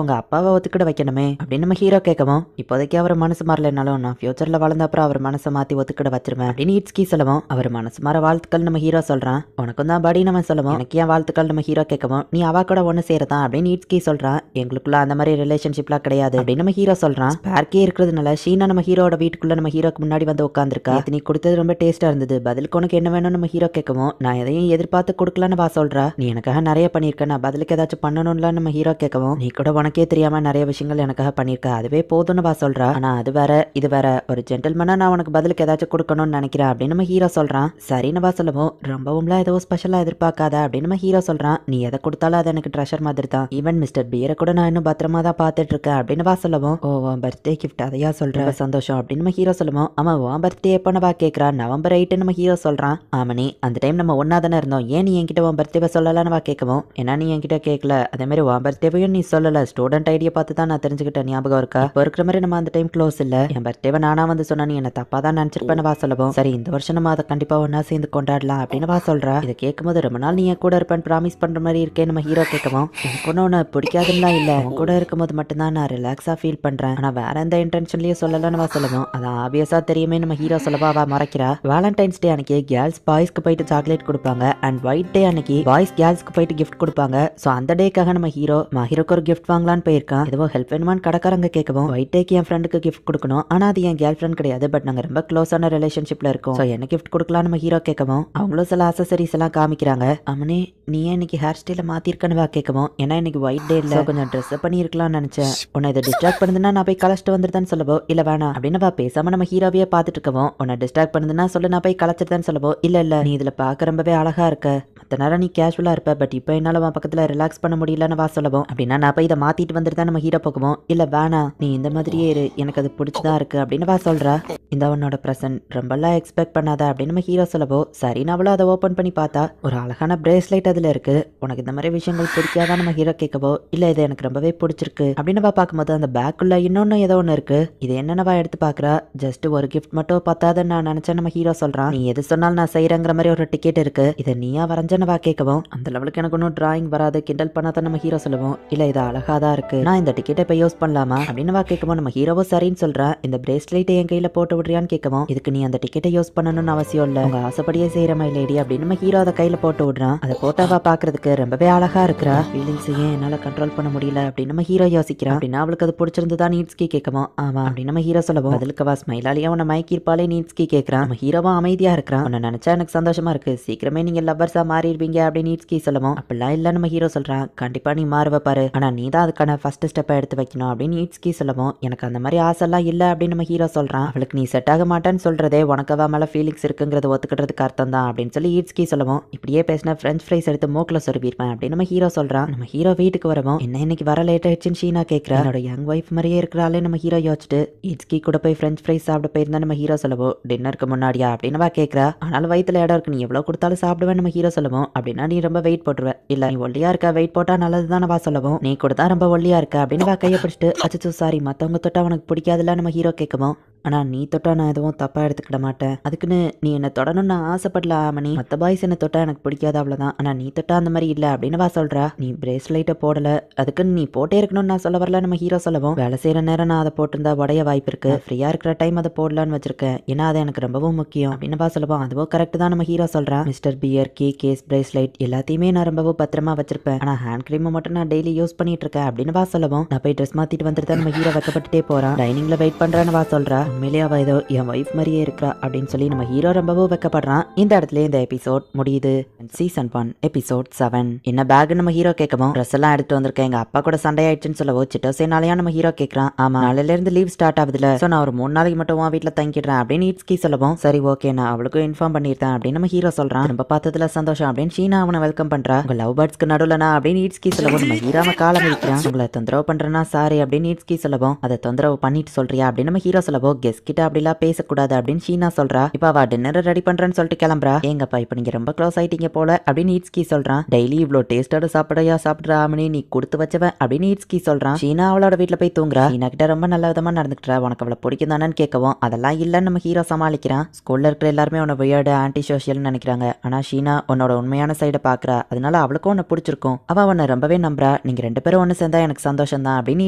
உங்க அப்பாவை ஒத்துக்கிட வைக்கணுமே அப்படின்னு நம்ம ஹீரோ கேட்கவும், இப்போதைக்கு அவர் மனசு மாறலைனாலும் நான் ஃபியூச்சர்ல வளர்ந்த அப்புறம் அவர் மனசை மாத்தி ஒத்துக்கிட வச்சிருவேன் அப்படின்னு ஈட்ஸ்கி சொல்லவும், அவர் மனசு மாற வாழ்த்துக்கள் நம்ம ஹீரோ சொல்றான். உனக்கும் தான் படி நம்ம சொல்லவும், எனக்கு ஏன் வாழ்த்துக்கள் நம்ம ஹீரோ கேட்கவும், நீ அவ கூட ஒண்ணு சேரதான் அப்படின்னு ஈட்ஸ்கி சொல்றான். எங்களுக்குள்ள அந்த மாதிரி ரிலேஷன்ஷிப்லாம் கிடையாது அப்படின்னு நம்ம ஹீரோ சொல்றான். ஸ்பார்க்கே இருக்கிறதுனால ஷீனா நம்ம ஹீரோட வீட்டுக்குள்ள நம்ம ஹீரோக்கு முன்னாடி வந்து உட்காந்துருக்கா. நீ கொடுத்தது ரொம்ப டேஸ்டா இருந்தது, பதிலுக்கு உனக்கு என்ன வேணும் நம்ம ஹீரோ கேட்கவும், நான் எதையும் எதிர்பார்த்து கொடுக்கலன்னு வா சொல்றா. நீ எனக்காக நிறைய பண்ணிருக்க, நான் பதிலுக்கு ஏதாச்சும் பண்ணணும்ல நம்ம ஹீரோ கேட்கவும், நீ கூட உனக்கே தெரியாம நிறைய விஷயங்கள் எனக்காக பண்ணிருக்க, அதுவே போதும்னு வா சொல்றா. ஆனா அது வேற இது வேற, ஒரு ஜென்டில்மேனா நான் உனக்கு பதிலுக்கு ஏதாச்சும் கொடுக்கணும்னு நினைக்கிறேன் அப்படின்னு நம்ம ஹீரோ சொல்றான். சரின்னு வா சொல்லவும், ரொம்பவும்லாம் ஏதோ ஸ்பெஷலா எதிர்பார்க்காத அப்படின்னு நம்ம ஹீரோ சொல்றான். நீ எதை கொடுத்தாலும் அது எனக்கு ட்ரெஷர் மாதிரி தான், ஈவன் மிஸ்டர் பியரை கூட நான் இன்னும் பத்திரமா தான் பாத்துட்டு இருக்கேன் அப்படின்னு வா சொல்லவும், ஓ பர்த்டே கிஃப்ட் அதையா சொல்ற சந்தோஷம் அப்படின்னு நம்ம ஹீரோ சொல்லுவோம். ஆமா உன் பர்த்டே எப்போ வா கேட்கறா, நவம்பர் 8 நம்ம ஹீரோ சொல்றான். ஆமனி அந்த டைம் நம்ம ஒன்னா தானே இருந்தோம், ஏன் நீ என்கிட்ட உன் பர்த்டே சொல்லலான்னு வா கேட்கவும், ஏன்னா நீ என்கிட்ட கேட்கல, அதே மாதிரி உன் பர்த்டேவையும் நீ சொல்லல, ஸ்டூடெண்ட் ஐடியா பார்த்து தான் நான் தெரிஞ்சுக்கிட்டேன், ஞாபகம் இருக்கா, இப்போ இருக்கிற மாதிரி நம்ம அந்த டைம் க்ளோஸ் இல்ல, என் பர்த்டேவை நானா வந்து சொன்னா நீ என்ன தப்பா தான் நினைச்சிருப்பேன்னு வா சொல்லவும், சரி இந்த வருஷம் நம்ம அதை கண்டிப்பா ஒன்னா சேர்ந்து கொண்டாடலாம் அப்படின்னு வா சொல்றா. இதை கேட்கும்போது ரொம்ப நாள் நீ என் கூட இருப்பேன்னு ப்ராமிஸ் பண்ற மாதிரி இருக்கே நம்ம ஹீரோ கேட்கவும், எனக்கு ஒன்று பிடிக்காதுன்னா இல்ல, உன் கூட இருக்கும்போது மட்டும்தான் நான் ரிலாக்ஸா ஃபீல் பண்றேன், போறேன். ஆனா வேற எந்த இன்டென்ஷன்லயும் சொல்லலன்னு சொல்லவும் அது ஆபியஸா தெரியுமே நம்ம ஹீரோ சொல்லவா அவ மறைக்கிறா. வேலண்டைன்ஸ் டே அன்னைக்கு கேர்ள்ஸ் பாய்ஸ்க்கு போயிட்டு சாக்லேட் கொடுப்பாங்க அண்ட் ஒயிட் டே அன்னைக்கு பாய்ஸ் கேர்ள்ஸ்க்கு போயிட்டு கிஃப்ட் கொடுப்பாங்க. சோ அந்த டேக்காக நம்ம ஹீரோ மாஹிரோக்கு ஒரு கிஃப்ட் வாங்கலான்னு போயிருக்கான். எதுவோ ஹெல்ப் வேணுமான்னு கடைக்காரங்க கேட்கவும் ஒயிட் டேக்கு என் ஃப்ரெண்டுக்கு கிஃப்ட் கொடுக்கணும், ஆனா அது என் கேர்ள் ஃப்ரெண்ட் கிடையாது, பட் நாங்க ரொம்ப க்ளோஸான ரிலேஷன்ஷிப்ல இருக்கோம், சோ என்ன கிஃப்ட் கொடுக்கலாம் நம்ம ஹீரோ கேட்கவும் அவங்களும் சில அசசரிஸ் எல்லாம் காமிக்கிறாங்க. அவனே நீ ஏன் இன்னைக்கு ஹேர் ஸ்டைல மாத்திருக்கன்னு கேட்கவும் ஏன்னா இன்னைக்கு ஒயிட் டே இல்ல கொஞ்சம் ட்ரெஸ் பண்ணி இருக்கலாம்னு நினைச்சேன், உன்னை இதை டிஸ்ட்ராக்ட் பண்ணுதுன்னா நான் போய் கலச்சிட்டு வந்துருதான்னு சொல்லவோ இல்ல வேணாம் அப்படின்னு பேசாம நம்ம ஹீரோவையே பாத்துட்டு இருக்கவும் உன்னை டிஸ்ட்ராக்ட் பண்ணுதுன்னா சொல்லு நான் போய் கலச்சிட்டுதான் சொல்லவோ இல்ல நீ இதுல பாக்க ரொம்பவே அழகா இருக்க, மத்த நேரம் நீ கேஷுவலா இருப்ப, பட் இப்போ என்னால உன் பக்கத்துல ரிலாக்ஸ் பண்ண முடியலன்னு சொல்லவும் அப்படின்னா நான் போய் இதை மாத்திட்டு வந்துட்டு நம்ம ஹீரோ போகவும் இல்ல வேணாம் நீ இந்த மாதிரியே இரு எனக்கு அது பிடிச்சதா இருக்கு அப்படின்னு சொல்றா. இந்த உன்னோட பிரசன்ட் ரொம்பலாம் எக்ஸ்பெக்ட் பண்ணாத அப்படின்னு நம்ம ஹீரோ சொல்லவோ சரி அவளும் அதை ஓபன் பண்ணி பார்த்தா ஒரு அழகான பிரேஸ்லைட் அதுல இருக்கு. உனக்கு இந்த மாதிரி விஷயங்கள் பிடிக்காதான் நம்ம ஹீரோ கேட்கவோ இல்ல இது எனக்கு ரொம்பவே பிடிச்சிருக்கு அப்படின்னு பார்க்கும்போது அந்த பேக்குள்ள இன்னொன்னு ஏதோ ஒண்ணு இருக்கு. இது என்னவா எடுத்து பாக்குறா. ஜஸ்ட் ஒரு கிஃப்ட் மட்டும் பத்தாதுன்னு நான் நினைச்சேன் நம்ம ஹீரோ சொல்றான். நீ எது சொன்னாலும் நான் செய்யறங்கிற மாதிரி ஒரு டிக்கெட் இருக்கு, இதை நீயா வரைஞ்சனவா கேட்கவும் அந்த லெவலுக்கு எனக்கு ஒன்னும் டிராயிங் வராது கிண்டல் பண்ணாத நம்ம ஹீரோ சொல்லுவோம். இல்ல இது அழகாதான் இருக்கு, நான் இந்த டிக்கெட்டை இப்ப யூஸ் பண்ணலாமா அப்படின்னு கேட்கவும் நம்ம ஹீரோவும் சரின்னு சொல்றேன். இந்த பிரேஸ்லைட்டை என் கையில போட்டு விடுறியான்னு கேட்கவும் இதுக்கு நீ அந்த டிக்கெட்டை யூஸ் பண்ணணும்னு அவசியம் இல்ல, உங்க ஆசைப்படியே செய்யற மை லேடி அப்படின்னு நம்ம ஹீரோ அதை கையில போட்டு விடுறான். அதை போட்டாவா பாக்குறதுக்கு ரொம்பவே அழகா இருக்கிறா. ஃபீலிங்ஸ் ஏன் என்னால கண்ட்ரோல் பண்ண முடியல அப்படின்னு நம்ம ஹீரோ யோசிக்கிறான். அப்படின்னா அவளுக்கு அது பிடிச்சிருந்துதான் நீட்ஸ்கி கேட்கவும் ஆமா அப்படின்னு நம்ம ஹீரோ சொல்லவும் அதுக்கு ஸ்மைலாலியா உன்னை மயக்கிருப்பாலே நீட்ஸ்கி கேட்கறான். நம்ம ஹீரோவா அமைதியா இருக்கிறான். உன்னை நினைச்சா எனக்கு சந்தோஷமா இருக்கு, சீக்கிரமே நீங்க லவ்வர்ஸா மாறிடுவீங்க அப்படின்னு நீட்ஸ்கி சொல்லவும் அப்படிலாம் இல்ல நம்ம ஹீரோ சொல்றான். கண்டிப்பா நீ மாறுவ பாரு, ஆனா நீ தான் அதுக்கான ஃபர்ஸ்ட் ஸ்டெப்பை எடுத்து வைக்கணும் அப்படின்னு நீட்ஸ்கி சொல்லவும் எனக்கு அந்த மாதிரி ஆசை எல்லாம் இல்ல அப்படின்னு நம்ம ஹீரோ சொல்றான். அவளுக்கு நீ செட் ஆக மாட்டேன்னு சொல்றதே உனக்கு அவ மேல ஃபீலிங்ஸ் இருக்குங்கிறத ஒத்துக்கிறதுக்கு அர்த்தம் தான் அப்படின்னு சொல்லி ஈட்ஸ்கி சொல்லவும் இப்படியே பேசின ஃப்ரெஞ்ச் ஃப்ரைஸ் எடுத்து மூக்கில் சொருவிருப்பேன் அப்படின்னு நம்ம ஹீரோ சொல்றான். நம்ம ஹீரோ வீட்டுக்கு வரவும் என்ன இன்னைக்கு வர லேட் ஆயிடுச்சுன்னு ஷீனா கேட்கிறா. என்னோட யங் ஒய்ஃப் மாதிரியே இருக்கிறாளே நம்ம ஹீரோ யோசிச்சுட்டு ஈட்ஸ்கி கூட போய் ஃப்ரெஞ்ச் ஃப்ரைஸ் சாப்பிட போயிருந்தா நம்ம ஹீரோ சொல்லவும் டின்னருக்கு முன்னாடியா அப்படின்னு கேட்கிறா. ஆனாலும் வயிற்றுல இடம் இருக்கு, நீ எவ்வளவு கொடுத்தாலும் சாப்பிடுவேன் நம்ம ஹீரோ சொல்லவும் அப்படின்னா நீ ரொம்ப வெயிட் போட்டுருவ, இல்ல நீ ஒல்லியா இருக்க வெயிட் போட்டா நல்லதுதான் சொல்லவும் நீ கூட தான் ரொம்ப ஒல்லியா இருக்க அப்படின்னு கையை பிடிச்சிட்டு அச்சோ சாரி மத்தவங்க தொட்டா உனக்கு பிடிக்காதுல்ல நம்ம ஹீரோ கேட்கவும் ஆனா நீ தொட்டா நான் எதுவும் தப்பா எடுத்துக்கிட மாட்டேன், அதுக்குன்னு நீ என்ன தொடணும்னு ஆசைப்படல ஆமணி, மத்த பாய்ஸ் என்ன தொட்டா எனக்கு பிடிக்காது அவ்வளவுதான், ஆனா நீ தொட்டா அந்த மாதிரி இல்ல அப்படின்னு சொல்றா. நீ பிரேஸ்லைட்டை போடல அதுக்குன்னு நீ போட்டே இருக்கணும்னு நான் சொல்ல வரல நம்ம ஹீரோ சொல்லவும் வேலை செய்யற நேரம் நான் அதை போட்டிருந்தா உடைய வாய்ப்பு இருக்கு, ஃப்ரீயா இருக்கிற டைம் அதை போடலான்னு வச்சிருக்கேன், ஏன்னா அது எனக்கு ரொம்பவும் முக்கியம் அப்படின்னு சொல்லவும் அதுவும் கரெக்ட் தான் நம்ம ஹீரோ சொல்றான். Mister bear key case bracelet எல்லாத்தையுமே நான் ரொம்பவும் பத்திரமா வச்சிருப்பேன், ஆனா ஹேண்ட் கிரீம் மட்டும் நான் டெய்லி யூஸ் பண்ணிட்டு இருக்கேன் அப்படின்னு சொல்லவும் நான் போய் ட்ரெஸ் மாத்திட்டு வந்துட்டு நம்ம ஹீரோ வைக்கப்பட்டுட்டே போறான். டைனிங்ல வெயிட் பண்றான்னு சொல்றா. உண்மையிலேயே அவ ஏதோ என் ஒய்ஃப் மாதிரியே இருக்கிறா அப்படின்னு சொல்லி நம்ம ஹீரோ ரொம்பவும் வைக்கப்படுறான். இந்த இடத்துல இந்த எபிசோட் முடியுது. Season 1 episode 7. என்ன பேக் நம்ம ஹீரோ கேட்கவும் ட்ரெஸ் எல்லாம் எடுத்துட்டு வந்திருக்கேன், எங்க அப்பா கூட சண்டை ஆயிடுச்சுன்னு சொல்லவும் சிட்டோசேனாலயா நம்ம ஹீரோ கேட்கறான். ஆமா நாளையில இருந்து லீவ் ஸ்டார்ட் ஆகுதுல, சோ நான் ஒரு 3 நாளைக்கு மட்டும் உன் வீட்டுல தங்கிடுறேன் அப்படின்னு ஈட்ஸ்கி சொல்லவும் சரி ஓகே நான் அவளுக்கும் இன்ஃபார்ம் பண்ணிருந்தேன் அப்படின்னு நம்ம ஹீரோ சொல்றான். நம்ம பார்த்ததுல சந்தோஷம் அப்படின்னு ஷீனா அவனை வெல்கம் பண்றா. உங்க லவ் பேர்ட்ஸ்க்கு நடுவுல நான் அப்படின்னு ஈட்ஸ்கி சொல்லவும் நம்ம ஹீரோவை காலம் வைக்கிறான். உங்களை தொந்தரவு பண்றேன்னா சாரி அப்படின்னு ஈட்ஸ்கி சொல்லவும் அதை தொந்தரவு பண்ணிட்டு சொல்றியா அப்படின்னு நம்ம ஹீரோ சொல்லவும் கெஸ்ட் கிட்ட அப்படிலாம் பேசக்கூடாது அப்படின்னு ஷீனா சொல்றா. இப்ப அவ டின்னர் ரெடி பண்றேன்னு சொல்லிட்டு கிளம்புறா. ஏங்கப்பா இப்ப நீங்க ரொம்ப க்ளோஸ் ஆயிட்டீங்க போல அப்படின்னு ஈட்ஸ்கி சொல்றான். டெய்லி இவ்ளோ டேஸ்டோட சாப்பிடையா சாப்பிடுற ஆமனி நீ கொடுத்து வச்சவன் அப்படின்னு ஈட்ஸ்கி சொல்றான். ஷீனா அவளோட வீட்டுல போய் தூங்குறா. ஷீனா கிட்ட ரொம்ப நல்ல விதமா நடந்துக்கிட்டா, உனக்கு அவளை பிடிக்கும் தானு கேட்கவும் அதெல்லாம் இல்லன்னு நம்ம ஹீரோ சமாளிக்கிறான். ஸ்கூல்ல இருக்கிற எல்லாருமே உன்னை வியர்டு ஆன்டி சோஷியல்னு நினைக்கிறாங்க, ஆனா ஷீனா உன்னோட உண்மையான சைட பாக்குறா, அதனால அவளுக்கும் உன்னை பிடிச்சிருக்கும், அவ உன்னை ரொம்பவே நம்புறா, நீங்க 2 பேரும் ஒன்னு சேர்ந்தா எனக்கு சந்தோஷம் தான் அப்படின்னு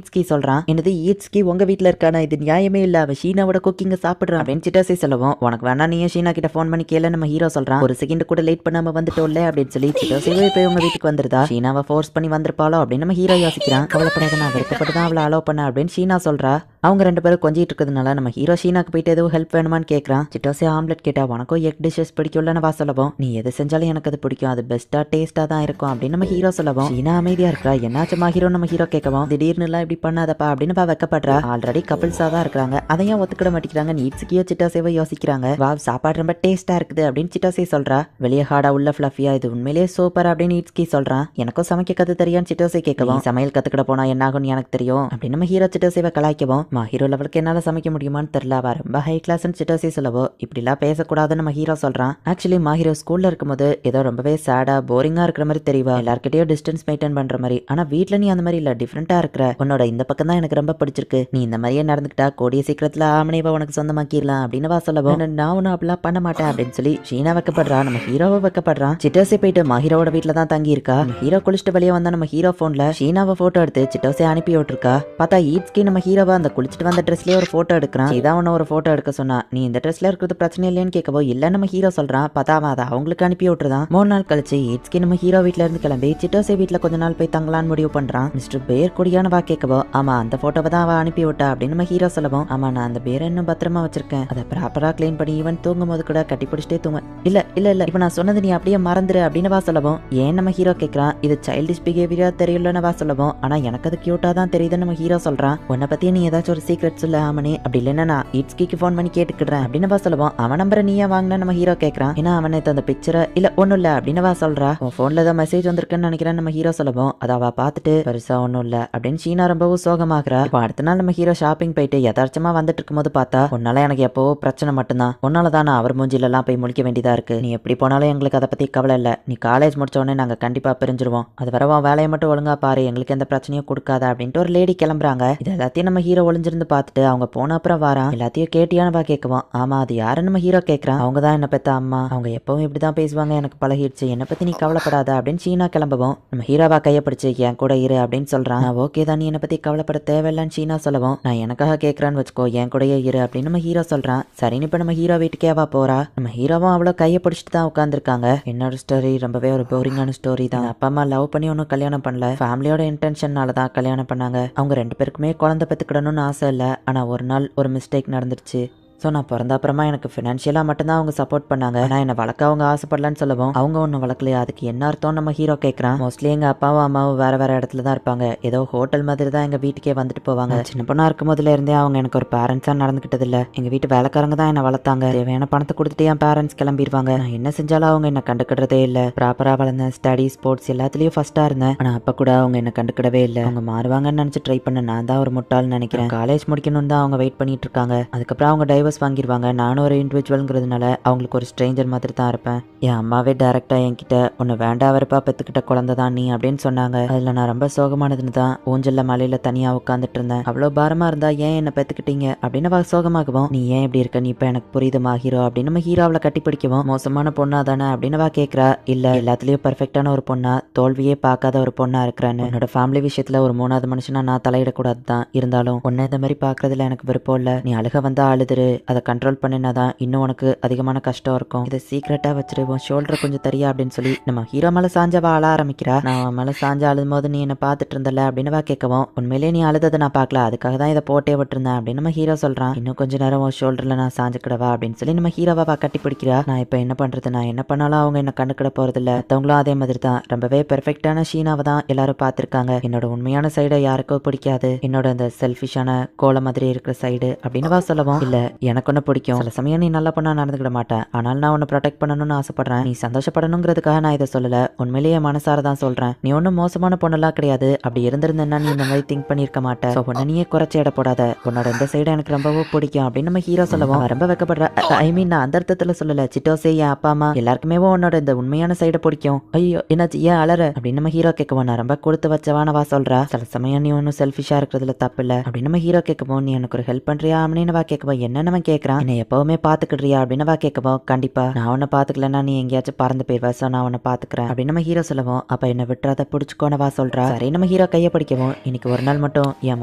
ஈட்ஸ்கி சொல்றான். என்னது ஈட்ஸ்கி உங்க வீட்டுல இருக்கானா, இது நியாயமே இல்ல, அவ ஷீனாவோட குக்கிங்க சாப்பிடுறான் அப்படின்னு சிட்டாசி சொல்லவும் உனக்கு வேணா நீயே ஷீனா கிட்ட போன் பண்ணி கேளு நம்ம ஹீரோ சொல்றான். ஒரு செகண்ட் கூட லேட் பண்ணாம வந்துட்டோம்ல அப்படின்னு சொல்லி சிட்டாசிவே போய் உங்க வீட்டுக்கு வந்துருதா, ஷீனாவை ஃபோர்ஸ் பண்ணி வந்திருப்பாளோ அப்படின்னு நம்ம ஹீரோ யோசிக்கிறான். கவலைப்படாத நான் விருப்பப்பட்டு தான் அவளை அலோவ் பண்ண அப்படின்னு ஷீனா சொல்றா. அவங்க 2 பேரும் கொஞ்சிட்டு இருக்கிறதுனால நம்ம ஹீரோ ஷீனாக்கு போயிட்டு எதுவும் ஹெல்ப் வேணுமான்னு கேட்கறான். சிட்டோசி ஆம்லெட் கேட்டா உனக்கும் எக் டிஷஸ் பிடிக்கும்லன்னு சொல்லவும் நீ எது செஞ்சாலும் எனக்கு அது பிடிக்கும், அது பெஸ்டா டேஸ்டா தான் இருக்கும் அப்படின்னு நம்ம ஹீரோ சொல்லவும் ஷீனா அமைதியா இருக்கா. என்னாச்சுமா ஹீரோ நம்ம ஹீரோ கேட்கவும் திடீர்னு எல்லாம் இப்படி பண்ணாதப்பா அப்படின்னு வைக்கப்படுறா. ஆல்ரெடி கப்பிள்ஸா தான் இருக்காங்க, அதையும் ஒத்துக்கிட மாட்டேங்கிறாங்க. நீட்ஸ்கியோ சிட்டாசேவோ யோசிக்கிறாங்க. வா சாப்பாடு ரொம்ப டேஸ்டா இருக்குது அப்படின்னு சிட்டாசே சொல்றா. வெளியே ஹார்டா உள்ள ஃபிளஃபியா இது உண்மையிலேயே சூப்பர் அப்படின்னு நீட்ஸ்கி சொல்றான். எனக்கும் சமைக்க கத்து தெரியும் சிட்டோசே கேட்கவும் சமையல் கத்துக்கிட போனா என்ன ஆகும்னு எனக்கு தெரியும் அப்படின்னு நம்ம ஹீரோ சிட்டோசேவை கலாய்க்கவும் ஹீரோ லெவலுக்கு என்னால சமைக்க முடியுமான்னு தெரியல, அவ ரொம்ப ஹை கிளாஸ் சிட்டோசே சொல்லவோ இப்படிலாம் பேசக்கூடாதுன்னு நம்ம ஹீரோ சொல்றான். ஆக்சுவலி மாஹீரோ ஸ்கூல்ல இருக்கும்போது ஏதோ ரொம்பவே சேடா போரிங்கா இருக்கிற மாதிரி தெரியவா, எல்லார்கிட்டயும் டிஸ்டன்ஸ் மெயின்டைன் பண்ற மாதிரி, ஆனா வீட்டுல நீ அந்த மாதிரி இல்ல, டிஃபரெண்டா இருக்கிற, உன்னோட இந்த பக்கம் தான் எனக்கு ரொம்ப பிடிச்சிருக்கு, நீ இந்த மாதிரியே நடந்துக்கிட்டா கூடிய சீக்கிரத்துல ஆமனைவா உனக்கு சொந்தமாக்கிடலாம் அப்படின்னு சொல்லவும் நான் ஒன்னும் அப்படிலாம் பண்ண மாட்டேன் அப்படின்னு சொல்லி ஷீனா வைக்கப்படுறா. நம்ம ஹீரோவை வைக்கப்படுறான். சிட்டோசே போயிட்டு மாஹீரோட வீட்டுல தான் தங்கி இருக்கா. ஹீரோ குளிச்சுட்டு வெளியே வந்தா நம்ம ஹீரோ போன்ல ஷீனாவை போட்டோ எடுத்து சிட்டோசே அனுப்பி விட்டுருக்கா. பார்த்தா இட்ஸ்கி நம்ம ஹீரோவா அந்த குளிச்சுட்டு வந்த ட்ரெஸ்லயே ஒரு போட்டோ எடுக்கிறான். இதான் உன்ன ஒரு போட்டோ எடுக்க சொன்னா, நீ இந்த ட்ரெஸ்ல இருக்கிறது பிரச்சனை இல்லையான்னு கேட்கவோ இல்ல நம்ம ஹீரோ சொல்றான். பத்தாவா அதை அவங்களுக்கு அனுப்பி விட்டுருதான். 3 நாள் கழிச்சு இட்ஸ்கி நம்ம ஹீரோ வீட்ல இருந்து கிளம்பி சிட்டோசே வீட்ல கொஞ்ச நாள் போய் தங்கலான்னு முடிவு பண்றான். மிஸ்டர் பேர் குடியான வா கேட்கவோ ஆமா அந்த போட்டோவை தான் அவ அனுப்பி விட்டா அப்படின்னு நம்ம ஹீரோ சொல்லவும் ஆமா நான் அந்த பேரை இன்னும் பத்திரமா வச்சிருக்கேன். அதை ப்ராப்பரா கிளீன் பண்ணி ஈவன் தூங்கும் போது கூட கட்டி பிடிச்சிட்டே தூங்க. இல்ல இல்ல இல்ல இப்ப நான் சொன்னது நீ அப்படியே மறந்துரு அப்படின்னு வா சொல்லவும் ஏன் நம்ம ஹீரோ கேட்கறான். இது சைல்டிஷ் பிஹேவியரா தெரியலன்னு வா சொல்லவும் ஆனா எனக்கு அது கியூட்டா தான் தெரியுதுன்னு நம்ம ஹீரோ சொல்றான். உன்னை பத்தி நீ ஏதாச்சும் ஒரு சீக்ரெட் சொல்ல ஆமனே அப்படி இல்லைன்னா நான் இட்ஸ்கிக்கு ஃபோன் பண்ணி கேட்டுக்கிடுறேன் அப்படின்னு வா சொல்லவும் அவன் நம்பரை நீயே வாங்கின நம்ம ஹீரோ கேட்கறான். ஏன்னா அவனை அந்த பிக்சரை இல்ல ஒண்ணும் இல்ல அப்படின்னு வா சொல்றா. உன் போன்ல ஏதோ மெசேஜ் வந்திருக்குன்னு நினைக்கிறேன் நம்ம ஹீரோ சொல்லவும் அதை அவ பார்த்துட்டு பெருசா ஒண்ணும் இல்ல அப்படின்னு சீனா ரொம்பவும் சோகமாகறா. இப்போ அடுத்த நாள் நம்ம ஹீரோ ஷாப்பிங் போயிட்டு யதார்த்தமா வந்துட்டு இருக்கும்போது பார்த்தா உன்னால எனக்கு எப்போ பிரச்சனை மட்டும்தான், உன்னாலதான் நான் அவர் மூஞ்சில எல்லாம் போய் முழிக்க வேண்டியதா இருக்கு. நீ எப்படி போனாலும் எங்களுக்கு அதை பத்தி கவலை இல்ல. நீ காலேஜ் முடிச்ச உடனே நாங்க கண்டிப்பா பிரிஞ்சிருவோம். அது வர உன் வேலையை மட்டும் ஒழுங்கா பாரு, எங்களுக்கு எந்த பிரச்சனையும் கொடுக்காத அப்படின்ட்டு ஒரு லேடி கிளம்புறாங்க. இது எல்லாத்தையும் நம்ம ஹீரோ ஒளிஞ்சிருந்து பார்த்துட்டு அவங்க போன அப்புறம் வாரான். எல்லாத்தையும் கேட்டியானவா கேட்குவோம். ஆமா அது யாருன்னு நம்ம ஹீரோ கேட்கறான். அவங்க தான் என்ன பெத்த அம்மா, அவங்க எப்பவும் இப்படிதான் பேசுவாங்க, எனக்கு பழகிடுச்சு, என்னை பத்தி நீ கவலைப்படாத அப்படின்னு சீனா கிளம்பவும் நம்ம ஹீரோவா கையை பிடிச்சு என் கூட இரு அப்படின்னு சொல்றான். ஓகே தான் நீ என்னை பத்தி கவலைப்பட தேவையில்லன்னு சீனா சொல்லவும் நான் எனக்காக கேட்கறான்னு வச்சுக்கோ என் கூடயே இரு அப்படின்னு நம்ம ஹீரோ சொல்றான். சரின்னு இப்ப நம்ம ஹீரோ வீட்டுக்கேவா போறா. நம்ம ஹீரோவும் அவ்வளோ கையை பிடிச்சிட்டு தான் உட்காந்துருக்காங்க. என்னோட ஸ்டோரி ரொம்பவே ஒரு போரிங்கான ஸ்டோரி தான். அப்பா அம்மா லவ் பண்ணி ஒன்றும் கல்யாணம் பண்ணல, ஃபேமிலியோட இன்டென்ஷனால தான் கல்யாணம் பண்ணாங்க. அவங்க 2 பேருக்குமே குழந்தை பெற்றுக்கிடணும்னு ஆசை இல்லை. ஆனா ஒரு நாள் ஒரு மிஸ்டேக் நடந்துருச்சு. ஸோ நான் பிறந்த அப்புறமா எனக்கு ஃபினான்ஷியலாக மட்டும்தான் அவங்க சப்போர்ட் பண்ணாங்க. ஆனால் என்னை வளர்க்க அவங்க ஆசைப்படலன்னு சொல்லவும் அவங்க ஒன்றும் வளர்க்கலையா, அதுக்கு என்ன அர்த்தம் நம்ம ஹீரோ கேட்குறான். மோஸ்ட்லி எங்கள் அப்பாவும் அம்மாவும் வேற வேற இடத்துல தான் இருப்பாங்க. ஏதோ ஹோட்டல் மாதிரி தான் எங்கள் வீட்டுக்கே வந்துட்டு போவாங்க. சின்ன பொண்ணா இருக்கும் போதுல இருந்தே அவங்க எனக்கு ஒரு பேரண்ட்ஸாக நடந்துக்கிட்டது இல்லை. எங்கள் வீட்டு வேலைக்காரங்க தான் என்னை வளர்த்தாங்க. தேவையான பணத்தை கொடுத்துட்டு என் பேரண்ட்ஸ் கிளம்பிடுவாங்க. நான் என்ன செஞ்சாலும் அவங்க என்ன கண்டுக்கிட்டதே இல்லை. ப்ராப்பராக வளர்ந்தேன், ஸ்டடி ஸ்போர்ட்ஸ் எல்லாத்துலேயும் ஃபர்ஸ்டாக இருந்தேன். ஆனால் அப்போ கூட அவங்க என்ன கண்டுக்கிடவே இல்லை. அவங்க மாறுவாங்கன்னு நினச்சி ட்ரை பண்ண நான் தான் ஒரு முட்டாள்னு நினைக்கிறேன். காலேஜ் முடிக்கணும்னு தான் அவங்க வெயிட் பண்ணிட்டு இருக்காங்க. அதுக்கப்புறம் அவங்க டைவர்ஸ் வாங்கிடுவாங்க. நானும் ஒரு இண்டிவிஜுவல்ங்கிறதுனால அவங்களுக்கு ஒரு ஸ்ட்ரேஞ்சர் மாதிரி தான் இருப்பேன். என் அம்மாவே டைரக்டா என்கிட்ட ஒன்னு வேண்டா வரப்பா பெத்துக்கிட்ட குழந்தை தான் நீ அப்படின்னு சொன்னாங்க. அதுல நான் ரொம்ப சோகமானதுன்னு தான் ஊஞ்சல்ல மலையில தனியா உட்காந்துட்டு இருந்தேன். அவ்வளவு பாரமா இருந்தா ஏன் என்ன பெத்துக்கிட்டீங்க அப்படின்னு சோகமாகவும் நீ ஏன் இப்படி இருக்க, நீ இப்ப எனக்கு புரியுதுமா ஹீரோ அப்படின்னு நம்ம ஹீரோ அவளை கட்டி பிடிக்கவும் மோசமான பொண்ணா தானே அப்படின்னு கேட்கிறா. இல்ல எல்லாத்துலயும் பெர்ஃபெக்டான ஒரு பொண்ணா, தோல்வியே பார்க்காத ஒரு பொண்ணா இருக்கிறான்னு. என்னோட ஃபேமிலி விஷயத்துல ஒரு 3வது மனுஷனா நான் தலையிடக்கூடாது தான். இருந்தாலும் உன்னை இந்த மாதிரி பாக்குறதுல எனக்கு விருப்பம் இல்ல. நீ அழுக வந்தா அழுதுரு, அதை கண்ட்ரோல் பண்ணினாதான் இன்னும் உனக்கு அதிகமான கஷ்டம் இருக்கும். இதை சீக்கிரட்டா வச்சிரு, உன் ஷோல்டர் கொஞ்சம் தெரியா அப்படின்னு சொல்லி நம்ம ஹீரோ மேல சாஞ்சவா அழ ஆரம்பிக்கிறா. நான் அவன் மேல சாஞ்சா அழுதும் போது நீ என்ன பாத்துட்டு இருந்தல அப்படின்னு கேட்கவும் உண்மையிலேயே நீ அழுததை நான் பார்க்கல, அதுக்காக தான் இதை போட்டே விட்டுருந்தேன் அப்படின்னு நம்ம ஹீரோ சொல்றான். இன்னும் கொஞ்ச நேரம் உன் ஷோல்டர்ல நான் சாஞ்சுக்கிடவா அப்படின்னு சொல்லி நம்ம ஹீரோவா கட்டி பிடிக்கிறா. நான் இப்ப என்ன பண்றது, நான் என்ன பண்ணாலும் அவங்க என்ன கண்டுக்கிட போறது இல்ல. மத்தவங்களும் அதே மாதிரி தான். ரொம்பவே பெர்ஃபெக்டான ஷீனாவை தான் எல்லாரும் பார்த்திருக்காங்க. என்னோட உண்மையான சைடை யாருக்கோ பிடிக்காது, என்னோட அந்த செல்ஃபிஷான கோல மாதிரி இருக்கிற சைடு அப்படின்னு சொல்லவும் இல்ல எனக்கு ஒன்னு பிடிக்கும். சில சமயம் நீ நல்ல பொண்ணா நடந்துக்கிட மாட்டேன், ஆனால் நான் உன்னை ப்ரொடெக்ட் பண்ணணும்னு ஆசைப்படுறேன். நீ சந்தோஷப்படணுங்கிறதுக்காக நான் இதை சொல்லல, உண்மையிலேயே மனசார தான் சொல்றேன். நீ ஒன்னும் மோசமான பொண்ணெல்லாம் கிடையாது. அப்படி இருந்திருந்தேன்னா நீ இந்த மாதிரி திங்க் பண்ணிருக்க மாட்டேன். உன்னை நீயே குறைச்சி இட போடாத, உன்னோட இந்த சைடு எனக்கு ரொம்பவே பிடிக்கும் அப்படின்னு நம்ம ஹீரோ சொல்லவும் ரொம்ப வெக்கப்படுற. ஐ மீன் நான் அந்த அர்த்தத்துல சொல்லல, சிட்டோசே என் அப்பா அம்மா எல்லாருக்குமே உன்னோட இந்த உண்மையான சைடை பிடிக்கும். ஐயோ என்னாச்சு ஏன் அலற அப்படின்னு நம்ம ஹீரோ கேட்கவும் நான் ரொம்ப கொடுத்து வச்சவானவா சொல்றா. சில சமயம் நீ ஒன்னும் செல்ஃபிஷா இருக்கிறதுல தப்பு இல்ல அப்படின்னு நம்ம ஹீரோ கேட்கவும் நீ எனக்கு ஒரு ஹெல்ப் பண்றியா அப்படின்னு கேட்கவும் என்னன்னு கேட்கறான். என்ன எப்பவுமே பாத்துக்கிடுறியா அப்படின்னு கேட்கவும் கண்டிப்பா, நான் உன்னை பாத்துக்கலன்னா நீ எங்கேயாச்சும் பறந்து போய்வ, சோ நான் உன்னை பாத்துக்கிறேன் அப்படின்னு நம்ம ஹீரோ சொல்லவும் அப்ப என்ன விட்டுறத பிடிச்சுக்கோனவா சொல்றா. சரி நம்ம ஹீரோ கையை பிடிக்கவும் இன்னைக்கு ஒரு நாள் மட்டும் என்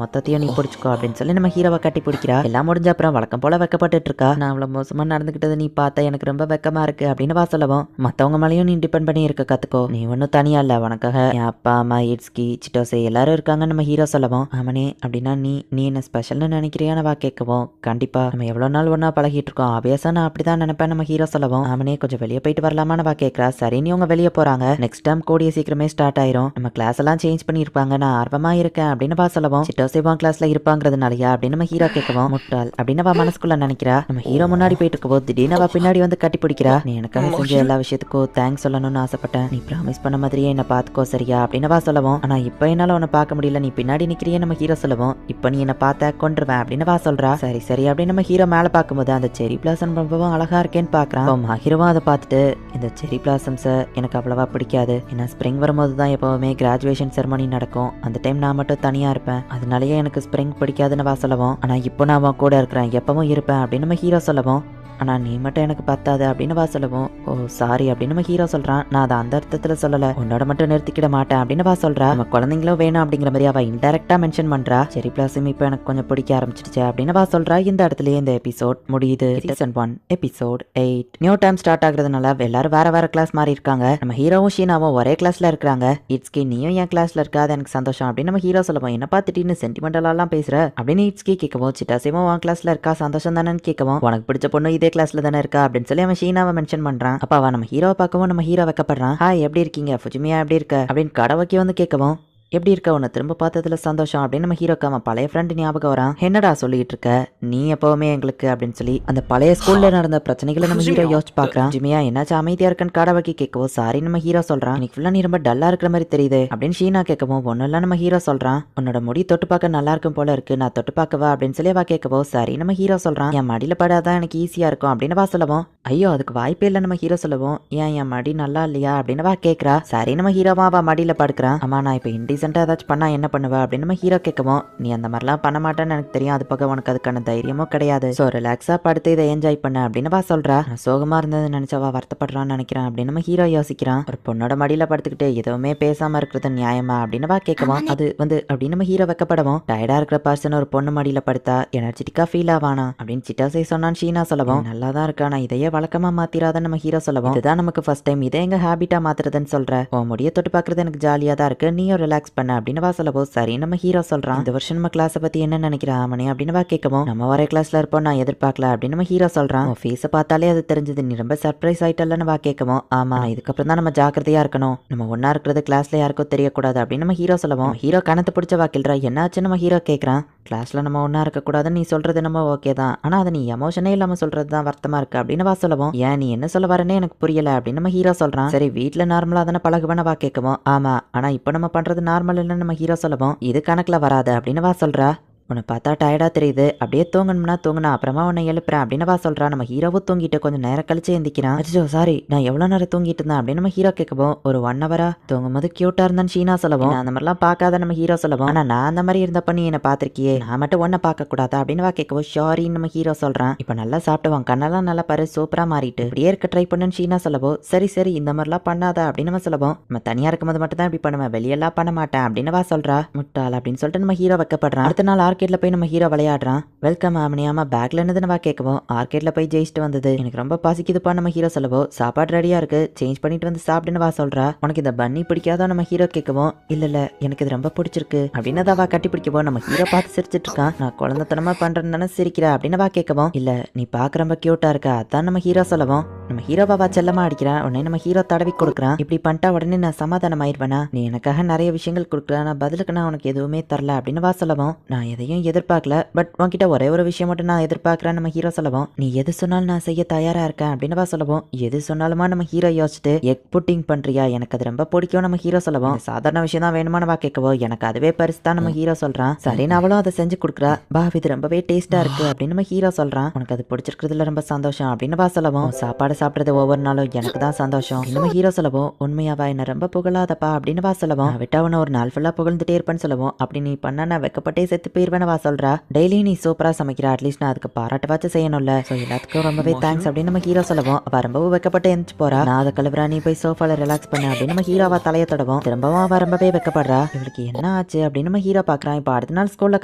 மொத்தத்தையும் நீ பிடிச்சுக்கோ அப்படின்னு சொல்லி நம்ம ஹீரோவை கட்டி பிடிக்கிறா. எல்லாம் முடிஞ்ச அப்புறம் வழக்கம் போல வெக்கப்பட்டு இருக்கா. நான் அவ்வளவு மோசமா நடந்துகிட்டது நீ பார்த்தா எனக்கு ரொம்ப வெக்கமா இருக்கு அப்படின்னு சொல்லவும் மத்தவங்க மேலேயும் நீ டிபெண்ட் பண்ணி இருக்க கத்துக்கோ, நீ ஒன்னும் தனியா இல்ல, உனக்காக என் அப்பா அம்மா இட்ஸ்கி சிட்டோசே எல்லாரும் இருக்காங்க நம்ம ஹீரோ சொல்லவும் ஆமனே அப்படின்னா நீ என்ன ஸ்பெஷல்னு நினைக்கிறியானவா கேட்கவும் கண்டிப்பா, நம்ம எவ்வளவு நாள் ஒன்னா பழகிட்டு இருக்கோம், ஆபியஸா நான் அப்படிதான் நினைப்பேன் நம்ம ஹீரோ சொல்லவும் ஆமனே கொஞ்சம் வெளியே போயிட்டு வரலாமான்னு கேட்கறா. சரி நீ உங்க வெளியே போறாங்க, நெக்ஸ்ட் டைம் கூடிய சீக்கிரமே ஸ்டார்ட் ஆயிரும், நம்ம கிளாஸ் எல்லாம் சேஞ்ச் பண்ணிருப்பாங்க, நான் ஆர்வமா இருக்கேன் அப்படின்னு சொல்லவும் சிட்டோசேவான் கிளாஸ்ல இருப்பாங்கிறதுனாலயா அப்படின்னு நம்ம ஹீரோ கேட்கவும் முட்டாள் அப்படின்னு மனசுக்குள்ள நினைக்கிறா. நம்ம ஹீரோ முன்னாடி போயிட்டு இருக்கவோ திடீர்னு பின்னாடி வந்து கட்டி பிடிக்கிறா. நீ எனக்காக செஞ்ச எல்லா விஷயத்துக்கும் தேங்க்ஸ் சொல்லணும்னு ஆசைப்பட்டேன், நீ ப்ராமிஸ் பண்ண மாதிரியே என்ன பாத்துக்கோ சரியா அப்படின்னு சொல்லவும் ஆனா இப்ப என்னால உன்னை பார்க்க முடியல, நீ பின்னாடி நிக்கிறியே நம்ம ஹீரோ சொல்லவும் இப்ப நீ என்ன பார்த்த கொண்டுருவேன் அப்படின்னு சொல்றா. சரி சரி அப்படின்னு நம்ம ஹீரோ மேல பார்க்கும்போது அந்த செரி பிளாசம் ரொம்பவும் அழகா இருக்கேன்னு பாக்குறான். ஹீரோவும் அதை பார்த்துட்டு இந்த செரி பிளாசம்ஸ எனக்கு அவ்வளவா பிடிக்காது, ஏன்னா ஸ்ப்ரிங் வரும்போது தான் எப்பவுமே கிராஜுவேஷன் செரமனி நடக்கும், அந்த டைம் நான் மட்டும் தனியா இருப்பேன், அதனாலயே எனக்கு ஸ்ப்ரிங் பிடிக்காதுன்னு சொல்லவும் ஆனா இப்போ நான் அவன் கூட இருக்கிறேன் எப்பவும் இருப்பேன் அப்படின்னு நம்ம ஹீரோ சொல்லவும் ஆனா நீ மட்டும் எனக்கு பத்தாது அப்படின்னு வா சொல்லவும், ஓ சாரி அப்படின்னு நம்ம ஹீரோ சொல்றான். நான் அதை அந்த அர்த்தத்துல சொல்லல, உன்னோட மட்டும் நிறுத்திக்கிட மாட்டேன் அப்படின்னு வா சொல்றா. நம்ம குழந்தைங்களும் வேணும் அப்படிங்கிற மாதிரி அவ இன்டெரக்டா மென்ஷன் பண்றா. சரி பிளாசிம் இப்ப எனக்கு கொஞ்சம் பிடிக்க ஆரம்பிச்சிடுச்சு அப்படின்னு வா சொல்றா. இந்த இடத்துலயே இந்த எபிசோட் முடியுது. Season 1 episode 8 new time start ஆகுறதுனால எல்லாரும் வேற வேற கிளாஸ் மாறி இருக்காங்க. நம்ம ஹீரோவும் ஷீனாவும் ஒரே கிளாஸ்ல இருக்காங்க. இட்ஸ்கி நீயும் என் கிளாஸ்ல இருக்கா, அது எனக்கு சந்தோஷம் அப்படின்னு நம்ம ஹீரோ சொல்லுவோம். என்ன பார்த்துட்டு சென்டிமெண்டலாம் பேசுற அப்படின்னு இட்ஸ்கி கேட்கவும், சிட்டாசியும் உன் கிளாஸ்ல இருக்கா சந்தோஷம் தானேன்னு கேட்கவும், உனக்கு பிடிச்ச பொண்ணு இதே கிளாஸ்ல தானே இருக்கா அப்படின்னு சொல்லி அவன் ஷீனாவை மென்ஷன் பண்றான். அப்ப அவன் நம்ம ஹீரோவை பார்க்கவும் நம்ம ஹீரோ வைக்கப்படுறான். ஹாய் எப்படி இருக்கீங்க, ஃபுஜிமியா எப்படி இருக்க அப்படின்னு கடவைக்கு வந்து கேட்கவும், எப்படி இருக்க, உன்னை திரும்ப பார்த்ததுல சந்தோஷம் அப்படின்னு நம்ம ஹீரோக்கு அவன் பழைய ஃப்ரெண்டு ஞாபகம் வரான். என்னடா சொல்லிட்டு இருக்க நீ எப்பவுமே எங்களுக்கு அப்படின்னு சொல்லி அந்த பழைய ஸ்கூல்ல நடந்த பிரச்சனைகளை நம்ம ஹீரோ யோசிச்சு பாக்குறான். ஜிமியா என்னாச்சும் அமைதியா இருக்குன்னு கடவைக்கு கேட்கவும், சாரி நம்ம ஹீரோ சொல்றான். இன்னைக்கு ஃபுல்லா நீ ரொம்ப டல்லா இருக்கிற மாதிரி தெரியுது அப்படின்னு ஷீனா கேட்கவும், ஒன்னும் இல்ல நம்ம ஹீரோ சொல்றான். உன்னோட முடி தொட்டு பார்க்க நல்லா இருக்கும் போல இருக்கு, நான் தொட்டு பார்க்கவா அப்படின்னு சொல்லி அவ கேட்கவும், சரி நம்ம ஹீரோ சொல்றான். என் மடியில படாதான் எனக்கு ஈஸியா இருக்கும் அப்படின்னு வா சொல்லவும், ஐயோ அதுக்கு வாய்ப்பே இல்லை நம்ம ஹீரோ சொல்லவும், ஏன் என் மடி நல்லா இல்லையா அப்படின்னு வா கேட்கறா. சரி நம்ம ஹீரோவா அவ மடியில படுக்கிறான். அம்மா நான் இப்ப இன்டீசென்டா ஏதாச்சும் பண்ணா என்ன பண்ணுவ அப்படின்னு நம்ம ஹீரோ கேட்கவும், நீ அந்த மாதிரிலாம் பண்ண மாட்டேன்னு எனக்கு தெரியும், அது பக்கம் உனக்கு அதுக்கான தைரியமும் கிடையாது, ஸோ ரிலாக்ஸா படுத்து இதை என்ஜாய் பண்ண அப்படின்னு வா சொல்றா. நான் சோகமா இருந்தது நினைச்சவா வருத்தப்படுறான்னு நினைக்கிறேன் அப்படின்னு நம்ம ஹீரோ யோசிக்கிறான். ஒரு பொண்ணோட மடியில படுத்துக்கிட்டு எதுவுமே பேசாம இருக்கிறது நியாயமா அப்படின்னு வா கேட்கவும், அது வந்து அப்படின்னு நம்ம ஹீரோ வைக்கப்படவும், டயர்டா இருக்கிற பர்சன் ஒரு பொண்ணு மடியில படுத்தா எனர்ஜெட்டிக்கா ஃபீல் ஆவானா அப்படின்னு சிட்டாசை சொன்னான் ஷீனா சொல்லவும், நல்லா தான் இருக்கா, நான் இதையே வழக்கமா மாத்திராத நம்ம ஹீரோ சொல்லவும், இதுதான் நமக்கு ஃபர்ஸ்ட் டைம் இதை எங்க ஹேபிட்டா மாத்துறதுன்னு சொல்ற, உன் முடிய தொட்டு பாக்குறது எனக்கு ஜாலியா தான் இருக்கு, நீயும் ரிலாக்ஸ் பண்ண அப்படின்னு வா சொல்லவும், சரி நம்ம ஹீரோ சொல்றான். இந்த வருஷம் நம்ம கிளாஸை பத்தி என்ன நினைக்கிறா மணி அப்படின்னு வா கேட்கவும், நம்ம ஒரே கிளாஸ்ல இருப்போம் நான் எதிர்பார்க்கல அப்படின்னு நம்ம ஹீரோ சொல்றான். உன் ஃபேஸை பார்த்தாலே அது தெரிஞ்சது, நீ ரொம்ப சர்ப்ரைஸ் ஆயிட்டல்லன்னு வா கேட்கவும், ஆமா இதுக்கப்புறம் தான் நம்ம ஜாக்கிரதையா இருக்கணும், நம்ம ஒன்னா இருக்கிறது கிளாஸ்ல யாருக்கும் தெரியக்கூடாது அப்படின்னு நம்ம ஹீரோ சொல்லவும், ஹீரோ கணத்து பிடிச்ச வாக்கில்றா. என்னாச்சு நம்ம ஹீரோ கேட்கறான். கிளாஸ்ல நம்ம ஒன்னா இருக்க கூடாதுன்னு நீ சொல்றது நம்ம ஓகே தான், ஆனா அதை நீ எமோஷனே இல்லாம சொல்றது தான் வருத்தமா இருக்கு அப்படின்னு வா சொல்லவும், ஏன் நீ என்ன சொல்ல வரேன்னு எனக்கு புரியல அப்படின்னு நம்ம ஹீரோ சொல்றான். சரி வீட்டுல நார்மலா தானே பழகுவேன்னு வா கேட்கவும், ஆமா ஆனா இப்ப நம்ம பண்றது நார்மல் இல்லைன்னு நம்ம ஹீரோ சொல்லவும், இது கணக்குல வராது அப்படின்னு வா சொல்றா. உன்னை பார்த்தா டயர்டா தெரியுது, அப்படியே தூங்கணும்னா தூங்கினா அப்புறமா உன்னை எழுப்புறேன் அப்படின்னு வா சொல்றா. நம்ம ஹீரோவும் தூங்கிட்டு கொஞ்சம் நேரம் கழிச்சு எந்திக்கிறான். அச்சோ சாரி நான் எவ்வளவு நேரம் தூங்கிட்டு இருந்தேன் அப்படின்னு நம்ம ஹீரோ கேட்கவும், ஒரு 1 ஹவரா தூங்கும் போது கியூட்டா இருந்தான்னு ஷீனா சொல்லவும், அந்த மாதிரிலாம் பார்க்காத நம்ம ஹீரோ சொல்லவும், ஆனா நான் அந்த மாதிரி இருந்தப்ப நீ என்ன பாத்திருக்கியே, நான் மட்டும் ஒன்ன பார்க்க கூடாதா அப்படின்னு வா கேட்கவும், ஷாரின்னு நம்ம ஹீரோ சொல்றான். இப்ப நல்லா சாப்பிட்டுவான், கண்ணெல்லாம் நல்லா பாரு சூப்பரா மாறிட்டு இப்படியே இருக்க ட்ரை பண்ணுன்னு ஷீனா சொல்லவும், சரி சரி இந்த மாதிரிலாம் பண்ணாத அப்படின்னு நம்ம சொல்லவும், நம்ம தனியா இருக்கும்போது மட்டும் தான் இப்படி பண்ணுவேன், வெளியெல்லாம் பண்ண மாட்டேன் அப்படின்னு வா சொல்றா. முட்டாள் அப்படின்னு சொல்லிட்டு நம்ம ஹீரோ வைக்கப்படுறான். அடுத்த நாள் ஆர்கேட்ல போய் நம்ம ஹீரோ விளையாடுறான். வெல்கம் ஆமனியாமா பேக்ல என்னதுன்னு வா கேட்கவும், ஆர்கேட்ல போய் ஜெயிச்சுட்டு வந்தது எனக்கு ரொம்ப பசிக்குதுப்பா நம்ம ஹீரோ சொல்லவோ, சாப்பாடு ரெடியா இருக்கு சேஞ்ச் பண்ணிட்டு வந்து சாப்பிடுன்னு வா சொல்றா. உனக்கு இந்த பன்னி பிடிக்காதோ நம்ம ஹீரோ கேட்கவும், இல்ல எனக்கு இது ரொம்ப பிடிச்சிருக்கு அப்படின்னு அவ கட்டி பிடிக்கவும், நம்ம ஹீரோ பார்த்து சிரிச்சிட்டு இருக்கான். நான் குழந்தைத்தனமா பண்றேன்னு சிரிக்கிறா அப்படின்னு வா கேட்கவும், இல்ல நீ பாக்க ரொம்ப கியூட்டா இருக்க அதான் நம்ம ஹீரோ சொல்லவும், நம்ம ஹீரோவா செல்லமா அடிக்கிறான். உடனே நம்ம ஹீரோ தடவி கொடுக்குறான். இப்படி பண்ணிட்டா உடனே நான் சமாதானம் ஆயிடுவேனா, நீ எனக்காக நிறைய விஷயங்கள் கொடுக்குறேன், நான் பதிலுக்கு நான் உனக்கு எதுவுமே தரல அப்படின்னு வா சொல்லவும், நான் எதையும் எதிர்பார்க்கல, பட் உன்கிட்ட ஒரே ஒரு விஷயம் மட்டும் நான் எதிர்பார்க்கிறேன் நம்ம ஹீரோ சொல்லவும், நீ எது சொன்னாலும் நான் செய்ய தயாரா இருக்கேன் அப்படின்னு வா சொல்லவும், எது சொன்னாலுமா நம்ம ஹீரோ யோசிச்சுட்டு, எக் புட்டிங் பண்றியா எனக்கு அது ரொம்ப பிடிக்கும் நம்ம ஹீரோ சொல்லவும், சாதாரண விஷயம் தான் வேணுமான வா கேட்கவோ, எனக்கு அதுவே பரிசு தான் நம்ம ஹீரோ சொல்றான். சரின்னு அவளும் அதை செஞ்சு கொடுக்குறா. பா இது ரொம்பவே டேஸ்டா இருக்கு அப்படின்னு நம்ம ஹீரோ சொல்றான். உனக்கு அது பிடிச்சிருக்கிறதுல ரொம்ப சந்தோஷம் அப்படின்னு வா சொல்லவும், சாப்பாடு சாப்பிடுறது ஒவ்வொரு நாளும் எனக்கு தான் சந்தோஷம் நம்ம ஹீரோ சொல்லவும், உண்மையாவா என்ன ரொம்ப புகழாதப்பா அப்படின்னு வா சொல்லவும், விட்டா உன ஒரு நாள் ஃபுல்லா புகழ்ந்துட்டே இருப்பேன்னு சொல்லவும், அப்படி நீ பண்ண நான் வெக்கப்பட்டே செத்து போயிருவேன்னு வா சொல்றா. டெய்லி நீ சூப்பரா சமைக்கிற, அட்லீஸ்ட் நான் அதுக்கு பாராட்டவாச்சும் செய்யணும்ல, ஸோ எல்லாத்துக்கும் ரொம்பவே தேங்க்ஸ் அப்படின்னு நம்ம ஹீரோ சொல்லவும், அவ ரொம்பவும் வெக்கப்பட்டு எந்திச்சு போறா. நான் அதை கழுவுறா நீ போய் சோஃபால ரிலாக்ஸ் பண்ண அப்படின்னு நம்ம ஹீரோவா தலையை தொடவும், திரும்பவும் அவ ரொம்பவே வெக்கப்படுறா. இவளுக்கு என்ன ஆச்சு அப்படின்னு நம்ம ஹீரோ பாக்குறான். இப்போ அடுத்த நாள் ஸ்கூல்ல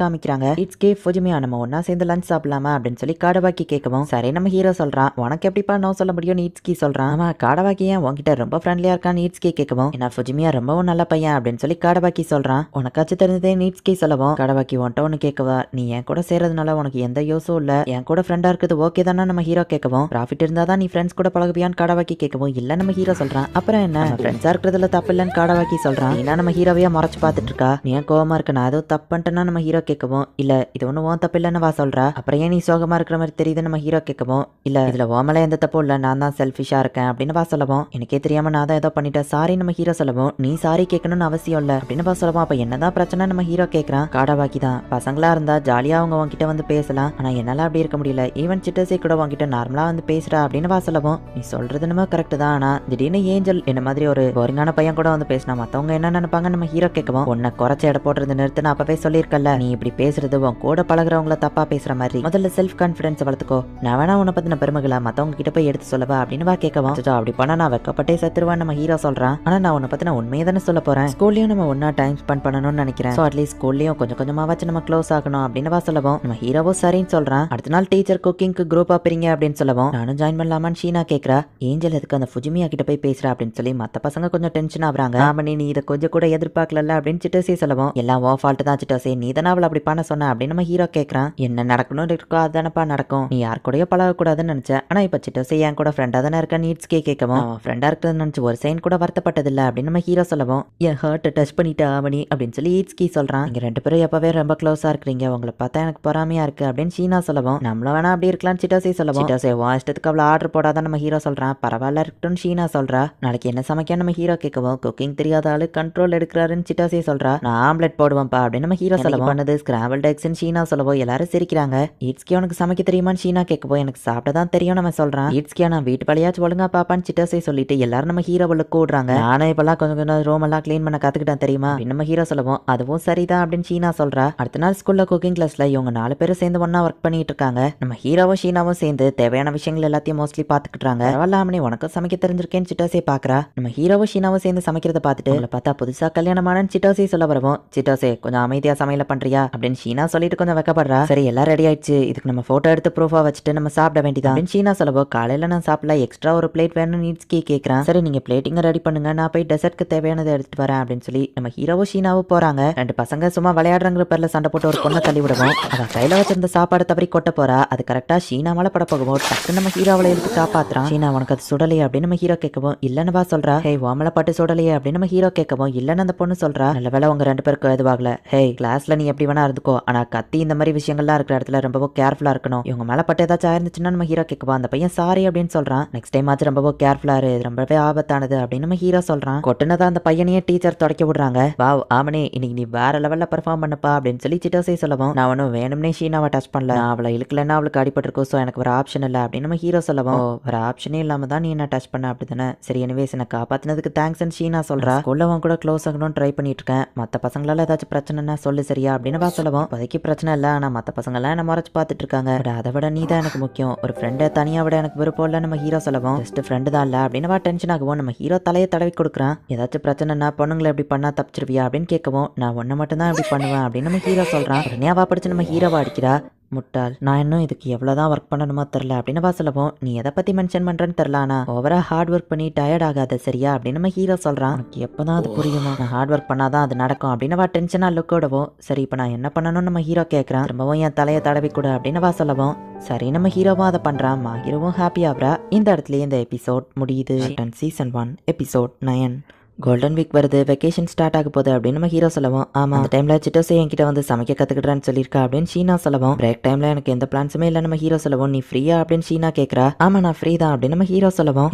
காமிக்கிறாங்க. இட்ஸ் கே ஃபுஜிமியா நம்ம ஒன்னா சேர்ந்து லஞ்ச் சாப்பிடலாமா அப்படின்னு சொல்லி காடவாக்கி கேட்கவும், சரி நம்ம ஹீரோ சொல்றான். உனக்கு எப்படிப்பா நோ சொல்ல முடியும் நீட்ஸ்கி சொல்றான். ஆமா காடவாக்கி ஏன் உன்கிட்ட ரொம்ப ஃப்ரெண்ட்லியா இருக்கான் நீட்ஸ்கி கேட்கவும், ஏன்னா ஃபுஜிமியா ரொம்பவும் நல்ல பையன் அப்படின்னு சொல்லி காடவாக்கி சொல்றான். உனக்காச்சும் தெரிஞ்சதே நீட்ஸ்கி சொல்லவும், காடவாக்கி உன்ட்ட ஒன்னு கேட்கவா, நீ என் கூட சேர்றதுனால உனக்கு எந்த யூஸும் இல்ல, என் கூட ஃப்ரெண்டா இருக்குது ஓகே தானே நம்ம ஹீரோ கேட்கவும், ப்ராஃபிட் இருந்தாதான் நீ ஃப்ரெண்ட்ஸ் கூட பழகுவியான்னு காடவாக்கி கேட்கவும், இல்ல நம்ம ஹீரோ சொல்றான். அப்புறம் என்ன ஃப்ரெண்ட்ஸா இருக்கிறதுல தப்பு இல்லன்னு காடவாக்கி சொல்றான். நீனா நம்ம ஹீரோவையா மறைச்சு பார்த்துட்டு இருக்கா, நீ ஏன் கோவமா இருக்க, நான் ஏதோ தப்பு பண்ணிட்டேன்னா நம்ம ஹீரோ கேட்கவும், இல்ல இது ஒண்ணு உன் தப்பு இல்லன்னு வா சொல்றா. அப்புறம் ஏன் நீ சோகமா இருக்கிற மாதிரி தெரியுது நம்ம ஹீரோ கேட்கவும், இல்ல இதுல ஓமல எந்த தப்பும் இல்ல, நான் நான் தான் செல்ஃபிஷா இருக்கேன் அப்படின்னு வா சொல்லவும் எனக்கே தெரியாம நான் தான் ஏதோ பண்ணிட்டேன் சாரி நம்ம ஹீரோ சொல்லவும் நீ சாரி கேட்கணும்னு அவசியம் இல்ல அப்படின்னு வா சொல்லவும் அப்ப என்னதான் பிரச்சனை நம்ம ஹீரோ கேட்கறான் காடாவாக்கி தான் பசங்களா இருந்தா ஜாலியா அவங்க உன்கிட்ட வந்து பேசலாம் ஆனா என்னால அப்படி இருக்க முடியல ஈவன் சிட்டசே கூட உன்கிட்ட நார்மலா வந்து பேசுறா அப்படின்னு வா சொல்லவும் நீ சொல்றது என்னமோ கரெக்ட் தான் ஆனா திடீர்னு ஏஞ்சல் என்ன மாதிரி ஒரு போரிங்கான பையன் கூட வந்து பேசினா மத்தவங்க என்ன நினைப்பாங்க நம்ம ஹீரோ கேட்கவும் உன்னை குறைச்ச எடை போடுறது நிறுத்துன்னு அப்பவே சொல்லியிருக்கல நீ இப்படி பேசுறது உன் கூட பழகுறவங்கள தப்பா பேசுற மாதிரி முதல்ல செல்ஃப் கான்பிடன்ஸ் வளர்த்துக்கோ நான் வேணா உன்னை பத்தின பெருமைகளை மத்தவங்க கிட்ட போய் எடுத்து சொல்லவா அப்படின்னு வா கேட்கவும் அப்படி பண்ணா நான் வெக்கப்பட்டே செத்துருவான் நம்ம ஹீரோ சொல்றான் ஆனா நான் உன்னை பத்தின உண்மையை தானே சொல்ல போறேன் ஸ்கூல்லயும் நம்ம ஒன்னா டைம் ஸ்பெண்ட் பண்ணணும்னு நினைக்கிறேன் சோ அட்லீஸ்ட் ஸ்கூல்லயும் கொஞ்சம் கொஞ்சமா வச்சு நம்ம க்ளோஸ் ஆகணும் அப்படின்னு வா சொல்லவும் நம்ம ஹீரோவோ சரின்னு சொல்றான் அடுத்த நாள் டீச்சர் குக்கிங்க்கு குரூப்பா பிரிங்க அப்படின்னு சொல்லவும் நானும் ஜாயின் பண்ணலாமான்னு ஷீனா கேக்குறா ஏஞ்சல் எதுக்கு அந்த ஃபுஜிமியா கிட்ட போய் பேசுறா அப்படின்னு சொல்லி மத்த பசங்க கொஞ்சம் டென்ஷன் ஆகுறாங்க ஆமணி நீ இதை கொஞ்சம் கூட எதிர்பார்க்கல அப்படின்னு சிட்டோசே சொல்லவும் எல்லாம் ஓ ஃபால்ட் தான் சிட்டோசே நீ தானே அவளை அப்படி பண்ண சொன்ன அப்படின்னு நம்ம ஹீரோ கேட்கறான் என்ன நடக்கணும்னு இருக்கோ அதுதானப்பா நடக்கும் நீ யார் கூடயோ பழகக்கூடாதுன்னு நினைச்சேன் ஆனா இப்ப சிட்டோசே என் கூட ஃப்ரெண்டா தானே இருக்க நீட்ஸ்கே கேட்கவும் ஃப்ரெண்டா இருக்கிறது நினைச்சு ஒரு சைன் கூட வருத்தப்பட்டதில்ல அப்படின்னு நம்ம ஹீரோ சொல்லவும் என் ஹர்ட் டச் பண்ணிட்டா ஆமணி அப்படின்னு சொல்லி ஈட்ஸ்கி சொல்றான் நீங்க ரெண்டு பேரும் எப்பவே ரொம்ப க்ளோஸா இருக்கிறீங்க உங்களை பார்த்தா எனக்கு பொறாமையா இருக்கு அப்படின்னு ஷீனா சொல்லவும் நம்மள வேணா அப்படி இருக்கலாம்னு சிட்டோசே சொல்லவும் சிட்டோசே இஷ்டத்துக்கு அவ்வளவு ஆர்டர் போடாதான் நம்ம ஹீரோ சொல்றான் பரவாயில்ல இருக்கட்டும் ஷீனா சொல்றா நாளைக்கு என்ன சமைக்க நம்ம ஹீரோ கேட்கவும் குக்கிங் தெரியாத ஆளு கண்ட்ரோல் எடுக்கிறாருன்னு சிட்டோசே சொல்றா நான் ஆம்லெட் போடுவேன்ப்பா அப்படின்னு நம்ம ஹீரோ சொல்லவும் பண்ணது ஸ்கிராம்பிள் எக்ஸ்னு ஷீனா சொல்லவும் எல்லாரும் சிரிக்கிறாங்க ஈட்ஸ்கி உனக்கு சமைக்க தெரியுமான்னு ஷீனா கேட்கவும் எனக்கு சாப்பிட தான் தெரியும் நம்ம சொல்றான் ஈட்ஸ்கியா நான் வீட்டு பழையாச்சும் ஒழுங்கா பாப்பான்னு சிட்டோசே சொல்லிட்டு எல்லாரும் நம்ம ஹீரோவுல கூடுறாங்க நானும் இப்பெல்லாம் கொஞ்சம் கொஞ்சம் ரூம் எல்லாம் கிளீன் பண்ண கத்துக்கிட்டேன் தெரியுமா நம்ம ஹீரோ சொல்லவும் அதுவும் சரிதான் அப்படின்னு ஷீனா சொல்றா அடுத்த நாள் ஸ்கூல்ல குக்கிங் கிளாஸ்ல இவங்க 4 பேரும் சேர்ந்து ஒன்னா ஒர்க் பண்ணிட்டு இருக்காங்க நம்ம ஹீரோவும் ஷீனாவும் சேர்ந்து தேவையான விஷயங்கள் எல்லாத்தையும் மோஸ்ட்லி பாத்துக்கிட்டாங்க பரவாயில்லாமனே உனக்கும் சமைக்க தெரிஞ்சிருக்கேன்னு சிட்டோசே பாக்குறா நம்ம ஹீரோவும் ஷீனாவும் சேர்ந்து சமைக்கிறத பார்த்துட்டு உங்களை பார்த்தா புதுசா கல்யாணமான சிட்டோசே சொல்ல வரவும் சிட்டோசே கொஞ்சம் அமைதியா சமையல பண்றியா அப்படின்னு ஷீனா சொல்லிட்டு கொஞ்சம் வெக்கப்படுறா சரி எல்லாம் ரெடி ஆயிடுச்சு இதுக்கு நம்ம போட்டோ எடுத்து ப்ரூஃபா வச்சுட்டு நம்ம சாப்பிட வேண்டியதான் அப்படின்னு ஷீனா சொல்லவோ காலையில நான் சாப்பிடல எக்ஸ்ட்ரா ஒரு பிளேட் வேணும்னு நீட்ஸ்கி கேட்கறான் சரி நீங்க பிளேட்டிங்க ரெடி பண்ணுங்க நான் போய் டெசர்ட்க்கு தேவையானதை எடுத்துட்டு வரேன் அப்படின்னு சொல்லி நம்ம ஹீரோவும் ஷீனாவும் போறாங்க ரெண்டு பசங்க சும்மா விளையாடுறங்கிற பேர்ல சண்டை போட்டு ஒரு பொண்ணை தள்ளி விடுவோம் அவன் கையில வச்சிருந்த சாப்பாடு தவறி கொட்ட போறா அது கரெக்டா ஷீனா மேல பட போகவும் டக்கு நம்ம ஹீரோவளை எடுத்து காப்பாத்துறான் ஷீனா உனக்கு அது சுடலையே அப்படின்னு நம்ம ஹீரோ கேட்கவும் இல்லன்னு வா சொல்றா ஹே வாமல பட்டு சுடலையே அப்படின்னு நம்ம ஹீரோ கேட்கவும் இல்லன்னு அந்த பொண்ணு சொல்றா நல்ல வேலை உங்க ரெண்டு பேருக்கு எதுவாகல ஹே கிளாஸ்ல நீ எப்படி வேணா இருந்துக்கோ ஆனா கத்தி இந்த மாதிரி விஷயங்கள்லாம் இருக்கிற இடத்துல ரொம்பவும் கேர்ஃபுல்லா இருக்கணும் இவங்க மேல பட்டு ஏதாச்சும் ஆயிருந்துச்சுன்னா நம்ம ஹீரோ கேட்கவா அந்த பையன் சாரி அப்படின்னு சொல்றான் நெக்ஸ்ட் டைம் ஆச்சு ரொம்பவும் கேர்ஃபுல்லா இரு ரொம்பவே ஆபத்தானது அப்படின்னு நம்ம ஹீரோ சொல்றான் கொட்டுனதா அந்த பையனையே டீச்சர் தொடக்க விடுறாங்க வாவ் ஆமனே இன்னைக்கு நீ வேற லெவல்ல பெர்ஃபார்ம் பண்ணப்பா அப்படின்னு சொல்லி சிட்டோசே சொல்லவும் நான் ஒன்னும் வேணும்னே ஷீனாவை டச் பண்ணல நான் அவளை இழுக்கலன்னா அவளுக்கு அடிபட்டிருக்கோம் ஸோ எனக்கு ஒரு ஆப்ஷன் இல்லை அப்படின்னு நம்ம ஹீரோ சொல்லவும் ஒரு ஆப்ஷனே இல்லாம தான் நீ என்ன டச் பண்ண அப்படிதானே சரி எனிவேஸ் என்ன காப்பாத்தினதுக்கு தேங்க்ஸ் ஷீனா சொல்றா ஸ்கூல்லவன் கூட க்ளோஸ் ஆகணும்னு ட்ரை பண்ணிட்டு இருக்கேன் மத்த பசங்களால ஏதாச்சும் பிரச்சனைனா சொல்லு சரியா அப்படின்னு வா சொல்லவும் இப்போதைக்கு பிரச்சனை இல்லை ஆனா மத்த பசங்க எல்லாம் என்ன மறைச்சு பார்த்துட்டு இருக்காங்க அதை விட நீ தான் எனக்கு முக்கியம் ஒரு ஃப்ரெண்டை தனியா விட எனக்கு விருப்பம் இல்லை நம்ம ஹீரோ சொல்லவும் ஜஸ்ட் ஃப்ரெண்டு தான் இல்ல அப்படின்னு வா டென்ஷன் ஆகவும் நம்ம ஹீரோ தலையை தடவி கொடுக்குறான் ஏதாச்சும் பிரச்சனைனா பொண்ணுங்களை எப்படி பண்ணா தப்பிச்சிருவியா அப்படின்னு கேட்கவும் நான் ஒன்ன மட்டும் தான் எப்படி பண்ணுவேன் அப்படின்னு நம்ம ஹீரோ சொல்றான் உடனே அவ படிச்சு நம்ம ஹீரோவா அடிக்கிறா முட்டாள் நான் இன்னும் இதுக்கு எவ்வளவுதான் ஒர்க் பண்ணணுமோ தெரில அப்படின்னு வா சொல்லவும் நீ எதை பத்தி மென்ஷன் பண்றேன்னு தெரில ஆனா ஓவரா ஹார்ட் ஒர்க் பண்ணி டயர்ட் ஆகாத சரியா அப்படின்னு நம்ம ஹீரோ சொல்றான் உனக்கு எப்பதான் அது புரியுமா நான் ஹார்ட் ஒர்க் பண்ணாதான் அது நடக்கும் அப்படின்னு வா டென்ஷனா லுக்கோடவும் சரி இப்போ நான் என்ன பண்ணணும்னு நம்ம ஹீரோ கேட்கறான் திரும்பவும் என் தலையை தடவி கூட அப்படின்னு வா சொல்லவும் சரி நம்ம ஹீரோவும் அதை பண்றான் ஹீரோவும் ஹாப்பி ஆகுறா இந்த இடத்துலயே இந்த எபிசோட் முடியுது சீசன் 1 எபிசோட் 9 கோல்டன் வீக் வருது வெக்கேஷன் ஸ்டார்ட் ஆக போகுது அப்படின்னு நம்ம ஹீரோ சொல்லவும் ஆமா அந்த டைம்ல சிட்டோசே என்கிட்ட வந்து சமைக்க கத்துக்கிட்டான்னு சொல்லியிருக்கா அப்படின்னு ஷீனா சொல்லவும் பிரேக் டைம்ல எனக்கு எந்த பிளான்ஸுமே இல்லை நம்ம ஹீரோ சொல்லவும் நீ ஃப்ரீயா அப்படின்னு ஷீனா கேட்கறா ஆமா நான் ஃப்ரீ தான் அப்படின்னு நம்ம ஹீரோ சொல்லவும்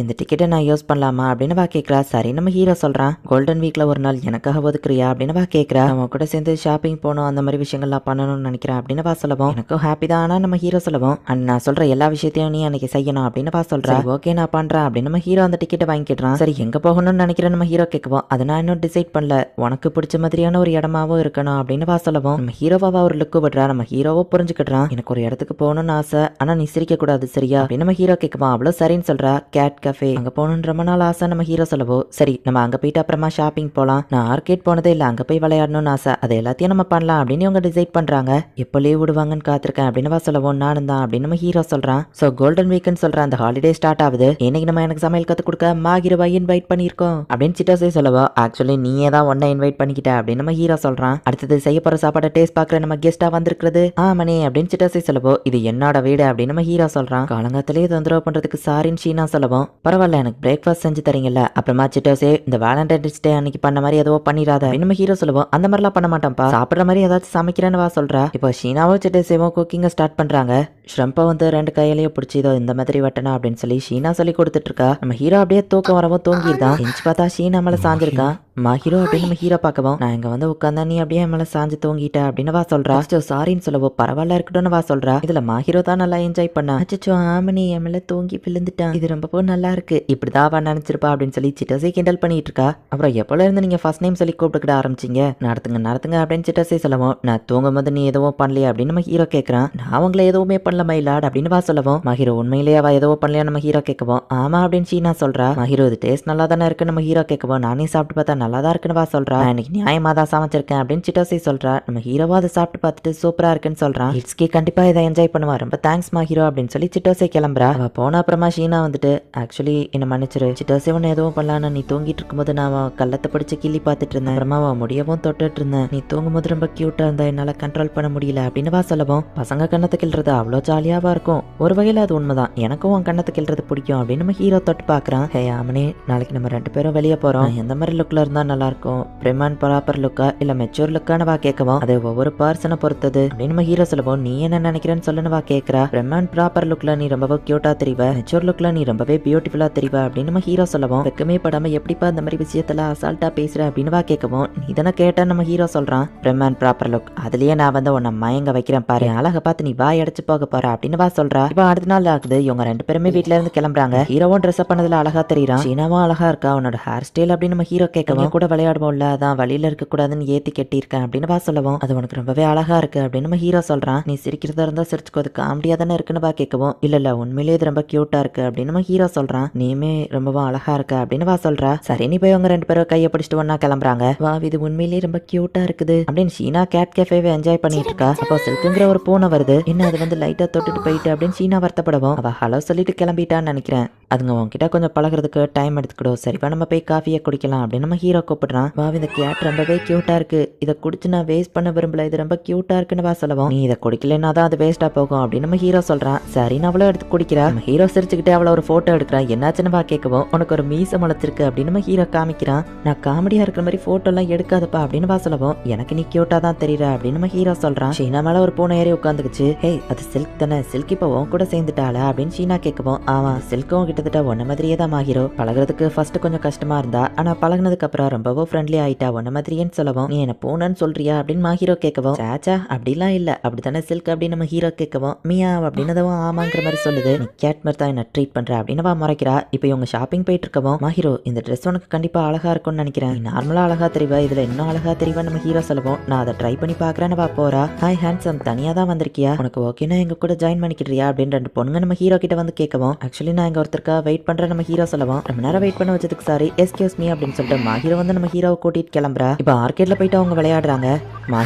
இந்த டிக்கெட்டை நான் யூஸ் பண்ணலாமா அப்படின்னு வா கேட்கறா சரி நம்ம ஹீரோ சொல்றான் கோல்டன் வீக்ல ஒரு நாள் எனக்காக ஒதுக்குறியா அப்படின்னு வா கேட்கறா நம்ம கூட சேர்ந்து ஷாப்பிங் போகணும் அந்த மாதிரி விஷயங்கள்லாம் பண்ணணும்னு நினைக்கிறேன் அப்படின்னு வா சொல்லவும் எனக்கும் ஹாப்பி தான் ஆனா நம்ம ஹீரோ சொல்லவும் அண்ட் நான் சொல்ற எல்லா விஷயத்தையும் நீ அன்னைக்கு செய்யணும் அப்படின்னு வா சொல்றேன் ஓகே நான் பண்றேன் அப்படின்னு நம்ம ஹீரோ அந்த டிக்கெட்டை வாங்கிக்கிறான் சரி எங்க போகணும்னு நினைக்கிறேன் நம்ம ஹீரோ கேட்கவும் அது நான் டிசைட் பண்ணல உனக்கு பிடிச்ச மாதிரியான ஒரு இடமாவும் இருக்கணும் அப்படின்னு வா சொல்லவும் நம்ம ஹீரோவா ஒரு லுக்கு விடுறா நம்ம ஹீரோவோ புரிஞ்சுக்கிட்டான் எனக்கு ஒரு இடத்துக்கு போகணும்னு ஆசை ஆனா நீ சிரிக்க கூடாது சரியா அப்படின்னு நம்ம ஹீரோ கேட்குவான் அவ்வளவு சரின்னு சொல்றா கேட் கஃபே அங்க போகணும்னு ரொம்ப நாள் ஆசை நம்ம ஹீரோ சொல்லவோ சரி நம்ம அங்க போயிட்டு அப்புறமா ஷாப்பிங் போலாம் நான் ஆர்கேட் போனதே இல்ல அங்க போய் விளையாடணும்னு ஆசை அது எல்லாத்தையும் நம்ம பண்ணலாம் அப்படின்னு இவங்க டிசைட் பண்றாங்க எப்போ லீவ் விடுவாங்கன்னு காத்திருக்கேன் அப்படின்னு வா சொல்லவும் நானும் தான் அப்படின்னு நம்ம ஹீரோ சொல்றான் சோ கோல்டன் வீக்னு சொல்றான் அந்த ஹாலிடே ஸ்டார்ட் ஆகுது இன்னைக்கு நம்ம எனக்கு சமையல் கத்து கொடுக்க ஹீரோவை இன்வைட் பண்ணிருக்கோம் அப்படின்னு சிட்டா சிட்டோஸே சொல்லவோ ஆக்சுவலி நீயே தான் ஒன்ன இன்வைட் பண்ணிக்கிட்ட அப்படின்னு நம்ம ஹீரோ சொல்றான். அடுத்தது செய்ய போற சாப்பாடு டேஸ்ட் பாக்குற நம்ம கெஸ்டா வந்திருக்கிறது ஆமனே அப்படின்னு சிட்டோஸே சொல்லவோ இது என்னோட வீடு அப்படின்னு நம்ம ஹீரோ சொல்றான். காலங்காத்திலேயே தொந்தரவு பண்றதுக்கு சாரின்னு ஷீனா சொல்லவும் பரவாயில்ல எனக்கு பிரேக்ஃபாஸ்ட் செஞ்சு தரீங்கல்ல. அப்புறமா சிட்டோஸே இந்த வேலண்டைன்ஸ் டே அன்னைக்கு பண்ண மாதிரி ஏதோ பண்ணிடாத அப்படின்னு நம்ம ஹீரோ சொல்லுவோம். அந்த மாதிரிலாம் பண்ண மாட்டேன்ப்பா, சாப்பிடுற மாதிரி ஏதாச்சும் சமைக்கிறேன்னு வா சொல்றா. இப்போ ஷீனாவும் சிட்டோஸேவும் குக்கிங்க ஸ்டார்ட் பண்றாங்க. ஷ்ரம்பை வந்து 2 கையிலையும் பிடிச்சி இதோ இந்த மாதிரி வெட்டணும் அப்படின்னு சொல்லி ஷீனா சொல்லி கொடுத்துட்டு இருக்கா. நம்ம ஹீரோ அப்படியே தூக்கம் வரவும் தூங்கிருந்தான். எஞ்சி பார்த்தா ஷீனா மேல சாஞ்சிருக்கான். ஹீரோ அப்படின்னு நம்ம ஹீரோ பார்க்கவும் நான் இங்க வந்து உட்காந்தா நீ அப்படியே மேல சாஞ்சு தூங்கிட்ட அப்படின்னு வா சொல்றா. சாரின்னு சொல்லவோ பரவாயில்ல இருக்கட்டும்னு வா சொல்றா. இதுல ஹீரோ தான் நல்லா என்ஜாய் பண்ணா. அச்சோ ஆமனி என் மேல தூங்கி விழுந்துட்டான், இது ரொம்ப நல்லா இருக்கு, இப்படிதான் அவன் நினைச்சிருப்பா அப்படின்னு சொல்லி சிட்டோஸே கிண்டல் பண்ணிட்டு இருக்கா. அப்புறம் எப்போல இருந்து நீங்க ஃபர்ஸ்ட் நேம் சொல்லி கூப்பிட்டுக்கிட ஆரம்பிச்சிங்க, நடத்துங்க அப்படின்னு சிட்டோஸே சொல்லவும் நான் தூங்கும் போது நீ எதுவும் பண்ணலையா அப்படின்னு நம்ம ஹீரோ கேட்கறான். நான் உங்களை எதுவுமே பண்ணல மயிலாட் அப்படின்னு வா சொல்லவும் ஹீரோ உண்மையிலேயே அவ எதுவும் பண்ணலையா நம்ம ஹீரோ கேட்கவும் ஆமா அப்படின்னு ஷீனா சொல்றா. ஹீரோ இது டேஸ்ட் நல்லா தானே இருக்கு நம்ம ஹீரோ கேட்கவும் நானே சாப்பிட்டு பார்த்தா நல்லா தான் இருக்குன்னு வா சொல்றா. இன்னைக்கு நியாயமா தான் சமைச்சிருக்கேன் அப்படின்னு சிட்டோஸே சொல்றா. நம்ம ஹீரோவா அதை சாப்பிட்டு பார்த்துட்டு சூப்பரா இருக்குன்னு சொல்றான். இட்ஸ்கி கண்டிப்பா இதை என்ஜாய் பண்ணுவா, ரொம்ப தேங்க்ஸ் ஹீரோ அப்படின்னு சொல்லி சிட்டோஸே கிளம்புறா. அவ போன அப்புறமா ஷீனா வந்துட்டு ஆக்சுவலி என்ன மன்னிச்சிரு, சிட்டோஸே ஒன்னு எதுவும் பண்ணலான்னு நீ தூங்கிட்டு இருக்கும்போது நான் கள்ளத்தை பிடிச்சு கிள்ளி பார்த்துட்டு இருந்தேன், அப்புறமா முடியவும் தொட்டுட்டு இருந்தேன், நீ தூங்கும் போது ரொம்ப கியூட்டா இருந்தா என்னால கண்ட்ரோல் பண்ண முடியல அப்படின்னு வா சொல்லவும் பசங்க கண்ணத்தை கிள்றது அவ்வளோ ஜாலியாவா இருக்கும், ஒரு வகையில அது உண்மைதான், எனக்கும் உன் கண்ணத்தை கிள்றது பிடிக்கும் அப்படின்னு நம்ம ஹீரோ தொட்டு பாக்குறான். ஹே ஆமனே நாளைக்கு நம்ம 2 பேரும் வெளியே போறோம், எந்த மாதிரி லுக்ல இருந்தா நல்லா இருக்கும், பிரிமான் ப்ராப்பர் லுக்கா இல்ல மெச்சூர் லுக்கான வா கேட்கவும் அது ஒவ்வொரு பர்சனை பொறுத்தது அப்படின்னு நம்ம ஹீரோ சொல்லுவோம். நீ என்ன நினைக்கிறேன்னு சொல்லுன்னு வா கேட்கறா. பிரிமான் ப்ராப்பர் லுக்ல நீ ரொம்பவே கியூட்டா தெரிவ, மெச்சூர் லுக்ல நீ ரொம்பவே பியூட்டிஃபுல்லா தெரிவ அப்படின்னு நம்ம ஹீரோ சொல்லுவோம். வெக்கமே படாம எப்படிப்பா அந்த மாதிரி விஷயத்துல அசால்ட்டா பேசுற அப்படின்னு வா கேட்கவும் நீ தானே கேட்ட நம்ம ஹீரோ சொல்றான். பிரிமான் ப்ராப்பர் லுக் அதுலயே நான் வந்து உன்னை மயங்க வைக்கிறேன் பாரு, அழகை பார்த்து நீ வா அடைச்சு போக போற அப்படின்னு வா சொல்றா. இப்ப அடுத்த நாள் ஆகுது, இவங்க 2 பேருமே வீட்டுல இருந்து கிளம்புறாங்க. ஹீரோவும் ட்ரெஸ் அப் பண்ணதுல அழகா தெரியுறான். ஷீனாவும் அழகா இருக்கா. உன்னோட ஹேர் ஸ்டைல் அப்படின்னு நம்ம ஹீரோ கேட்கவும் கூட விளையாடுவோம்ல அதான் வழியில இருக்க கூடாதுன்னு ஏத்தி கட்டியிருக்கேன் அப்படின்னு வா சொல்லவும் அது உனக்கு ரொம்பவே அழகா இருக்கு அப்படின்னு நம்ம ஹீரோ சொல்றான். நீ சிரிக்கிறதா இருந்தா சிரிச்சுக்கோ, அது காமெடியா தானே இருக்குன்னு வா கேட்கவும் இல்ல உண்மையிலேயே இது ரொம்ப கியூட்டா இருக்கு அப்படின்னு நம்ம ஹீரோ சொல்றான். நீமே ரொம்பவும் அழகா இருக்க அப்படின்னு வா சொல்றா. சரி நீ போய் அவங்க 2 பேரும் கையை பிடிச்சிட்டு ஒன்னா கிளம்புறாங்க. வா இது உண்மையிலேயே ரொம்ப கியூட்டா இருக்குது அப்படின்னு ஷீனா கேட் கேஃபேவை என்ஜாய் பண்ணிட்டு இருக்கா. அப்போ சில்க்குங்கிற ஒரு பூனை வருது, என்ன அது வந்து லைட்டா தொட்டுட்டு போயிட்டு அப்படின்னு ஷீனா வருத்தப்படவும் அவ ஹலோ சொல்லிட்டு கிளம்பிட்டான்னு நினைக்கிறேன், அதுங்க உன்கிட்ட கொஞ்சம் பழகிறதுக்கு டைம் எடுத்துக்கிடும், சரிப்பா நம்ம போய் காஃபியை குடிக்கலாம் அப்படின்னு நம்ம ஹீரோ கூப்பிடுறான். வா இந்த கேட் ரொம்பவே கியூட்டா இருக்கு, இதை குடிச்சு நான் வேஸ்ட் பண்ண விரும்பல, இது ரொம்ப கியூட்டா இருக்குன்னு வா சொல்லவும் நீ இதை குடிக்கலன்னா தான் அது வேஸ்டா போகும் அப்படின்னு நம்ம ஹீரோ சொல்றான். சரின்னு அவளோ எடுத்து குடிக்கிறா. நம்ம ஹீரோ சிரிச்சுக்கிட்டே அவளை ஒரு போட்டோ எடுக்கிறா. என்னாச்சுன்னு வா கேட்கவும் உனக்கு ஒரு மீச முளைச்சிருக்கு அப்படின்னு நம்ம ஹீரோ காமிக்கிறான். நான் காமெடியா இருக்கிற மாதிரி போட்டோ எல்லாம் எடுக்காதப்பா அப்படின்னு வா சொல்லவும் எனக்கு நீ கியூட்டா தான் தெரியற அப்படின்னு நம்ம ஹீரோ சொல்றான். ஷீனா மேல ஒரு பூனை ஏறி உட்காந்துக்குச்சு. ஹே அது சில்க் தானே, சில்க் இப்போ உன் கூட சேர்ந்துட்டாளா அப்படின்னு ஷீனா கேட்கவும் ஆமா சில்க்கும் கிட்டத்தட்ட ஒன்ன மாதிரியே தான் ஹீரோ, பழகிறதுக்கு ஃபர்ஸ்ட் கொஞ்சம் கஷ்டமா இருந்தா ஆனா பழகினதுக்கு அப்புறம் ரொம்பவோ ஃப்ரெண்ட்லி ஆயிட்டா ஒன்ன மாதிரியேன்னு சொல்லவும் நீ என்ன பூனைன்னு சொல்றியா அப்படின்னு ஹீரோ கேட்கவும் சாச்சா அப்படிலாம் இல்ல அப்படித்தானே சில்க் அப்படின்னு நம்ம ஹீரோ கேட்கவும் மியா அப்படின்னதும் ஆமாங்கிற மாதிரி சொல்லுது. நீ கேட் மாதிரி தான் என்ன ட்ரீட் பண்ற அப்படின்னு முறைக்கிறா. இப்போ இவங்க ஷாப்பிங் போயிட்டு இருக்கவும் ஹீரோ இந்த ட்ரெஸ் உனக்கு கண்டிப்பா அழகா இருக்கும்னு நினைக்கிறேன், நீ நார்மலா அழகா தெரிவா இதுல இன்னும் அழகா தெரிவா நம்ம ஹீரோ சொல்லுவோம். நான் அதை ட்ரை பண்ணி பாக்குறேன்னு வா போறா. ஹாய் ஹேண்ட்ஸம் தனியா தான் வந்திருக்கியா, உனக்கு ஓகேனா எங்க கூட ஜாயின் பண்ணிக்கிறியா அப்படின்னு 2 பொண்ணுங்க நம்ம ஹீரோ கிட்ட வந்து கேட்கவும் ஆக்சுவலி நான் இங்க ஒருத்தருக்கா வெயிட் பண்றேன் நம்ம ஹீரோ சொல்லவும் ரொம்ப நேரம் வெயிட் பண்ண வச்சதுக்கு சாரி எஸ்கியூஸ் மீ அப்படின்னு சொல்லிட்டு ஹீரோ வந்து நம்ம ஹீரோவை கூட்டிட்டு கிளம்புறா. இப்போ ஆர்கேட்ல போயிட்டு அவங்க விளையாடுறாங்க.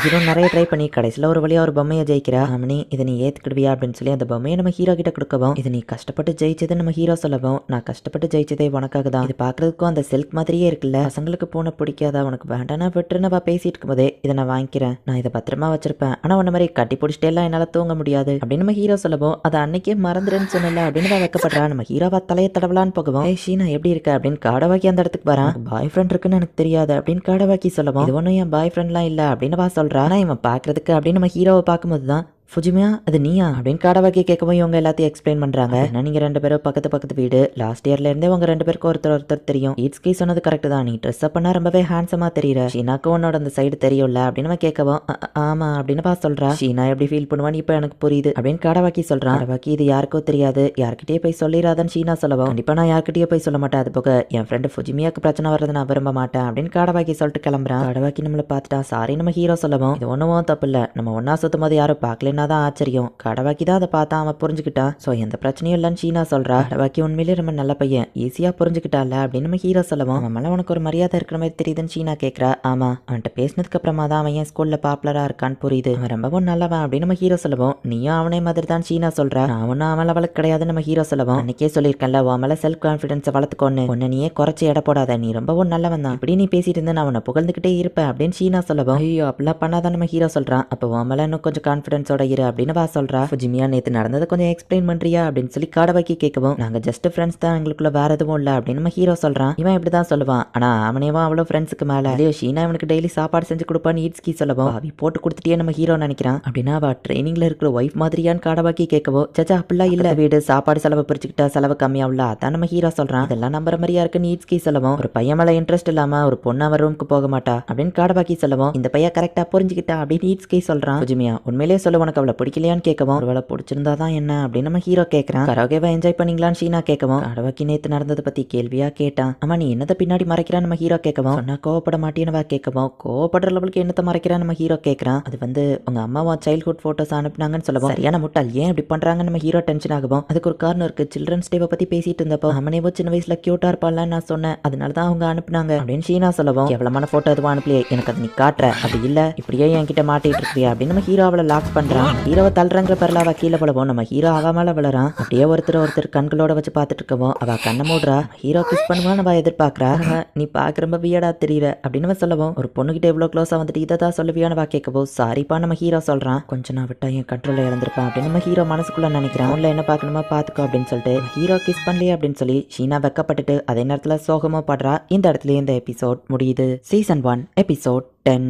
ஹீரோ நிறைய ட்ரை பண்ணி கடைசியில் ஒரு வழியா ஒரு பொம்மையை ஜெயிக்கிறா. அம்மனி இதை நீ ஏத்துக்கிடுவியா அப்படின்னு சொல்லி அந்த பொம்மையை நம்ம ஹீரோ கிட்ட கொடுக்கவும் இது நீ கஷ்டப்பட்டு ஜெயிச்சது நம்ம ஹீரோ சொல்லவும் நான் கஷ்டப்பட்டு ஜெயிச்சதே உனக்காக தான், இது பாக்குறதுக்கும் அந்த சில்க் மாதிரியே இருக்குல்ல, பசங்களுக்கு பூனை பிடிக்காதா உனக்கு வேண்டானா விட்டுருன்னு பேசிட்டு இருக்கும்போதே இதை நான் வாங்கிக்கிறேன், நான் இதை பத்திரமா வச்சிருப்பேன், ஆனா உன்ன மாதிரி கட்டி பிடிச்சிட்டே எல்லாம் என்னால தூங்க முடியாது அப்படின்னு நம்ம ஹீரோ சொல்லவும் அதை அன்னைக்கே மறந்துடுன்னு சொன்னல அப்படின்னு வைக்கப்படுறா. நம்ம ஹீரோவா தலையை தடவலான்னு போகவும் ஷீனா எப்படி இருக்க அப்படின்னு காடவாக்கி அந்த இடத்துக்கு வரான். பாய் ஃப்ரெண்ட் இருக்குன்னு எனக்கு தெரியாது அப்படின்னு காடவாக்கி சொல்லவும் இது ஒன்றும் என் பாய் ஃப்ரெண்ட்லாம் இல்லை அப்படின்னு சொல்றா. ஆனா இவன் பாக்குறதுக்கு அப்படின்னு நம்ம ஹீரோவை பார்க்கும்போது தான் ஃபுஜிமியா அது நீயா அப்படின்னு காடவாக்கி கேட்கவும் இவங்க எல்லாத்தையும் எக்ஸ்பிளைன் பண்றாங்க. ஏன்னா நீங்க 2 பேரும் பக்கத்து வீடு, லாஸ்ட் இயர்ல இருந்தே உங்க 2 பேருக்கு ஒருத்தர் தெரியும், இட்ஸ்கி சொன்னது கரெக்ட் தான், நீ ட்ரெஸ் அப் பண்ணா ரொம்பவே ஹேண்ட்ஸமா தெரியற, ஷீனாக்கு உன்னோட அந்த சைடு தெரியும்ல அப்படின்னு கேட்கவும் ஆமா அப்படின்னு சொல்றா. ஷீனா எப்படி ஃபீல் பண்ணுவான்னு இப்ப எனக்கு புரியுது அப்படின்னு காடவாக்கி சொல்றான். காடவாக்கி இது யாருக்கோ தெரியாது, யார்கிட்டயே போய் சொல்லிடாதன்னு ஷீனா சொல்லவும் கண்டிப்பா நான் யார்கிட்டயே போய் சொல்ல மாட்டேன், அது போக என் ஃப்ரெண்டு ஃபுஜிமியாக்கு பிரச்சனை வர்றது நான் விரும்ப மாட்டேன் அப்படின்னு காடவாக்கி சொல்லிட்டு கிளம்புறான். காடவாக்கி நம்மள பார்த்துட்டா சாரி நம்ம ஹீரோ சொல்லவும் இது ஒண்ணும் தப்பு இல்ல, நம்ம ஒன்னா சுத்தும் போது யாரும் பார்க்கலன்னா சொன்னாதான் ஆச்சரியம். கடவாக்கி தான் அதை பார்த்தா அவன் புரிஞ்சுக்கிட்டான். ஸோ எந்த பிரச்சனையும் இல்லைன்னு ஷீனா சொல்றா. கடவாக்கி உண்மையிலேயே ரொம்ப நல்ல பையன், ஈஸியா புரிஞ்சுக்கிட்டால அப்படின்னு நம்ம ஹீரோ சொல்லவும், அவன் மேல உனக்கு ஒரு மரியாதை இருக்கிற மாதிரி தெரியுதுன்னு ஷீனா கேட்கறா. ஆமா, அவன்கிட்ட பேசினதுக்கு அப்புறமா தான் அவன் என் ஸ்கூல்ல பாப்புலரா இருக்கான்னு புரியுது. அவன் ரொம்பவும் நல்லவன் அப்படின்னு நம்ம ஹீரோ சொல்லவும், நீயும் அவனே மாதிரி தான் ஷீனா சொல்றா. அவனும் அவன் லெவலுக்கு கிடையாது நம்ம ஹீரோ சொல்லவும், அன்னைக்கே சொல்லியிருக்கேன்ல உன் மேல செல்ஃப் கான்ஃபிடன்ஸை வளர்த்துக்கொன்னு, உன்னை நீயே குறைச்சி எடை போடாத, நீ ரொம்பவும் நல்லவன் தான், இப்படி நீ பேசிட்டு இருந்தா நான் அவனை புகழ்ந்துகிட்டே இருப்பேன் அப்படின்னு ஷீனா சொல்லவும், ஐயோ அப்படிலாம் பண்ணாதான் நம்ம ஹீரோ சொல்றான். அப்போ உன் மேல இன்னும் கொஞ்சம் கான்ஃபிடன்ஸோட இரு அப்படின்னு வா சொல்றா. ஃபுஜிமியா நேத்து நடந்ததை கொஞ்சம் எக்ஸ்பிளைன் பண்றியா அப்படின்னு சொல்லி காடவாக்கி கேட்கவும், நாங்க ஜஸ்ட் ஃப்ரெண்ட்ஸ் தான், எங்களுக்குள்ள வேற எதுவும் இல்ல அப்படின்னு நம்ம ஹீரோ சொல்றான். இவன் இப்படிதான் சொல்லுவான், ஆனா அவனேவா அவ்வளவு ஃப்ரெண்ட்ஸுக்கு மேல இல்லையோ ஷீனா இவனுக்கு டெய்லி சாப்பாடு செஞ்சு கொடுப்பான்னு ஈட்ஸ்கி சொல்லவும், அவி போட்டு கொடுத்துட்டே நம்ம ஹீரோ நினைக்கிறான். அப்படின்னா அவ ட்ரைனிங்ல இருக்கிற ஒய்ஃப் மாதிரியான்னு காடவாக்கி கேட்கவும், சச்சா அப்படிலாம் இல்ல, வீடு சாப்பாடு செலவு பிரிச்சுக்கிட்டா செலவு கம்மியாவுல, அதான் நம்ம ஹீரோ சொல்றான். இதெல்லாம் நம்புற மாதிரியா இருக்குன்னு ஈட்ஸ்கி சொல்லவும், ஒரு பையன் மேல இன்ட்ரெஸ்ட் இல்லாம ஒரு பொண்ணு அவர் ரூமுக்கு போக மாட்டா அப்படின்னு காடவாக்கி சொல்லவும், இந்த பையன் கரெக்டா புரிஞ்சுக்கிட்டா அப்படின்னு ஈட்ஸ்கி சொல்றான். ஃபுஜிமியா உண்மையிலேயே சொல்ல உனக்கு அவளை பிடிக்கலையான்னு கேட்கவும், ஒருவேளை பிடிச்சிருந்தா தான் என்ன அப்படின்னு நம்ம ஹீரோ கேட்கறான். கரோகேவா என்ஜாய் பண்ணீங்களான்னு ஷீனா கேட்கவும், காடவாக்கி நேத்து நடந்ததை பத்தி கேள்வியா கேட்டான். ஆமா நீ என்னதை பின்னாடி மறைக்கிறான்னு நம்ம ஹீரோ கேட்கவும், சொன்னா கோவப்பட மாட்டேன்னு கேட்கவும், கோவப்படுற லெவலுக்கு என்னத்தை மறைக்கிறான்னு நம்ம ஹீரோ கேட்கறான். அது வந்து உங்க அம்மாவா சைல்ட்ஹுட் போட்டோஸ் அனுப்புனாங்கன்னு சொல்லவும், சரியான முட்டாள், ஏன் இப்படி பண்றாங்கன்னு நம்ம ஹீரோ டென்ஷன் ஆகவும், அதுக்கு ஒரு காரணம் இருக்கு. சில்ட்ரன்ஸ் டேவை பத்தி பேசிட்டு இருந்தப்போ அவனேவோ சின்ன வயசுல கியூட்டா இருப்பாள்ல நான் சொன்னேன், அதனாலதான் அவங்க அனுப்புனாங்க அப்படின்னு ஷீனா சொல்லவும், கேவலமான போட்டோ எதுவும் அனுப்பலையே, எனக்கு அதை நீ காட்டுற, அப்படி இல்ல இப்படியே என்கிட்ட மாட்டிட்டு இருக்கியா அப்படின்னு நம்ம ஹீரோ அவளை லாக் பண்றான். ஹீரோவை தள்ளுறங்கிற பேர்ல அவ கீழே விழவும் நம்ம ஹீரோ அவ மேல விழறான். அப்படியே ஒருத்தர் கண்களோட வச்சு பார்த்துட்டு இருக்கவும் அவ கண்ணை மூடுறா. ஹீரோ கிஸ் பண்ணுவான்னு நம்ம எதிர்பார்க்கறா. நீ பார்க்க ரொம்ப வியடா தெரியற அப்படின்னு சொல்லவும், ஒரு பொண்ணுகிட்ட எவ்வளவு க்ளோஸா வந்துட்டு இதை தான் சொல்லுவியான்னு கேட்கவும், சாரிப்பா நம்ம ஹீரோ சொல்றான். கொஞ்சம் நான் விட்டா என் கண்ட்ரோல இழந்திருப்பேன் அப்படின்னு நம்ம ஹீரோ மனசுக்குள்ள நினைக்கிறான். உள்ள என்ன பார்க்கணுமா பாத்துக்கோ அப்படின்னு சொல்லிட்டு ஹீரோ கிஸ் பண்ணலையே அப்படின்னு சொல்லி ஷீனா வெக்கப்பட்டுட்டு அதே நேரத்துல சோகமா பாடுறா. இந்த இடத்துல இந்த எபிசோட் முடியுது. Season 1 episode 10.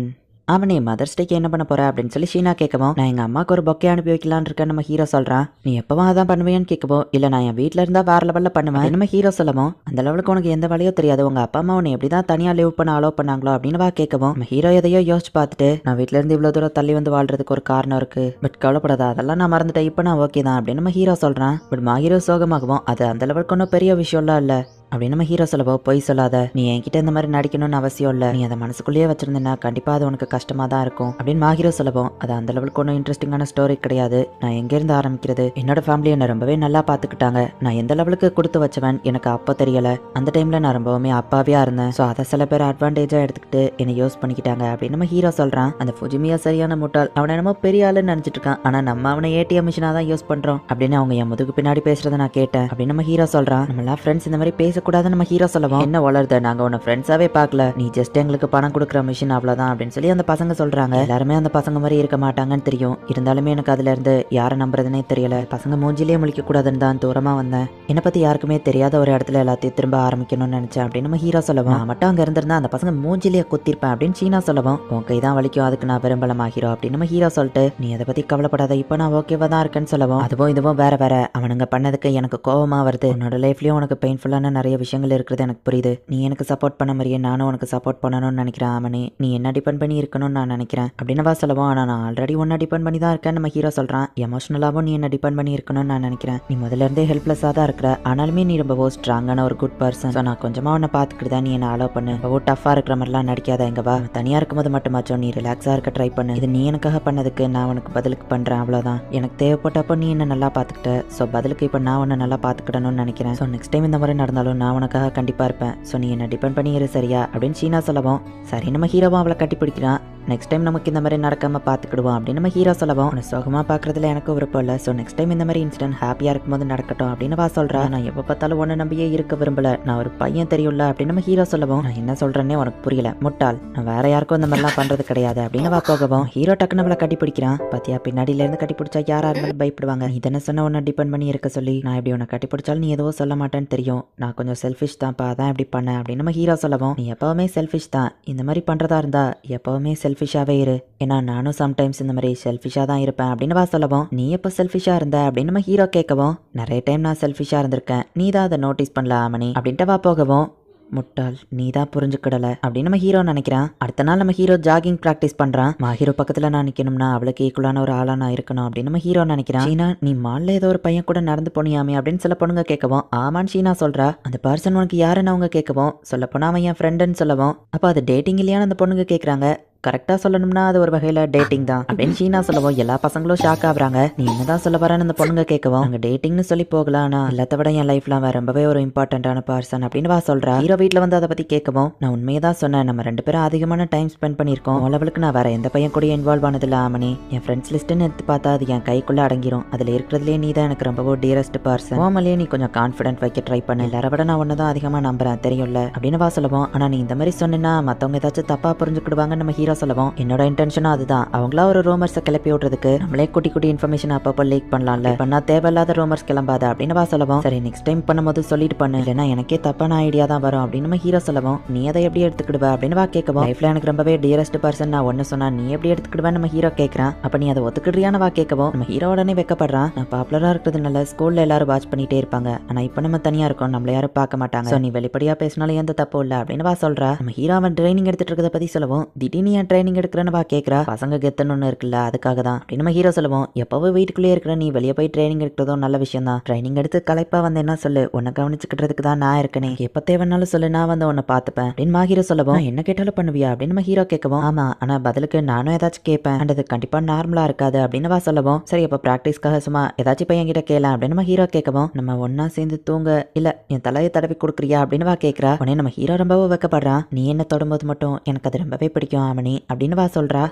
அவனே மதர்ஸ் டேக்கு என்ன பண்ண போற அப்படின்னு சொல்லி ஷீனா கேட்கவும், நான் எங்க அம்மாவுக்கு ஒரு பொக்கே அனுப்பி வைக்கலான்னு இருக்கேன் நம்ம ஹீரோ சொல்றான். நீ எப்பவும் அதான் பண்ணுவேன்னு கேட்கவும், இல்ல நான் என் வீட்டுல இருந்தா வேற லெவல்ல பண்ணுவேன் நம்ம ஹீரோ சொல்லவும், அந்த லெவலுக்கு உனக்கு எந்த வேலையோ தெரியாது, உங்க அப்பா அம்மா உன்னை எப்படிதான் தனியா லிவ் பண்ண அலோவ் பண்ணாங்களோ அப்படின்னு கேட்கவும், நம்ம ஹீரோ எதையோ யோசிச்சு பார்த்துட்டு, நான் வீட்டுல இருந்து இவ்வளவு தூரம் தள்ளி வந்து வாழ்றதுக்கு ஒரு காரணம் இருக்கு, பட் கவலைப்படாத அதெல்லாம் நான் மறந்துட்டேன், இப்ப நான் ஓகே தான் அப்படின்னு நம்ம ஹீரோ சொல்றான். பட் ஹீரோ சோகமாகவும், அது அந்த லெவலுக்கு ஒன்றும் பெரிய விஷயம்லாம் இல்ல அப்படின்னு நம்ம ஹீரோ சொல்லவோ, பொய் சொல்லாத, நீ என்கிட்ட இந்த மாதிரி நடிக்கணும்னு அவசியம் இல்ல, நீ அதை மனசுக்குள்ளேயே வச்சிருந்தேன்னா கண்டிப்பா அது உனக்கு கஷ்டமா தான் இருக்கும் அப்படின்னு ஹீரோ சொல்லவும், அது அந்த லெவலுக்கு ஒன்றும் இன்ட்ரெஸ்டிங்கான ஸ்டோரி கிடையாது, நான் எங்க இருந்து ஆரம்பிக்கிறது, என்னோட ஃபேமிலி என்ன ரொம்பவே நல்லா பாத்துக்கிட்டாங்க, நான் எந்த லெவலுக்கு கொடுத்து வச்சவன் எனக்கு அப்போ தெரியல, அந்த டைம்ல நான் ரொம்பவுமே அப்பாவியா இருந்தேன், ஸோ அதை சில பேர் அட்வான்டேஜா எடுத்துக்கிட்டு என்னை யூஸ் பண்ணிக்கிட்டாங்க அப்படின்னு நம்ம ஹீரோ சொல்றான். அந்த ஃபுஜிமியா சரியான முட்டாள், அவனை என்னமோ பெரிய ஆளுன்னு நினைச்சிட்டு இருக்கான், ஆனா நம்ம அவனை ஏடிஎம் மிஷினா தான் யூஸ் பண்றோம் அப்படின்னு அவங்க என் முதுகு பின்னாடி பேசுறதை நான் கேட்டேன் அப்படின்னு நம்ம ஹீரோ சொல்றான். நம்ம எல்லாம் ஃப்ரெண்ட்ஸ் இந்த மாதிரி பேசக்கூடாதுன்னு நம்ம ஹீரோ சொல்லவும், என்ன வளருத, நாங்க உன்னை ஃப்ரெண்ட்ஸாவே பார்க்கல, நீ ஜஸ்ட் எங்களுக்கு பணம் கொடுக்குற மிஷின் அவ்வளவுதான் அப்படின்னு சொல்லி அந்த பசங்க சொல்றாங்க. எல்லாருமே அந்த பசங்க மாதிரி இருக்க மாட்டாங்கன்னு தெரியும், இருந்தாலுமே எனக்கு அதுல இருந்து யாரை நம்புறதுனே தெரியல, பசங்க மூஞ்சிலே முழிக்க கூடாதுன்னு தான் தூரமா வந்தேன், என்னை பத்தி யாருக்குமே தெரியாத ஒரு இடத்துல எல்லாத்தையும் திரும்ப ஆரம்பிக்கணும்னு நினைச்சேன் அப்படின்னு நம்ம ஹீரோ சொல்லவும், நான் மட்டும் அங்க இருந்திருந்தா அந்த பசங்க மூஞ்சிலேயே குத்திருப்பேன் அப்படின்னு சீனா சொல்லவும், உன் கைதான் வலிக்கும், அதுக்கு நான் விரும்பலமா ஹீரோ அப்படின்னு நம்ம ஹீரோ சொல்லிட்டு, நீ அதை பத்தி கவலைப்படாத, இப்போ நான் ஓகேவா தான் இருக்கேன்னு சொல்லவும், அதுவும் இதுவும் வேற வேற, அவனுங்க பண்ணதுக்கு எனக்கு கோவமா வருது, உன்னோட லைஃப்லயும் உனக்கு பெயின்ஃபுல்லான நிறைய விஷயங்கள் இருக்கிறது எனக்கு புரியுது, நீ எனக்கு சப்போர்ட் பண்ண மாதிரியே நானும் உனக்கு சப்போர்ட் பண்ணணும்னு நினைக்கிறேன், அவனே நீ என்ன டிபெண்ட் பண்ணி இருக்கணும்னு நான் நினைக்கிறேன் அப்படின்னு சொல்லவும், ஆனா நான் ஆல்ரெடி உன்னை டிபெண்ட் பண்ணி தான் இருக்கேன் நம்ம ஹீரோ சொல்றான். எமோஷனலாவும் நீ என்ன டிபெண்ட் பண்ணி இருக்கணும்னு நான் நினைக்கிறேன், நீ முதல்ல இருந்தே ஹெல்ப்லெஸ்ஸா தான் இருக்கிற, ஆனாலுமே நீ ரொம்ப ஸ்ட்ராங்கான ஒரு குட் பர்சன், நான் கொஞ்சமா உன்னை பாத்துக்கிட்டு தான் நீ என்ன அலோவ் பண்ணு, ரொம்ப டஃபா இருக்கிற மாதிரிலாம் நடிக்காத, எங்க வா, தனியா இருக்கும்போது மட்டுமாச்சும் நீ ரிலாக்ஸா இருக்க ட்ரை பண்ணு, இது நீ எனக்காக பண்ணதுக்கு நான் உனக்கு பதிலுக்கு பண்றேன், அவ்வளவுதான், எனக்கு தேவைப்பட்டப்போ நீ என்ன நல்லா பாத்துக்கிட்ட, ஸோ பதிலுக்கு இப்போ நான் உன்னை நல்லா பாத்துக்கிடணும்னு நினைக்கிறேன், ஸோ நெக்ஸ்ட் டைம் இந்த மாதிரி நடந்தாலும் நான் உனக்காக கண்டிப்பா இருப்பேன், ஸோ நீ என்ன டிபெண்ட் பண்ணி இரு சரியா அப்படின்னு சீனா சொல்லவும், சரி நம்ம ஹீரோவும் அவளை கட்டி பிடிக்கிறான். நெக்ஸ்ட் டைம் நமக்கு இந்த மாதிரி நடக்காம பாத்துக்கிடுவோம் அப்படின்னு நம்ம ஹீரோ சொல்லவும், உன்னை சோகமா பாக்குறதுல எனக்கு விருப்பம் இல்லை, ஸோ நெக்ஸ்ட் டைம் இந்த மாதிரி இன்சிடென்ட் ஹாப்பியா இருக்கும்போது நடக்கட்டும் அப்படின்னு வா சொல்றா. நான் எப்ப பார்த்தாலும் ஒன்னு நம்பியே இருக்க விரும்பல, நான் ஒரு பையன் தெரியும்ல அப்படின்னு நம்ம ஹீரோ சொல்லவும், நான் என்ன சொல்றேன்னே உனக்கு புரியல முட்டாள், நான் வேற யாருக்கும் இந்த மாதிரிலாம் பண்றது கிடையாது அப்படின்னு வா போகவும், ஹீரோ டக்குன்னு அவளை கட்டி பிடிக்கிறான். பாத்தியா, பின்னாடியில இருந்து கட்டி பிடிச்சா யாரா இருந்தாலும் பயப்படுவாங்க, இதனை சொன்ன உன்னை டிபெண்ட் பண்ணி இருக்க சொல்லி, நான் இப்படி உன்னை கட்டி பிடிச்சாலும் நீ எதுவும் சொல்ல மாட்டேன்னு தெரியும், நான் கொஞ்சம் செல்ஃபிஷ் தான்ப்பா, அதான் இப்படி பண்ண அப்படின்னு நம்ம ஹீரோ சொல்லவும், நீ எப்பவுமே செல்ஃபிஷ் தான், இந்த மாதிரி பண்றதா இருந்தா எப்பவுமே செல்ஃபிஷாவே இரு, ஏன்னா நானும் சம்டைம்ஸ் இந்த மாதிரி செல்ஃபிஷா தான் இருப்பேன் அப்படின்னு வா சொல்லவும், நீ எப்போ செல்ஃபிஷா இருந்த அப்படின்னு நம்ம ஹீரோ கேட்கவும், நிறைய டைம் நான் செல்ஃபிஷா இருந்திருக்கேன், நீ தான் அதை நோட்டீஸ் பண்ணல ஆமணி அப்படின்ட்டு வா போகவும், முட்டாள் நீ தான் புரிஞ்சுக்கிடல அப்படின்னு நம்ம ஹீரோ நினைக்கிறான். அடுத்த நாள் நம்ம ஹீரோ ஜாகிங் பிராக்டிஸ் பண்றான். ஹீரோ பக்கத்துல நான் நிக்கணும்னா அவளுக்கு ஈக்குவலான ஒரு ஆளா நான் இருக்கணும் அப்படின்னு நம்ம ஹீரோ நினைக்கிறான். ஷீனா, நீ மால்ல ஏதோ ஒரு பையன் கூட நடந்து போனியாமே அப்படின்னு சில பொண்ணுங்க கேட்கவும், ஆமான்னு ஷீனா சொல்றா. அந்த பர்சன் உனக்கு யாருன்னு அவங்க கேட்கவும், சொல்ல போனா அவன் என் ஃப்ரெண்டுன்னு சொல்லவும், அப்போ அது டேட்டிங் இல்லையான்னு அந்த பொண்ணுங்க கேட்கறாங்க. கரெக்டா சொல்லணும்னா அது ஒரு வகையில டேட்டிங் தான் அப்படின்னு ஷீனா சொல்லவும் எல்லா பசங்களும் ஷாக் ஆகுறாங்க. நீ என்னதான் சொல்ல வரேன்னு அந்த பொண்ணுங்க கேட்கவும், நாங்க டேட்டிங்னு சொல்லி போகலாம், ஆனா எல்லாத்த விட என் லைஃப்ல அவன் ரொம்பவே ஒரு இம்பார்ட்டன்டான பர்சன் அப்படின்னு சொல்றா. ஹீரோ வீட்டுல வந்து அதை பத்தி கேட்கவும், நான் உண்மையை தான் சொன்னேன், நம்ம 2 பேரும் அதிகமான டைம் ஸ்பெண்ட் பண்ணிருக்கோம். லெவலுக்கு நான் வேற எந்த பையன் கூட இன்வால்வ் ஆனதில்ல ஆமனி. என் ஃப்ரெண்ட்ஸ் லிஸ்ட்னு எடுத்து பார்த்தா அது என் கைக்குள்ள அடங்கிரும். அதுல இருக்கிறதுலே நீ தான் எனக்கு ரொம்ப டியரஸ்ட் பர்சன். ஓமலே நீ கொஞ்சம் கான்ஃபிடென்ட் வைக்க ட்ரை பண்ணு. எல்லார விட நான் ஒன்னதான் அதிகமா நம்புறேன் தெரியும்ல அப்படின்னு சொல்லவும், ஆனா நீ இந்த மாதிரி சொன்னா மத்தவங்க ஏதாச்சும் தப்பா புரிஞ்சுக்கிடுவாங்க நம்ம ஹீரோ சொல்லவும், என்னோட இன்டென்ஷனும் அதுதான். அவங்களா ஒரு ரூமர்ஸை கிளப்பி விடுறதுக்கு நம்மளே குட்டி குட்டி இன்ஃபர்மேஷன் அப்பப்போ லீக் பண்ணலாம்ல, பண்ணா தேவையில்லாத ரூமர்ஸ் கிளம்பாத அப்படின்னு சொல்லவும், சரி நெக்ஸ்ட் டைம் பண்ணும்போது சொல்லிட்டு பண்ணு, இல்லைன்னா எனக்கே தப்பான ஐடியா தான் வரும் அப்படின்னு நம்ம ஹீரோ சொல்லவும், நீ அதை எப்படி எடுத்துக்கிடுவ அப்படின்னு கேட்கவும், லைஃப்ல எனக்கு ரொம்பவே டியரஸ்ட் பர்சன் நான் ஒன்னு சொன்னா நீ எப்படி எடுத்துக்கிடுவேன் நம்ம ஹீரோ கேட்கறான். அப்ப நீ அதை ஒத்துக்கிடுறியான கேட்கவும், நம்ம ஹீரோ உடனே வெக்கப்படுறான். நான் பாப்புலரா இருக்கிறதுனால ஸ்கூல்ல எல்லாரும் வாட்ச் பண்ணிட்டே இருப்பாங்க, ஆனா இப்ப நம்ம தனியா இருக்கோம், நம்மள யாரும் பார்க்க மாட்டாங்க, நீ வெளிப்படையா பேசினாலும் எந்த தப்பு இல்ல அப்படின்னு சொல்றா. நம்ம ஹீரோ அவன் ட்ரைனிங் எடுத்துட்டு இருக்கிறத பத்தி சொல்லவும், திடீர்னு ஏன் ட்ரைனிங் எடுக்கிறன்னு கேட்கறா. பசங்க கெத்தன்னு ஒண்ணு இருக்குல்ல அதுக்காக தான் அப்படின்னு நம்ம ஹீரோ சொல்லுவோம். எப்பவும் வீட்டுக்குள்ளே இருக்கிற நீ வெளியே போய் ட்ரைனிங் எடுக்கிறதும் நல்ல விஷயம் தான். ட்ரைனிங் எடுத்து களைப்பா வந்து என்ன சொல்லு, உன்னை கவனிச்சுக்கிறதுக்கு தான் நான் இருக்கனே, எப்ப தேவைன்னாலும் சொல்லு, நான் வந்து உன்னை பார்த்துப்பேன் அப்படின்னு ஹீரோ சொல்லவும், என்ன கேட்டாலும் பண்ணுவியா அப்படின்னு நம்ம ஹீரோ கேட்கவும், ஆமா ஆனா பதிலுக்கு நானும் ஏதாச்சும் கேட்பேன், அது கண்டிப்பா நார்மலா இருக்காது அப்படின்னு சொல்லவும், சரி அப்ப பிராக்டிஸ்க்காக சும்மா ஏதாச்சும் பையன் கிட்ட கேட்கலாம் அப்படின்னு நம்ம ஹீரோ கேட்கவும், நம்ம ஒன்னா சேர்ந்து தூங்க இல்ல என் தலையை தடவி கொடுக்குறியா அப்படின்னு கேட்கறா. உடனே நம்ம ஹீரோ ரொம்பவே வைக்கப்படுறான். நீ என்ன தொடும்போது மட்டும் எனக்கு அது ரொம்பவே பிடிக்கும் ஆமணி அப்படின்னு சொல்றா.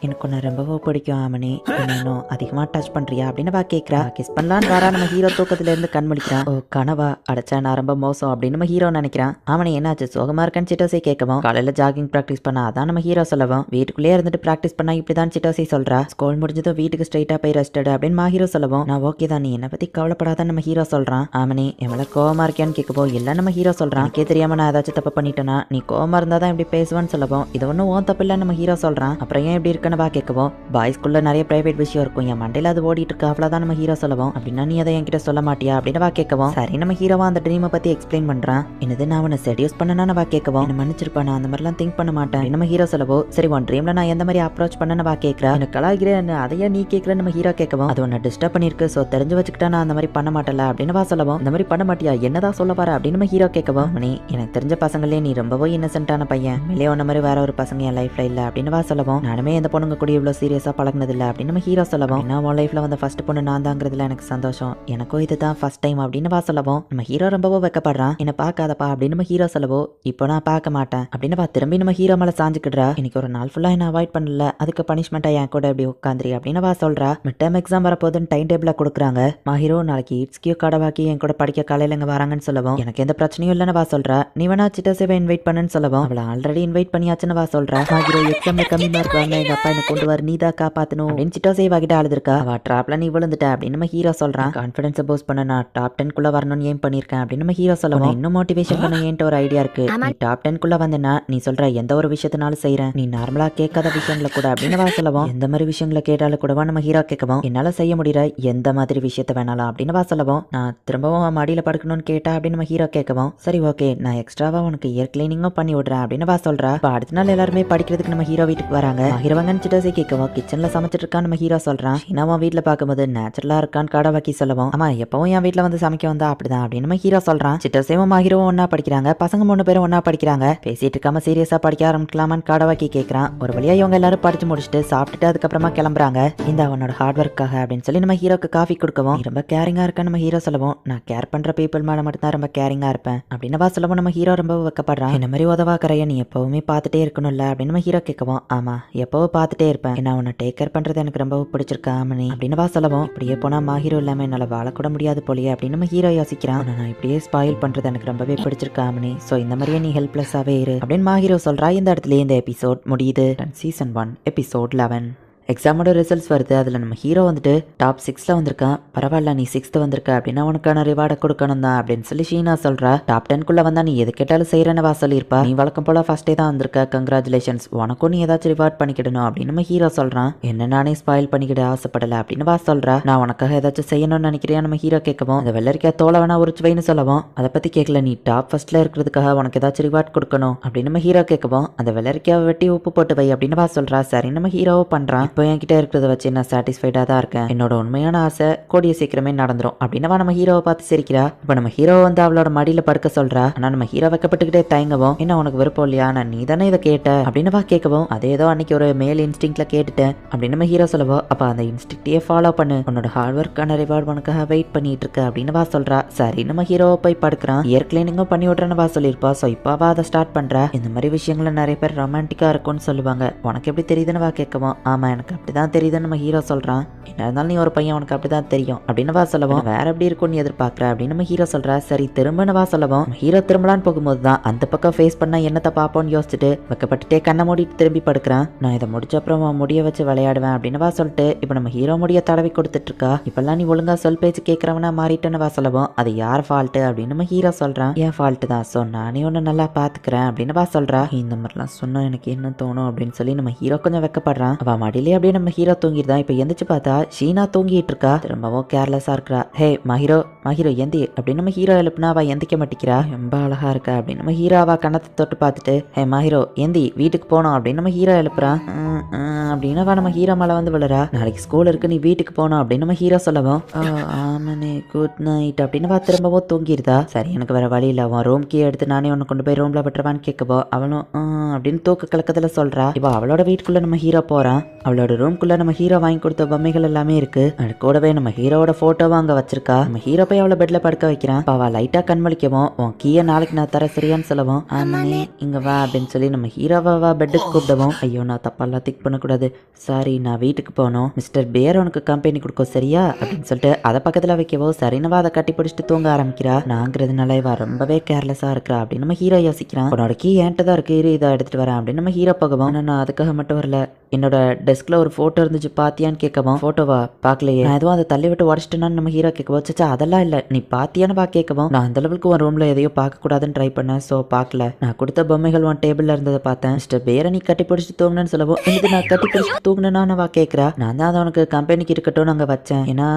எனக்கு ஒன்று ரொம்பவோ பிடிக்கும் ஆமனி, இன்னும் அதிகமாக டச் பண்ணுறியா அப்படின்னு கேட்குறா. கிஸ் பண்ணலான்னு வரா. நம்ம ஹீரோ தூக்கத்துலேருந்து கண் முழிக்கிறான். ஓ கனவா, அடைச்சா நான் ரொம்ப மோசம் அப்படின்னு நம்ம ஹீரோ நினைக்கிறான். ஆமனி என்னாச்சு சோகமா இருக்கன்னு சிட்டோசி கேட்கவும், காலையில் ஜாகிங் ப்ராக்டிஸ் பண்ணா அதான் நம்ம ஹீரோ சொல்லவும், வீட்டுக்குள்ளேயே இருந்துட்டு ப்ராக்டிஸ் பண்ணா இப்படி தான் சிட்டோசி சொல்றா. ஸ்கூல் முடிஞ்சதும் வீட்டுக்கு ஸ்ட்ரைட்டாக போய் ரெஸ்டட் அப்படின்னு ஹீரோ சொல்லவும், நான் ஓகே தான், நீ என்னை பற்றி கவலைப்படாதான் நம்ம ஹீரோ சொல்கிறான். ஆமனி எவ்வளோ கோவமா இருக்கியான்னு கேட்கவோ, இல்லை நம்ம ஹீரோ சொல்கிறான். எனக்கே தெரியாம நான் ஏதாச்சும் தப்பு பண்ணிட்டேன்னா நீ கோவமா இருந்தால் தான் இப்படி பேசுவான்னு சொல்லவும், இது ஒன்றும் ஓன் தப்பு இல்லை நம்ம ஹீரோ சொல்கிறான். அப்புறம் ஏன் இப்படி இருக்குன்னு கேட்கவும், பாய்ஸ்குள்ள நிறைய பிரைவேட் விஷயம் இருக்கும், என் மண்டையில அது ஓடிட்டு இருக்கு அவ்வளவுதான் நம்ம ஹீரோ சொல்லவும், அப்படின்னா நீ அதை என்கிட்ட சொல்ல மாட்டியா அப்படின்னு கேட்கவும், சரி நம்ம ஹீரோவா அந்த ட்ரீமை பத்தி எக்ஸ்பிளைன் பண்றான். என்னது நான் அவனை செடியூஸ் பண்ணனா கேட்கவும், என்ன மன்னிச்சிருப்பா, நான் அந்த மாதிரிலாம் திங்க் பண்ண மாட்டேன் நம்ம ஹீரோ சொல்லவோ, சரி உன் ட்ரீம்ல நான் எந்த மாதிரி அப்ரோச் பண்ணனவா கேட்கறா. எனக்கு கலாய்கிறேன் அதையா நீ கேட்கற நம்ம ஹீரோ கேட்கவும், அது உன்னை டிஸ்டர்ப் பண்ணிருக்கு, சோ தெரிஞ்சு வச்சுக்கிட்டா நான் அந்த மாதிரி பண்ண மாட்டேன்ல அப்படின்னு சொல்லவும், இந்த மாதிரி பண்ண மாட்டியா என்னதான் சொல்ல வர அப்படின்னு நம்ம ஹீரோ கேட்கவும், மணி எனக்கு தெரிஞ்ச பசங்களே நீ ரொம்பவே இன்னசென்ட்டான பையன், மேலே உன்ன மாதிரி வேற ஒரு பசங்க என் லைஃப்ல இல்ல அப்படின்னு சொல்லவும், நானுமே எந்த பொண்ணுங்க கூட இவ்வளவு சீரியஸா பழகினதில்ல அப்படின்னு நம்ம ஹீரோ சொல்லவும், நான் உன் லைஃப்ல வந்த ஃபர்ஸ்ட் பொண்ணு நான் தாங்கிறதுல எனக்கு சந்தோஷம், எனக்கும் இதுதான் ஃபர்ஸ்ட் டைம் அப்படின்னு சொல்லவும், நம்ம ஹீரோ ரொம்பவோ வைக்கப்படுறான். என்ன பார்க்காதப்பா அப்படின்னு நம்ம ஹீரோ சொல்லவோ, இப்போ நான் பார்க்க மாட்டேன் அப்படின்னு திரும்பி நம்ம ஹீரோ மேல சாஞ்சுக்கிடுறா. இன்னைக்கு ஒரு நாள் ஃபுல்லா என்ன அவாய்ட் பண்ணல, அதுக்கு பனிஷ்மெண்டா என் கூட இப்படி உட்காந்துரி அப்படின்னு சொல்றா. மிட் டேர்ம் எக்ஸாம் வரப்போதுன்னு டைம் டேபிள கொடுக்குறாங்க. மாஹீரோ நாளைக்கு இட்ஸ்கியூ கடவாக்கி என் கூட படிக்க காலையில இங்க வராங்கன்னு சொல்லவும், எனக்கு எந்த பிரச்சனையும் இல்லைன்னு சொல்றா. நீ வேணா சிட்டோசேவை இன்வைட் பண்ணுன்னு சொல்லவும், அவளை ஆல்ரெடி இன்வைட் பண்ணியாச்சுன்னு சொல்றா. மாஹீரோ எக்ஸாம்ல கம்மி மார்க் வாங்க எங்க அப்பா என்ன கொண்டு வர நீதா காப்பாத்தணும் அப்படின்னு சிட்டோசே வகிட்ட அழுதுருக்கா. அவ ட்ராப்ல நீ விழுந்துட்ட அப்படின்னு நம்ம ஹீரோ சொல்றான். கான்ஃபிடன்ஸ் பூஸ்ட் பண்ண நான் டாப் 10 குள்ள வரணும்னு ஏன் பண்ணிருக்கேன் அப்படின்னு நம்ம ஹீரோ சொல்லவும், இன்னும் மோட்டிவேஷன் பண்ண ஏன்ட்டு ஒரு ஐடியா இருக்கு. நீ டாப் 10 குள்ள வந்தேன்னா நீ சொல்ற எந்த ஒரு விஷயத்தினாலும் செய்யறேன், நீ நார்மலா கேட்காத விஷயங்களை கூட அப்படின்னு சொல்லவும், எந்த மாதிரி விஷயங்களை கேட்டாலும் கூடவா நம்ம ஹீரோ கேட்கவும், என்னால செய்ய முடியற எந்த மாதிரி விஷயத்த வேணாலும் அப்படின்னு சொல்லவும், நான் திரும்பவும் மடியில படுக்கணும்னு கேட்டா அப்படின்னு நம்ம ஹீரோ கேட்கவும், சரி ஓகே நான் எக்ஸ்ட்ராவா உனக்கு இயர் கிளீனிங்கும் பண்ணி விடுறேன் அப்படின்னு சொல்றா. அடுத்த நாள் எல்லாருமே படிக்கிறதுக்கு நம்ம ஹீரோ வீட்டுக்கு வராங்க. ஹீரோவங்கன்னு சிட்டோசே கேட்கவும், கிச்சன்ல சமைச்சிட்டு இருக்கான்னு நம்ம ஹீரோ சொல்றான். ஷீனாவும் வீட்டுல பார்க்கும்போது நேச்சுரலா இருக்கான்னு கடவாக்கி சொல்லவும், ஆமா எப்பவும் என் வீட்டுல வந்து சமைக்க வந்தா அப்படிதான் அப்படின்னு நம்ம ஹீரோ சொல்றான். சிட்டோசேவும் மாஹீரோவும் ஒன்னா படிக்கிறாங்க. பசங்க 3 பேரும் ஒன்னா படிக்கிறாங்க. பேசிட்டு இருக்காம சீரியஸா படிக்க ஆரம்பிக்கலாமான்னு கடவாக்கி கேட்கறான். ஒரு வழியா இவங்க எல்லாரும் படிச்சு முடிச்சுட்டு சாப்பிட்டுட்டு அதுக்கப்புறமா கிளம்புறாங்க. இந்த அவனோட ஹார்ட் ஒர்க்காக அப்படின்னு சொல்லி நம்ம ஹீரோக்கு காஃபி கொடுக்கவும், ரொம்ப கேரிங்கா இருக்க நம்ம ஹீரோ சொல்லவும், நான் கேர் பண்ற பீப்புள் மேல மட்டும் தான் ரொம்ப கேரிங்கா இருப்பேன் அப்படின்னு சொல்லவும், நம்ம ஹீரோ ரொம்ப வைக்கப்படுறான். இந்த மாதிரி உதவாக்கறைய நீ எப்பவுமே பார்த்துட்டே இருக்கணும்ல அப்படின்னு நம்ம ஹீரோ கேட்கவும், ஆமா எப்பவும் பார்த்துட்டே இருப்பேன், நான் உன்னை டேக் கேர் பண்றது எனக்கு ரொம்ப பிடிச்சிருக்கா மணி அப்படின்னு சொல்லவும், இப்படியே போனா மாஹீரோ இல்லாம என்னால வாழக்கூட முடியாது போலியே அப்படின்னு நம்ம ஹீரோ யோசிக்கிறான். நான் இப்படியே ஸ்பாயில் பண்றது எனக்கு ரொம்பவே பிடிச்சிருக்கா மணி, சோ இந்த மாதிரியே நீ ஹெல்ப்லெஸ்ஸாவே இரு அப்படின்னு மாஹீரோ சொல்றா. இந்த இடத்துல இந்த எபிசோட் முடியுது. Season 1 episode 11. எக்ஸாமோட ரிசல்ட்ஸ் வருது. அதில் நம்ம ஹீரோ வந்துட்டு டாப் 6ல வந்திருக்கான். பரவாயில்ல நீ 6th வந்திருக்க அப்படின்னா உனக்கான ரிவார்டை கொடுக்கணும் தான் அப்படின்னு சொல்லி ஷீனா சொல்றா. டாப் 10 வந்தா நீ எது கேட்டாலும் செய்யறேன்னு சொல்லியிருப்பா. நீ வழக்கம் போல ஃபர்ஸ்டே தான் வந்திருக்க, கங்க்ராச்சுலேஷன்ஸ், உனக்கும் நீ ஏதாச்சும் ரிவார்ட் பண்ணிக்கிடணும் அப்படின்னு நம்ம ஹீரோ சொல்றான். என்ன நானே ஸ்பாயில் பண்ணிக்கிட ஆசைப்படல அப்படின்னு சொல்றா. நான் உனக்காக ஏதாச்சும் செய்யணும்னு நினைக்கிறியா நம்ம ஹீரோ கேட்கவும், அந்த வெள்ளரிக்காய் தோலை வேணா உரிச்சு வைன்னு சொல்லவும், அதை பத்தி கேட்கல, நீ டாப் ஃபர்ஸ்ட்ல இருக்கிறதுக்காக உனக்கு ஏதாச்சும் ரிவார்ட் கொடுக்கணும் அப்படின்னு நம்ம ஹீரோ கேட்கவும், அந்த வெள்ளரிக்காவை வெட்டி உப்பு போட்டு வை அப்படின்னு சொல்றா. சரி நம்ம ஹீரோவும் பண்றான். இப்போ என்கிட்ட இருக்கிறத வச்சு நான் சாட்டிஸ்ஃபைடா தான் இருக்கேன். என்னோட உண்மையான ஆசை கூடிய சீக்கிரமே நடந்துரும் அப்படின்னவா நம்ம ஹீரோவை பார்த்து சிரிக்கிறா. இப்போ நம்ம ஹீரோ வந்து அவளோட மடியில படுக்க சொல்றா. ஆனா நம்ம ஹீரோ வைக்கப்பட்டுக்கிட்டே தயங்கவும், என்ன உனக்கு விருப்பம் இல்லையா, நான் நீ தானே இதை கேட்ட அப்படின்னவா கேட்கவும், அதே ஏதோ அன்னைக்கு ஒரு மேல் இன்ஸ்டிங்க்ட்ல கேட்டுட்டேன் அப்படின்னு நம்ம ஹீரோ சொல்லவோ, அப்ப அந்த இன்ஸ்டிங்க்டையே ஃபாலோ பண்ணு, உன்னோட ஹார்ட் ஒர்க்கான ரிவார்ட் உனக்காக வெயிட் பண்ணிட்டு இருக்கு அப்படின்னவா சொல்றா. சரி நம்ம ஹீரோவை போய் படுக்கிறான். இயர் கிளீனிங்கும் பண்ணி விட்றேன்னு சொல்லியிருப்பா. ஸோ இப்போ அதை ஸ்டார்ட் பண்றா. இந்த மாதிரி விஷயங்கள நிறைய பேர் ரொமான்டிக்கா இருக்கும்னு சொல்லுவாங்க. உனக்கு எப்படி தெரியுதுன்னு கேட்கவும், ஆமா எனக்கு அப்படிதான் தெரியுதுன்னு நம்ம ஹீரோ சொல்றான். என்ன இருந்தாலும் நீ ஒரு பையன், உனக்கு அப்படிதான் தெரியும் அப்படின்னு சொல்லவும், வேற எப்படி இருக்கும்னு எதிர்பார்க்கற அப்படின்னு நம்ம ஹீரோ சொல்றா. சரி திரும்பன்னு சொல்லவும், ஹீரோ திரும்பலான்னு போகும்போது தான் அந்த பக்கம் ஃபேஸ் பண்ணா என்னத்தை பாப்போன்னு யோசிச்சுட்டு வைக்கப்பட்டுட்டே கண்ணை மூடிட்டு திரும்பி படுக்கிறான். நான் இதை முடிச்ச அப்புறம் முடிய வச்சு விளையாடுவேன் அப்படின்னு சொல்லிட்டு இப்போ நம்ம ஹீரோ முடிய தடவி கொடுத்துட்டு இருக்கா. இப்பெல்லாம் நீ ஒழுங்கா சொல் பேச்சு கேட்கறவனா மாறிட்டேன்னு சொல்லவும், அது யார் ஃபால்ட்டு அப்படின்னு நம்ம ஹீரோ சொல்றான். என் ஃபால்ட்டு தான், ஸோ நானே ஒன்று நல்லா பாத்துக்கிறேன் அப்படின்னு சொல்றா. இந்த மாதிரிலாம் சொன்னா எனக்கு என்ன தோணும் அப்படின்னு சொல்லி நம்ம ஹீரோ கொஞ்சம் வெக்கப்படுறான். அவ மடியிலே அப்படியே நம்ம ஹீரோ தூங்கிடுதான். இப்போ எந்திரிச்சு பார்த்தா ஷீனா தூங்கிட்டு இருக்கா. திரும்பவும் கேர்லெஸ்ஸா இருக்கிறா. ஹே மஹீரோ மஹீரோ எந்தி அப்படின்னு நம்ம ஹீரோ எழுப்புனா அவ எந்திக்க மாட்டேங்கிறா. ரொம்ப அழகா இருக்கா அப்படின்னு நம்ம ஹீரோ அவ கண்ணத்தை தொட்டு பார்த்துட்டு, ஹே மஹீரோ எந்தி வீட்டுக்கு போனோம் அப்படின்னு நம்ம ஹீரோ எழுப்புறான். அப்படின்னு அவ நம்ம ஹீரோ மேல வந்து விழுறா. நாளைக்கு ஸ்கூல் இருக்கு, நீ வீட்டுக்கு போனோம் அப்படின்னு நம்ம ஹீரோ சொல்லவும், ஆமனே குட் நைட் அப்படின்னு திரும்பவும் தூங்கிடுதா. சரி எனக்கு வேற வழி இல்ல, உன் ரூம் கீ எடுத்து நானே உன்னை கொண்டு போய் ரூம்ல விட்டுருவான்னு கேட்கவோ, அவனும் அப்படின்னு தூக்க கலக்கத்துல சொல்றா. இப்போ அவளோட வீட்டுக்குள்ள நம்ம ஹீரோ போறான். அவளோட ரூம்குள்ள நம்ம ஹீரோ வாங்கி கொடுத்த பொம்மைகள் எல்லாமே இருக்கு. அது கூடவே நம்ம ஹீரோவோட போட்டோவும் அங்க வச்சிருக்கா. நம்ம ஹீரோ போய் அவளை பெட்ல படுக்க வைக்கிறான். அவ லைட்டா கண்மொழிக்கவும், உன் கீயை நாளைக்கு நான் தர சரியான்னு சொல்லவும், ஆமாண்ணே இங்க வா அப்படின்னு சொல்லி நம்ம ஹீரோவா பெட்டுக்கு கூப்பிடவும், ஐயோ நான் தப்பெல்லாம் திக் பண்ணக்கூடாது, சாரி நான் வீட்டுக்கு போனோம், மிஸ்டர் பேர் உனக்கு கம்பெனி கொடுக்கும் சரியா அப்படின்னு சொல்லிட்டு அதை பக்கத்துல வைக்கவோ, சரினவா அதை கட்டி பிடிச்சிட்டு தூங்க ஆரம்பிக்கிறா. நாங்கிறதுனால இவ ரொம்பவே கேர்லெஸ்ஸா இருக்கிறா அப்படின்னு நம்ம ஹீரோ யோசிக்கிறான். உன்னோட கீ என்கிட்ட தான் இருக்கு, இதை எடுத்துட்டு வரேன் அப்படின்னு நம்ம ஹீரோ போகவும், நான் அதுக்காக மட்டும் வரல, என்னோட டெஸ்க்ல ஒரு போட்டோ இருந்துச்சு பாத்தியான்னு கேட்கவும், போட்டோவா பார்க்கலையே, நான் எதுவும் அதை தள்ளி விட்டு உடச்சிட்டேன்னு நம்ம ஹீரோ கேட்கவும், சச்சா அதெல்லாம் இல்ல நீ பாத்தியான்னு கேட்கவும், நான் அந்த அளவுக்கு உன் ரூம்ல எதையோ பார்க்க கூடாதுன்னு ட்ரை பண்ணேன், சோ பார்க்கல, நான் கொடுத்த பொம்மைகள் உன் டேபிள்ல இருந்ததை பார்த்தேன், மிஸ்டர் பேரை நீ கட்டி பிடிச்சிட்டு தூங்கினு சொல்லவும், எனக்கு நான் கட்டி பிடிச்சிட்டு தூங்கினேன்னு கேட்கிறா. நான் தான் அதை உனக்கு கம்பெனிக்கு இருக்கட்டும் அங்க வச்சேன், ஏன்னா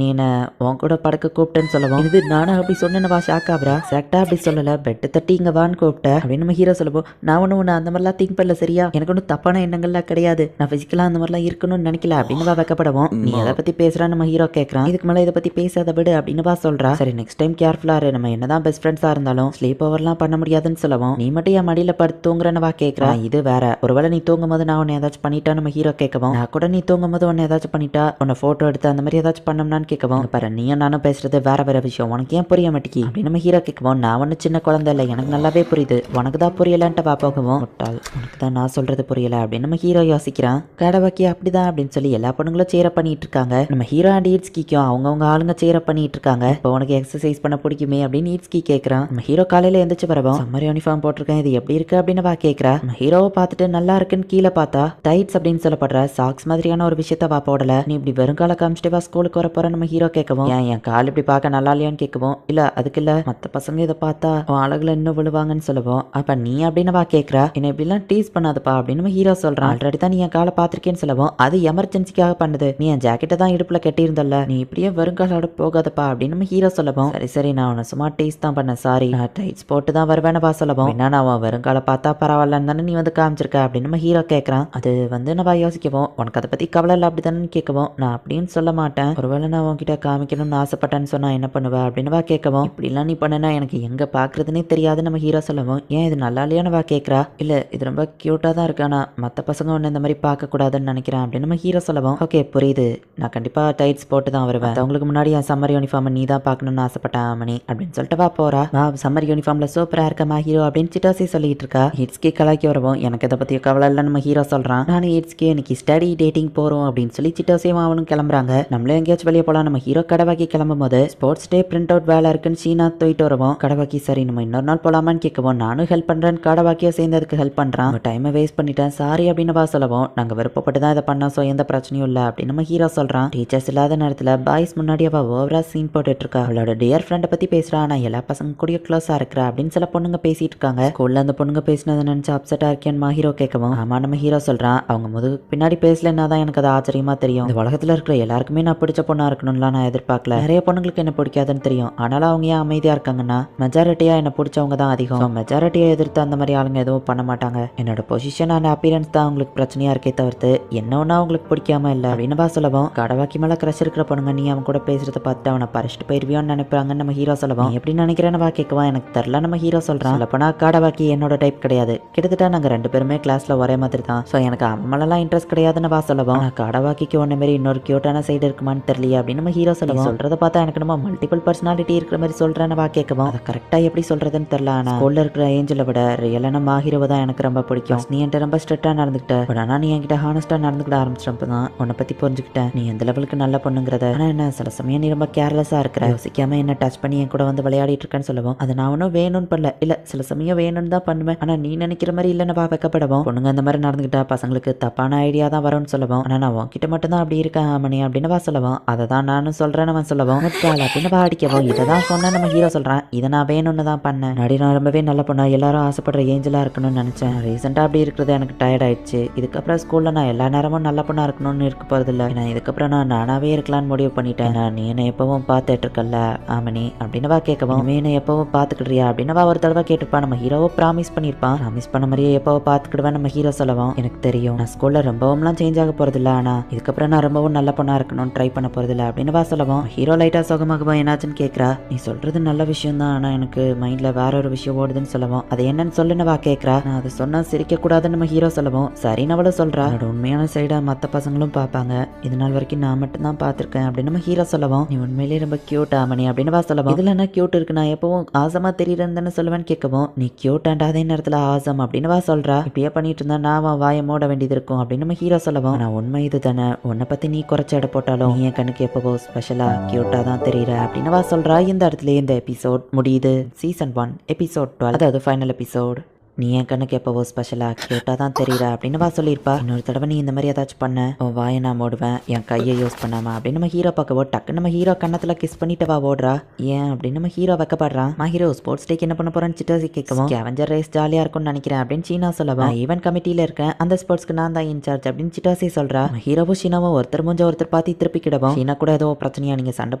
நீ என்ன உன் கூட படக்க கூப்பிட்டேன்னு சொல்லவும், இது நானும் அப்படி சொன்னேன்னு ஷாக் ஆகுறா. சேக்டா அப்படி சொல்லல, பெட்டு தட்டி இங்க வான்னு கூப்பிட்ட அப்படின்னு நம்ம ஹீரோ சொல்லவும், நான் ஒண்ணு அந்த மாதிரிலாம் திங்க் பண்ணல சரியா, எனக்கு ஒன்றும் தப்பான எண்ணங்கள்லாம் கிடையாது, நான் பிசிக்கலா அந்த மாதிரிலாம் இருக்கணும்னு நினைக்கல அப்படின்னு வைக்கப்படவும், நீ எதை பத்தி பேசுறா நம்ம ஹீரோ கேட்கறான். இதுக்கு மேல இதை பத்தி பேசாத விடு அப்படின்னு சொல்றா. சரி நெக்ஸ்ட் டைம் கேர்ஃபுல்லா இரு, நம்ம என்னதான் பெஸ்ட் ஃப்ரெண்ட்ஸா இருந்தாலும் ஸ்லீப் ஓவர்லாம் பண்ண முடியாதுன்னு சொல்லவும், நீ மட்டும் என் மடியில படுத்து தூங்குறன்னு கேட்கறா. இது வேற, ஒருவேளை நீ தூங்கும் போது நான் உன்னை ஏதாச்சும் பண்ணிட்டா நம்ம ஹீரோ கேட்கவும், நான் கூட நீ தூங்கும் போது உன்னை ஏதாச்சும் பண்ணிட்டா உன்னை போட்டோ எடுத்து அந்த மாதிரி ஏதாச்சும் பண்ணோம்னான்னு கேட்கவும், பாரு நீயும் நானும் பேசுறது வேற விஷயம், உனக்கு ஏன் புரிய மாட்டேங்கி அப்படின்னு நம்ம ஹீரோ கேட்கவும், நான் ஒன்னும் சின்ன குழந்தை இல்லை, எனக்கு நல்லாவே புரியுது, உனக்கு தான் புரியலன்ட்டு போகவும், முட்டாள் உனக்கு தான் நான் சொல்றது புரியல அப்படின்னு நம்ம ஹீரோ யோசிக்கிறான். கடவாக்கி அப்படிதான் அப்படின்னு சொல்லி எல்லா பொண்ணுங்களும் சேர பண்ணிட்டு இருக்காங்க. நம்ம ஹீரோ அண்ட் ஈட்ஸ்கிக்கும் அவங்கவுங்க ஆளுங்க சேர பண்ணிட்டு இருக்காங்க. இப்போ உனக்கு எக்ஸசைஸ் பண்ண பிடிக்குமே அப்படின்னு ஈட்ஸ்கி கேட்கறான். நம்ம ஹீரோ காலையில எந்திரிச்சு வரவும், சம்மர் யூனிஃபார்ம் போட்டிருக்கேன், இது எப்படி இருக்கு அப்படின்னு கேட்கறா. நம்ம ஹீரோவை பார்த்துட்டு நல்லா இருக்குன்னு கீழே பார்த்தா டைட்ஸ் அப்படின்னு சொல்லப்படுற சாக்ஸ் மாதிரியான ஒரு விஷயத்த போடல, நீ இப்படி வெறுங்கால காமிச்சிட்டு ஸ்கூலுக்கு வர போற நம்ம ஹீரோ கேட்கவும், என் கால் இப்படி பார்க்க நல்லா இல்லையான்னு கேட்கவும், இல்ல அதுக்கு இல்ல மத்த பசங்க இதை பார்த்தா உன் அழகுல இன்னும் விழுவாங்கன்னு சொல்லவும், அப்ப நீ அப்படின்னு கேட்கறா. என்ன இப்படி எல்லாம் டீஸ் பண்ணாதப்பா அப்படின்னு நம்ம ஹீரோ சொல்றான். ஆல்ரெடி தான் நீ என் காலை பார்த்திருக்கேன்னு சொல்லவும், அது எமர்ஜென்சிக்காக பண்ணுது, நீ என் ஜாக்கெட்டை தான் இடுப்புல கட்டியிருந்தல்ல, நீ இப்படியே வெறுங்காலோட போகாதப்பா அப்படின்னு நம்ம ஹீரோ சொல்லவும், சரி நான் உன்னை சும்மா டீஸ் தான் பண்ண, சாரி நான் டைட்ஸ் போட்டு தான் வருவேன்னு சொல்லவும், என்ன நான் வெறுங்கால பார்த்தா பரவாயில்லன்னு தானே நீ வந்து காமிச்சிருக்க அப்படின்னு நம்ம ஹீரோ கேட்கறான். அது வந்து நம்ம யோசிக்கவும், உனக்கு அதை பத்தி கவலை இல்லை அப்படித்தானு கேட்கவும், நான் அப்படின்னு சொல்ல மாட்டேன், ஒருவேளை நான் உன்கிட்ட காமிக்கணும்னு ஆசைப்பட்டேன்னு சொன்னா என்ன பண்ணுவேன் அப்படின்னு கேட்கவும், இப்படிலாம் நீ பண்ணனா எனக்கு எங்க பாக்குறதுன்னே தெரியாது நம்ம ஹீரோ சொல்லவும், ஏன் இது நல்லா இல்லையான்னு கேட்கறா. இல்ல இது ரொம்ப கியூட்டா தான் இருக்கு, ஆனா மத்த பசங்க ஒன்னு இந்த மாதிரி பார்க்க கூடாதுன்னு நினைக்கிறேன் அப்படின்னு நம்ம ஹீரோ சொல்லவும், ஓகே புரியுது, நான் கண்டிப்பா டைட்ஸ் போட்டு தான் வருவேன், அவங்களுக்கு முன்னாடி என் சம்மர் யூனிஃபார்ம் நீ தான் பார்க்கணும்னு ஆசைப்பட்டேன் மணி அப்படின்னு சொல்லிட்டு போறா. சம்மர் யூனிஃபார்ம்ல சூப்பரா இருக்கமா ஹீரோ அப்படின்னு சிட்டாசி சொல்லிட்டு இருக்கா. ஹிட்ஸ்கே கலாக்கி வரவும், எனக்கு இதை பத்தி கவலை இல்லை நம்ம ஹீரோ சொல்றான். நானும் ஹிட்ஸ்கே இன்னைக்கு ஸ்டடி டேட்டிங் போறோம் அப்படின்னு சொல்லி சிட்டாசியும் அவனும் கிளம்புறாங்க. நம்மளே எங்கேயாச்சும் வெளியே போலாம். நம்ம ஹீரோ கடவாக்கி கிளம்பும் போது ஸ்போர்ட்ஸ் டே பிரிண்ட் அவுட் வேலை இருக்குன்னு சீனா தூக்கிட்டு வருவோம். கடவாக்கி சரி நம்ம இன்னொரு நாள் போலாமான்னு கேட்கவும், நானும் ஹெல்ப் பண்றேன், கடவாக்கியோ சேர்ந்து அதுக்கு ஹெல்ப் பண்றான், டைமை வேஸ்ட் பண்ணிட்டேன் சாரி அப்படின்னு சொல்லவும், நாங்க விருப்பப்பட்டு தான் இதை பண்ணோம், ஸோ எந்த பிரச்சனையும் இல்லை அப்படின்னு நம்ம ஹீரோ சொல்றான். டீச்சர்ஸ் இல்லாத நேரத்தில் பாய்ஸ் முன்னாடி அவ ஓவரா சீன் போட்டுட்டு இருக்கா. அவளோட டியர் ஃப்ரெண்டை பத்தி பேசுறா, ஆனா எல்லா பசங்க கூட க்ளோஸா இருக்கிறா அப்படின்னு சில பொண்ணுங்க பேசிட்டு இருக்காங்க. ஸ்கூல்ல அந்த பொண்ணுங்க பேசினதை நினைச்சு அப்செட்டா இருக்கேன்னு ஹீரோ கேட்கவும், ஆமா நம்ம ஹீரோ சொல்றான், அவங்க முதுகு பின்னாடி பேசலன்னா தான் எனக்கு அது ஆச்சரியமா தெரியும், இந்த உலகத்துல இருக்கிற எல்லாருக்குமே நான் பிடிச்ச பொண்ணா இருக்கணும்லாம் நான் எதிர்பார்க்கல, நிறைய பொண்ணுங்களுக்கு என்ன பிடிக்காதுன்னு தெரியும், ஆனாலும் அவங்க ஏன் அமைதியா இருக்காங்கன்னா மெஜாரிட்டியா என்ன பிடிச்சவங்க தான் அதிகம், மெஜாரிட்டியை எதிர்த்து அந்த மாதிரி ஆளுங்க எதுவும் பண்ண மாட்டாங்க, என்னோட பொசிஷன் அண்ட் அப்பியரன்ஸ் தான் அவங்களுக்கு பிரச்சனையா இருக்கே தவிர்த்து என்ன ஒன்னா அவங்களுக்கு பிடிக்காம இல்ல அப்படின்னு வா சொல்லவும், கடவாக்கி மேல கிரஷ் இருக்கிற பொண்ணுங்க நீ அவன் கூட பேசுறத பார்த்து அவனை பறிச்சுட்டு போயிருவியோன்னு நினைப்பாங்கன்னு நம்ம ஹீரோ சொல்லவும், நீ எப்படி நினைக்கிறேன்னு வா கேட்கவா, எனக்கு தெரியல நம்ம ஹீரோ சொல்றான். சொல்லப்போனா கடவாக்கி என்னோட டைப் கிடையாது, கிட்டத்தட்ட நாங்க 2 பேருமே கிளாஸ்ல ஒரே மாதிரி தான். ஸோ எனக்கு அவன் மேலாம் இன்ட்ரெஸ்ட் கிடையாதுன்னு வா சொல்லவும், நான் கடவாக்கிக்கு ஒன்ன மாதிரி இன்னொரு கியூட்டான சைடு இருக்குமான்னு தெரியலையே அப்படின்னு நம்ம ஹீரோ சொல்லவும், சொல்றத பார்த்தா எனக்கு நம்ம மல்டிபிள் பர்சனாலிட்டி இருக்கிற மாதிரி சொல்றேன்னு வா கேட்கவும், அதை கரெக்டா எப்படி சொல்றதுன்னு தெரியல. ஆனா ஸ்கூல்ல இருக்கிற ஏஞ்சலை விட ரியலான மாஹீரோவை தான் எனக்கு ரொம்ப பிடிக்கும். நீ என்கிட்ட ரொம்ப ஸ்ட்ரிக்டா நடந்துக்கிட்ட, பட் ஆனா நீ என்கிட்ட ஹானஸ்டா நடந்துக்கிட்ட ஆரம்பிச்சிட்டப்ப தான் உன்னை பத்தி புரிஞ்சுக்கிட்டேன், நீ எந்த லெவலுக்கு நல்ல பொண்ணுங்கிறத. ஆனா என்ன சில சமயம் நீ ரொம்ப கேர்லெஸ்ஸா இருக்கிற, யோசிக்காம என்ன டச் பண்ணி என் கூட வந்து விளையாடிட்டு இருக்கேன்னு சொல்லவும், அதை நான் ஒன்றும் வேணும்னு பண்ணல, இல்ல சில சமயம் வேணும்னு தான் பண்ணுவேன், ஆனா நீ நினைக்கிற மாதிரி இல்லைன்னு வா வைக்கப்படவும், பொண்ணுங்க அந்த மாதிரி நடந்துக்கிட்டா பசங்களுக்கு தப்பான ஐடியா தான் வரும்னு சொல்லவும், ஆனா நான் உன்கிட்ட மட்டும் தான் அப்படி இருக்கேன் மணி அப்படின்னு வா சொல்லவும், அதை தான் நானும் சொல்றேன் அவன் சொல்லவும், அப்படின்னு வா அடிக்கவும், இதை தான் சொன்ன நம்ம ஹீரோ சொல்றான், இதை நான் வேணும்னு தான் பண்ணேன், நடி நான் ரொம்பவே நல்ல பொண்ணா எல்லாரும் ஆசைப்படுற ஏஞ்சலா இருக்கணும்னு நினைச்சேன், ரீசெண்டா அப்படி இருக்கிறது எனக்கு டயர்ட் ஆயிடுச்சு, இதுக்கப்புறம் ஸ்கூல்ல நான் எல்லா நேரமும் நல்ல பொண்ணா இருக்கணும்னு இருக்க போறது இல்லை, ஏன்னா இதுக்கப்புறம் நான் நானாவே இருக்கலாம்னு முடிவு பண்ணிட்டேன், நீ என்ன எப்பவும் பார்த்துட்டு இருக்கல ஆமணி அப்படின்னு வா கேட்கவும், நீ என்ன எப்பவும் பார்த்துக்கிறியா அப்படின்னு வா ஒரு தடவை கேட்டுப்பான். நம்ம ஹீரோவை ப்ராமிஸ் பண்ணியிருப்பான், ப்ராமிஸ் பண்ண மாதிரியே எப்பவும் பார்த்துக்கிடுவேன் நம்ம ஹீரோ சொல்லவும், எனக்கு தெரியும் நான் ஸ்கூல்ல ரொம்பவும்லாம் சேஞ்ச் ஆக போறது இல்லை, ஆனா இதுக்கப்புறம் நான் ரொம்பவும் நல்ல பொண்ணா இருக்கணும்னு ட்ரை பண்ண போறது இல்லை அப்படின்னு வா சொல்லவும், ஹீரோ லைட்டா சுகமாகவா என்னாச்சுன்னு கேட்கறா, நீ சொல்றது நல்ல விஷயம் தான், ஆனா எனக்கு மைண்ட்ல வேற ஒரு விஷயம் ஓடுதுன்னு சொல்லவும், அது என்னன்னு சொல்லுன்னு வா கேட்கறா, நான் அதை சொன்னா சிரிக்க கூடாதுன்னு நம்ம ஹீரோ சொல்லவும், சரின்னு அவளும் சொல்றா, என்னோட உண்மையான சைடா மற்ற பசங்களும் பார்ப்பாங்க, இது நாள் வரைக்கும் நான் மட்டும் தான் பார்த்துருக்கேன் அப்படின்னு நம்ம ஹீரோ சொல்லவும், நீ உண்மையிலேயே ரொம்ப கியூட் ஆமணி அப்படின்னு வா சொல்லவும், இதுல என்ன கியூட் இருக்கு, நான் எப்பவும் ஆசமா தெரியுறேன்னு தானே சொல்லுவேன்னு கேட்கவும், நீ கியூட் அண்ட் அதே நேரத்துல ஆசம் அப்படின்னு வா சொல்றா, இப்படியே பண்ணிட்டு இருந்தா நான் வாயை மூட வேண்டியது இருக்கும் அப்படின்னு நம்ம ஹீரோ சொல்லவும், நான் உண்மை இது தானே, உன்னை பத்தி நீ குறைச்ச எடை போட்டாலும் நீ என் கண்ணுக்கு எப்பவோ ஸ்பெஷலா கியூட்டா தான் தெரியுற அப்படின்னு வா சொல்றா. இந்த இடத்துல இந்த எபிசோட் முடியுது. சீசன் 1 எபிசோட் 12, அதாவது ஃபைனல் எபிசோட். நீ என் கண்ணுக்கு எப்பவோ ஸ்பெஷலா கியூட்டா தான் தெரியுற அப்படின்னு வா சொல்லியிருப்பா. இன்னொரு தடவை நீ இந்த மாதிரி ஏதாச்சும் பண்ண உன் வாயை நான் ஓடுவேன், என் கையை யூஸ் பண்ணாம அப்படின்னு நம்ம ஹீரோ பார்க்கவோ, டக்கு நம்ம ஹீரோ கண்ணத்துல கிஸ் பண்ணிட்டு வா ஓடுறா. ஏன் அப்படின்னு நம்ம ஹீரோ வைக்கப்படுறான். மா ஹீரோ ஸ்போர்ட்ஸ் டேக்கு என்ன பண்ண போறான்னு சிட்டாசி கேட்கவும், ஸ்கேவெஞ்சர் ரேஸ் ஜாலியா இருக்கும்னு நினைக்கிறேன் அப்படின்னு சீனா சொல்லவும், ஈவென்ட் கமிட்டியில இருக்கேன், அந்த ஸ்போர்ட்ஸ்க்கு நான் தான் இன்சார்ஜ் அப்படின்னு சிட்டாசி சொல்றா. ஹீரோவும் சீனாவும் ஒருத்தர் மூஞ்ச ஒருத்தர் பார்த்து திருப்பிக்கிடவும், சீனா கூட ஏதோ பிரச்சனையா, நீங்க சண்டை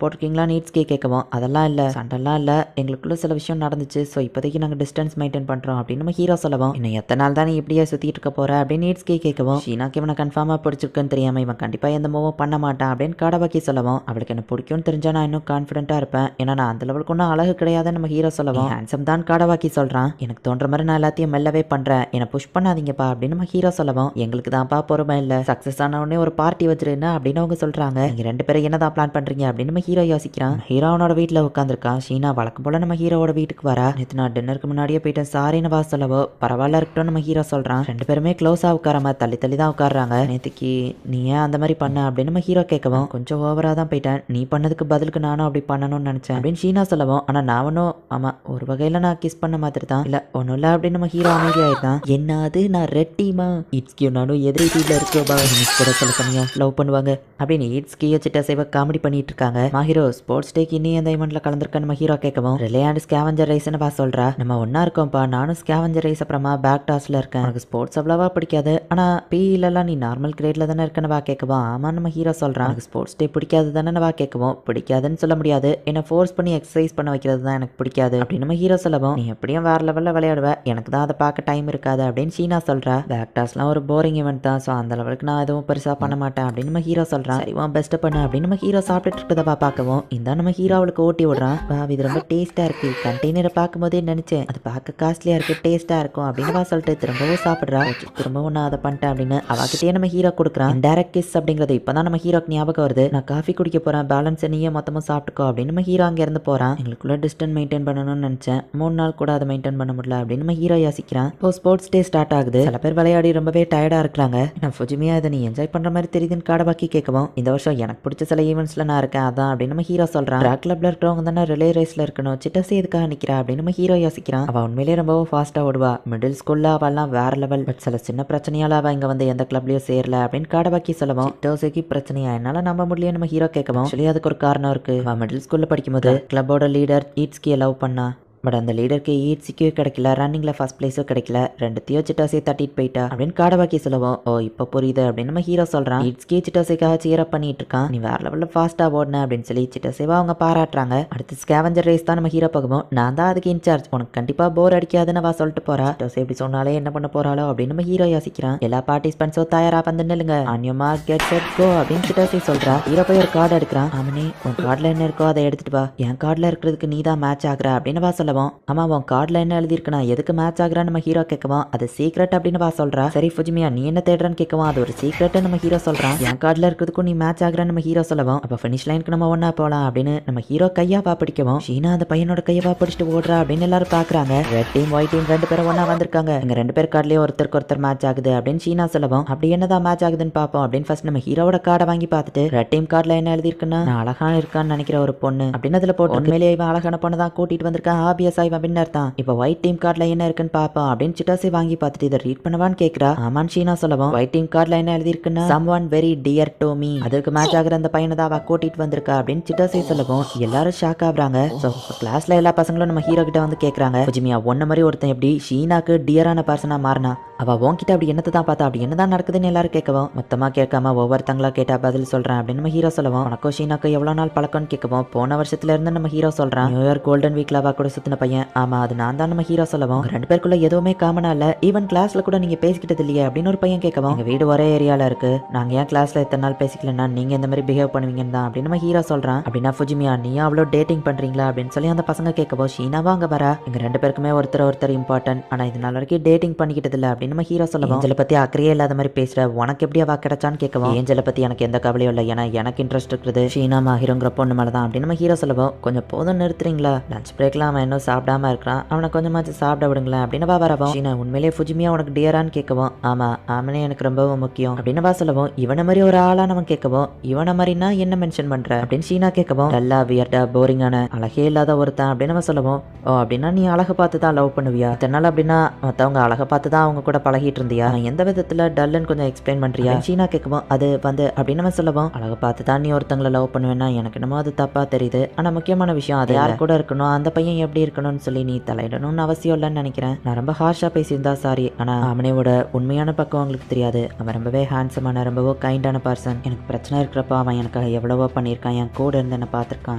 போட்டிருக்கீங்களா நீட்ஸ்கே கேட்கவும், அதெல்லாம் இல்ல சண்டைலாம் இல்ல, எங்களுக்குள்ள சில விஷயம் நடந்துச்சு, ஸோ இப்போதைக்கு நாங்கள் டிஸ்டன்ஸ் மெயின்டைன் பண்றோம் அப்படின்னு நம்ம ஹீரோ சொல்லவும், இன்னும் எத்தனை நாள் தான் நீ இப்படியே சுத்திட்டு இருக்க போற அப்படின்னு நீட்ஸ்கே கேட்கவும், ஷீனாக்கு இவனை கன்ஃபார்மா பிடிச்சிருக்குன்னு தெரியாம இவன் கண்டிப்பா எந்த மூவும் பண்ண மாட்டான் அப்படின்னு காடபாக்கி சொல்லவும், அவளுக்கு என்ன பிடிக்கும்னு தெரிஞ்சா நான் இன்னும் கான்ஃபிடென்ட்டா இருப்பேன், ஏன்னா நான் அந்த லெவலுக்கு ஒன்றும் அழகு கிடையாதுன்னு நம்ம ஹீரோ சொல்லவும், ஹேண்ட்ஸம் தான் காடபாக்கி சொல்றான், எனக்கு தோன்ற மாதிரி நான் எல்லாத்தையும் மெல்லவே பண்றேன், என்னை புஷ் பண்ணாதீங்கப்பா அப்படின்னு நம்ம ஹீரோ சொல்லவும், எங்களுக்கு தான்ப்பா பொறுமை இல்லை, சக்சஸ் ஆன உடனே ஒரு பார்ட்டி வச்சிருந்தா அப்படின்னு அவங்க சொல்றாங்க, நீங்க 2 பேரும் என்னதான் பிளான் பண்றீங்க அப்படின்னு நம்ம ஹீரோ யோசிக்கிறான். ஹீரோ அவனோட வீட்டுல உட்காந்துருக்கான். ஷீனா வழக்கம் போல நம்ம ஹீரோவோட வீட்டுக்கு வரா. நேற்று நான் டின்னருக்கு முன்னாடியே போயிட்டேன் சாரின்னு வா சொல்லவோ, பரவாயில்ல இருக்கட்டும் நம்ம ஹீரோ சொல்றான். 2 பேருமே க்ளோஸா உட்காராம தள்ளி தள்ளி தான் உட்காடுறாங்க. நேற்றுக்கு நீ ஏன் அந்த மாதிரி பண்ண அப்படின்னு நம்ம ஹீரோ கேட்கவும், கொஞ்சம் ஓவரா தான் போயிட்டேன், நீ பண்ணதுக்கு பதிலுக்கு நானும் அப்படி பண்ணணும்னு நினைச்சேன் அப்படின்னு ஷீனா சொல்லவும், ஆனா நான் ஒன்னும் ஆமா ஒரு வகையில நான் கிஸ் பண்ண மாதிரி தான், இல்ல ஒன்னும் இல்ல அப்படின்னு நம்ம ஹீரோ அமைதியாயிருந்தான். என்ன அது நான் ரெட் டீமா, இட்ஸ்கியூ நானும் எதிரி டீம்ல இருக்கோபா, கூட சில சமயம் லவ் பண்ணுவாங்க அப்படின்னு இட்ஸ்கியூ சிட்ட சேவ காமெடி பண்ணிட்டு இருக்காங்க. ஹீரோ ஸ்போர்ட்ஸ் டேக்கு இன்னும் அந்த ஈவெண்ட்ல கலந்துருக்க நம்ம ஹீரோ கேட்கவும், ரிலையாண்ட் ஸ்கேவெஞ்சர் ரேஸ்னு வா சொல்றா. நம்ம ஒன்னா இருக்கோம்ப்பா, நானும் ஸ்கேவெஞ்சர் ரேஸ் அப்புறமா பேக் டாஸ்ல இருக்கேன், எனக்கு ஸ்போர்ட்ஸ் அவ்வளவா பிடிக்காது, ஆனா பிஇலலாம் நீ நார்மல் கிரேட்ல தானே இருக்கன்னு வா கேட்கவும், ஆமா நம்ம ஹீரோ சொல்றான். எனக்கு ஸ்போர்ட்ஸ் டே பிடிக்காது தானே வா கேட்கவும், பிடிக்காதுன்னு சொல்ல முடியாது, என்ன ஃபோர்ஸ் பண்ணி எக்ஸசைஸ் பண்ண வைக்கிறது தான் எனக்கு பிடிக்காது அப்படின்னு நம்ம ஹீரோ சொல்லவும், நீ எப்படியும் வேற லெவல்ல விளையாடுவ, எனக்கு தான் அதை பார்க்க டைம் இருக்காது அப்படின்னு ஷீனா சொல்றா. பேக் டாஸ்லாம் ஒரு போரிங் ஈவெண்ட் தான், ஸோ அந்த லெவலுக்கு நான் எதுவும் பெருசா பண்ண மாட்டேன் அப்படின்னு நம்ம ஹீரோ சொல்றான். சரிவா பெஸ்ட் பண்ணு அப்படின்னு நம்ம ஹீரோ சாப்பிட்டுட்டு இருக்கதா பார்க்கவும், இந்த நம்ம ஹீரோ அவளுக்கு ஓட்டி விடுறான். இது ரொம்ப டேஸ்டா இருக்கு, கண்டெய்னரை பார்க்கும் போதே நினைச்சேன் அது பார்க்க காஸ்ட்லியா இருக்கு, டேஸ்டா இருக்கும் அப்படின்னு வா சொல்லிட்டு திரும்பவும் சாப்பிடுறா. திரும்பவும் நான் அதை பண்ணிட்டேன் அப்படின்னு அவகிட்டே நம்ம ஹீரோ கொடுக்குறான். டைரக்ட் கிஸ் அப்படிங்கிறது இப்பதான் நம்ம ஹீரோக்கு ஞாபகம் வருது. நான் காஃபி குடிக்க போறேன், பேலன்ஸ் நீயே மொத்தமும் சாப்பிட்டுக்கோ அப்படின்னு நம்ம ஹீரோ அங்க இருந்து போறான். எங்களுக்குள்ள டிஸ்டன்ஸ் மெயின்டைன் பண்ணணும்னு நினைச்சேன், 3 நாள் கூட அதை மெயின்டைன் பண்ண முடியல அப்படின்னு நம்ம ஹீரோ யோசிக்கிறான். இப்போ ஸ்போர்ட்ஸ் டே ஸ்டார்ட் ஆகுது. சில பேர் விளையாடி ரொம்பவே டயர்டா இருக்கிறாங்க. நான் ஃபுஜிமியா இதை நீ என்ஜாய் பண்ற மாதிரி தெரியுதுன்னு காடபாக்கி கேட்கவும், இந்த வருஷம் எனக்கு பிடிச்ச சில ஈவெண்ட்ஸ்ல நான் இருக்கேன் அதான் அப்படின்னு நம்ம ஹீரோ சொல்றான். ட்ராக் கிளப்ல இருக்கிறவங்க தானே ரிலே ரேஸ்ல இருக்கணும், சிட்டசி எதுக்காக நிக்கிறா அப்படின்னு நம்ம ஹீரோ யோசிக்கிறான். அவ உண்மையிலேயே ரொம்ப ஃபாஸ்டா ஓடுவா, மிடில் ஸ்கூல்ல அவெல்லாம் வேற லெவல், பட் சில சின்ன பிரச்சனையால அவ இங்க வந்து எந்த கிளப்லயும் சேரல அப்படின்னு காடபாக்கி சொல்லவும், சிட்டோசிக்கு பிரச்சனையா என்னால நம்ப முடியல நம்ம ஹீரோ கேட்கவும், சொல்லி அதுக்கு ஒரு காரணம் இருக்கு. அவ மிடில் ஸ்கூல்ல படிக்கும்போது கிளப்போட லீடர் ஈட்ஸ்கியை லவ் பண்ணா, பட் அந்த லீடருக்கு ஈட்ஸிக்கே கிடைக்கல, ரன்னிங்ல ஃபர்ஸ்ட் பிளேஸும் கிடைக்கல, ரெண்டுத்தையும் சிட்டாசே தட்டிட்டு போயிட்டா அப்படின்னு காடவாக்கி சொல்லவும், ஓ இப்போ புரியுது அப்படின்னு நம்ம ஹீரோ சொல்றான். ஈட்ஸ்கே சிட்டாசேக்காக சீரப் பண்ணிட்டு இருக்கான். நீ வேற லெவல்ல ஃபாஸ்டா ஓடுன அப்படின்னு சொல்லி சிட்டாசேவா அவங்க பாராட்டுறாங்க. அடுத்து ஸ்கேவஞ்சர் ரேஸ் தான் நம்ம ஹீரோ போகவும், நான் தான் அதுக்கு இன்சார்ஜ், உனக்கு கண்டிப்பா போர் அடிக்காதுன்னு வா சொல்லிட்டு போறா. சிட்டாசே இப்படி சொன்னாலே என்ன பண்ண போறாளோ அப்படின்னு நம்ம ஹீரோ யோசிக்கிறான். எல்லா பார்ட்டிசிபென்ட்ஸும் தயாரா வந்து நில்லுங்க, on your mark get set go அப்படின்னு சிட்டாசே சொல்றா. ஹீரோ போய் ஒரு கார்டு எடுக்கிறான். ஆமனே உன் கார்டுல என்ன இருக்கோ அதை எடுத்துட்டு வா, என் கார்டுல இருக்கிறதுக்கு நீ தான் மேட்ச் ஆகுற அப்படின்னு வா சொல்லவும், ஆமா உன் கார்டுல என்ன எழுதிருக்குன்னா எதுக்கு மேட்ச் ஆகுறான்னு நம்ம ஹீரோ கேட்கவும், அது சீக்ரெட் அப்படின்னு வா சொல்றா. சரி ஃபுஜிமியா நீ என்ன தேடுறன்னு கேட்கவும், அது ஒரு சீக்ரெட் நம்ம ஹீரோ சொல்றான். என் கார்டுல இருக்கிறதுக்கும் நீ மேட்ச் ஆகுறான்னு நம்ம ஹீரோ சொல்லவும், அப்ப ஃபினிஷ் லைனுக்கு நம்ம ஒன்னா போலாம் அப்படின்னு நம்ம ஹீரோ கையாவா பிடிக்கவும், ஷீனா அந்த பையனோட கையவா பிடிச்சிட்டு ஓடுறா அப்படின்னு எல்லாரும் பாக்குறாங்க. ரெட் டீம் ஒயிட் டீம் ரெண்டு பேரும் ஒன்னா வந்திருக்காங்க. எங்க ரெண்டு பேர் கார்டுலயே ஒருத்தருக்கு ஒருத்தர் மேட்ச் ஆகுது அப்படின்னு ஷீனா சொல்லவும், அப்படி என்னதான் மேட்ச் ஆகுதுன்னு பாப்போம் அப்படின்னு ஃபர்ஸ்ட் நம்ம ஹீரோட கார்டை வாங்கி பார்த்துட்டு, ரெட் டீம் கார்டுல என்ன எழுதிருக்குன்னா நான் அழகான இருக்கான்னு நினைக்கிற ஒரு பொண்ணு அப்படின்னு அதுல போட்டு, உண்மையிலேயே இவன் அழகான பொண்ணு தான் கூட்டிட்டு வந்திருக்கான், ஆபியஸா இவன் அப்படின்னு அர்த்தம். இப்ப ஒயிட் டீம் கார்டுல என்ன இருக்குன்னு பாப்போம் அப்படின்னு சிட்டாசி வாங்கி பார்த்துட்டு இதை ரீட் பண்ணவான்னு கேக்குறா. ஆமான் ஷீனா சொல்லவும், ஒயிட் டீம் கார்டுல என்ன எழுதிருக்குன்னா someone very dear to me, அதுக்கு மேட்ச் ஆகுற அந்த பையனை தான் அவ கூட்டிட்டு வந்திருக்கா அப்படின்னு சிட்டாசி சொல்லவும் எல்லாரும் ஷாக் ஆகுறாங்க. சோ கிளாஸ்ல எல்லா பசங்களும் நம்ம ஹீரோ கிட்ட வந்து கேக்குறாங்க, ஃபுஜிமியா ஒன்ன மாதிரி ஒருத்தன் எப்படி ஷீனாக்கு டியரான பர்சனா மாறினா, அவ உன்கிட்ட அப்படி என்னத்தை தான் பார்த்தா, அப்படி என்னதான் நடக்குதுன்னு எல்லாரும் கேட்கவும், மொத்தமா கேட்காம ஒவ்வொருத்தங்களா கேட்டா பதில் சொல்றேன் அப்படின்னு நம்ம ஹீரோ சொல்லவும், உனக்கும் ஷீனாக்கு எவ்வளவு நாள் பழக்கம்னு கேட்கவும், போன வருஷத்துல இருந்து நம்ம ஹீரோ சொல்றான். நியூயார்க் கோல்டன் வீக்ல அவ கூட சுத்தின பையன், ஆமா அது நான் தான் நம்ம ஹீரோ சொல்லவும், ரெண்டு பேருக்குள்ள எதுவுமே காமனா இல்ல, ஈவன் கிளாஸ்ல கூட நீங்க பேசிக்கிட்டது இல்லையே அப்படின்னு ஒரு பையன் கேட்கவும், எங்க வீடு ஒரே ஏரியால இருக்கு, நாங்க ஏன் கிளாஸ்ல இத்தனை நாள் பேசிக்கலன்னா நீங்க இந்த மாதிரி பிஹேவ் பண்ணுவீங்கன்னு தான் அப்படின்னு நம்ம ஹீரோ சொல்றான். அப்படின்னா ஃபுஜிமியா நீ அவ்வளோ டேட்டிங் பண்றீங்களா அப்படின்னு சொல்லி அந்த பசங்க கேட்கவும், ஷீனாவா அங்க வரா, எங்க ரெண்டு பேருக்குமே ஒருத்தர் இம்பார்ட்டன்ட், ஆனா இது நாள் வரைக்கும் டேட்டிங் பண்ணிக்கிட்டது இல்ல அப்படின்னு நம்ம ஹீரோ சொல்லவும், ஏஞ்சலை பத்தி அக்கறையே இல்லாத மாதிரி பேசுற, உனக்கு எப்படி அவ கிடைச்சான்னு கேட்கவும், ஏஞ்சலை பத்தி எனக்கு எந்த கவலையும் இல்லை, ஏன்னா எனக்கு இன்ட்ரெஸ்ட் இருக்குது ஷீனா மாஹிரோங்கிற பொண்ணு மேலதான் அப்படின்னு நம்ம ஹீரோ சொல்லவும், கொஞ்சம் போதும் நிறுத்துறீங்களா, லஞ்ச் பிரேக்ல அவன் இன்னும் சாப்பிடாம இருக்கிறான், அவனை கொஞ்சமாச்சு சாப்பிட விடுங்களேன் அப்படின்னு வரவும், ஷீனா உண்மையிலேயே ஃபுஜிமியா உனக்கு டியரான்னு கேட்கவும், ஆமா ஆமனே எனக்கு ரொம்பவும் முக்கியம் அப்படின்னு சொல்லவும், இவனை மாதிரி ஒரு ஆளா நம்ம கேட்கவும், இவனை மாதிரினா என்ன மென்ஷன் பண்ற அப்படின்னு ஷீனா கேட்கவும், டல்லா வியர்டா போரிங்கான அழகே இல்லாத ஒருத்தன் அப்படின்னு நம்ம சொல்லவும், ஓ அப்படின்னா நீ அழகை பார்த்து தான் லவ் பண்ணுவியா, இத்தனால அப்படின்னா மற்றவங்க அழகை பார்த்து தான் அவங்க கூட பழகிட்டு இருந்தியா, எந்த விதத்துல டல்லுன்னு கொஞ்சம் எக்ஸ்பிளைன் பண்றியா ஷீனா கேட்கவும், அது வந்து அப்படின்னு நம்ம சொல்லவும், அழகை பார்த்து தான் நீ ஒருத்தங்களை லவ் பண்ணுவேன்னா எனக்கு என்னமோ அது தப்பா தெரியுது, ஆனா முக்கியமான விஷயம் அது யார் கூட இருக்கணும், அந்த பையன் எப்படி இருக்கணும்னு சொல்லி நீ தலையிடணும்னு அவசியம் இல்லைன்னு நினைக்கிறேன், நான் ரொம்ப ஹார்ஷா பேசியிருந்தா சாரி, ஆனா அவனோட உண்மையான பக்கம் உங்களுக்கு தெரியாது, அவன் ரொம்பவே ஹேண்ட்ஸமான ரொம்பவோ கைண்டான பர்சன், எனக்கு பிரச்சனை இருக்கிறப்ப அவன் எனக்காக எவ்வளவோ பண்ணியிருக்கான், என் கூட இருந்து என்ன பார்த்துருக்கான்,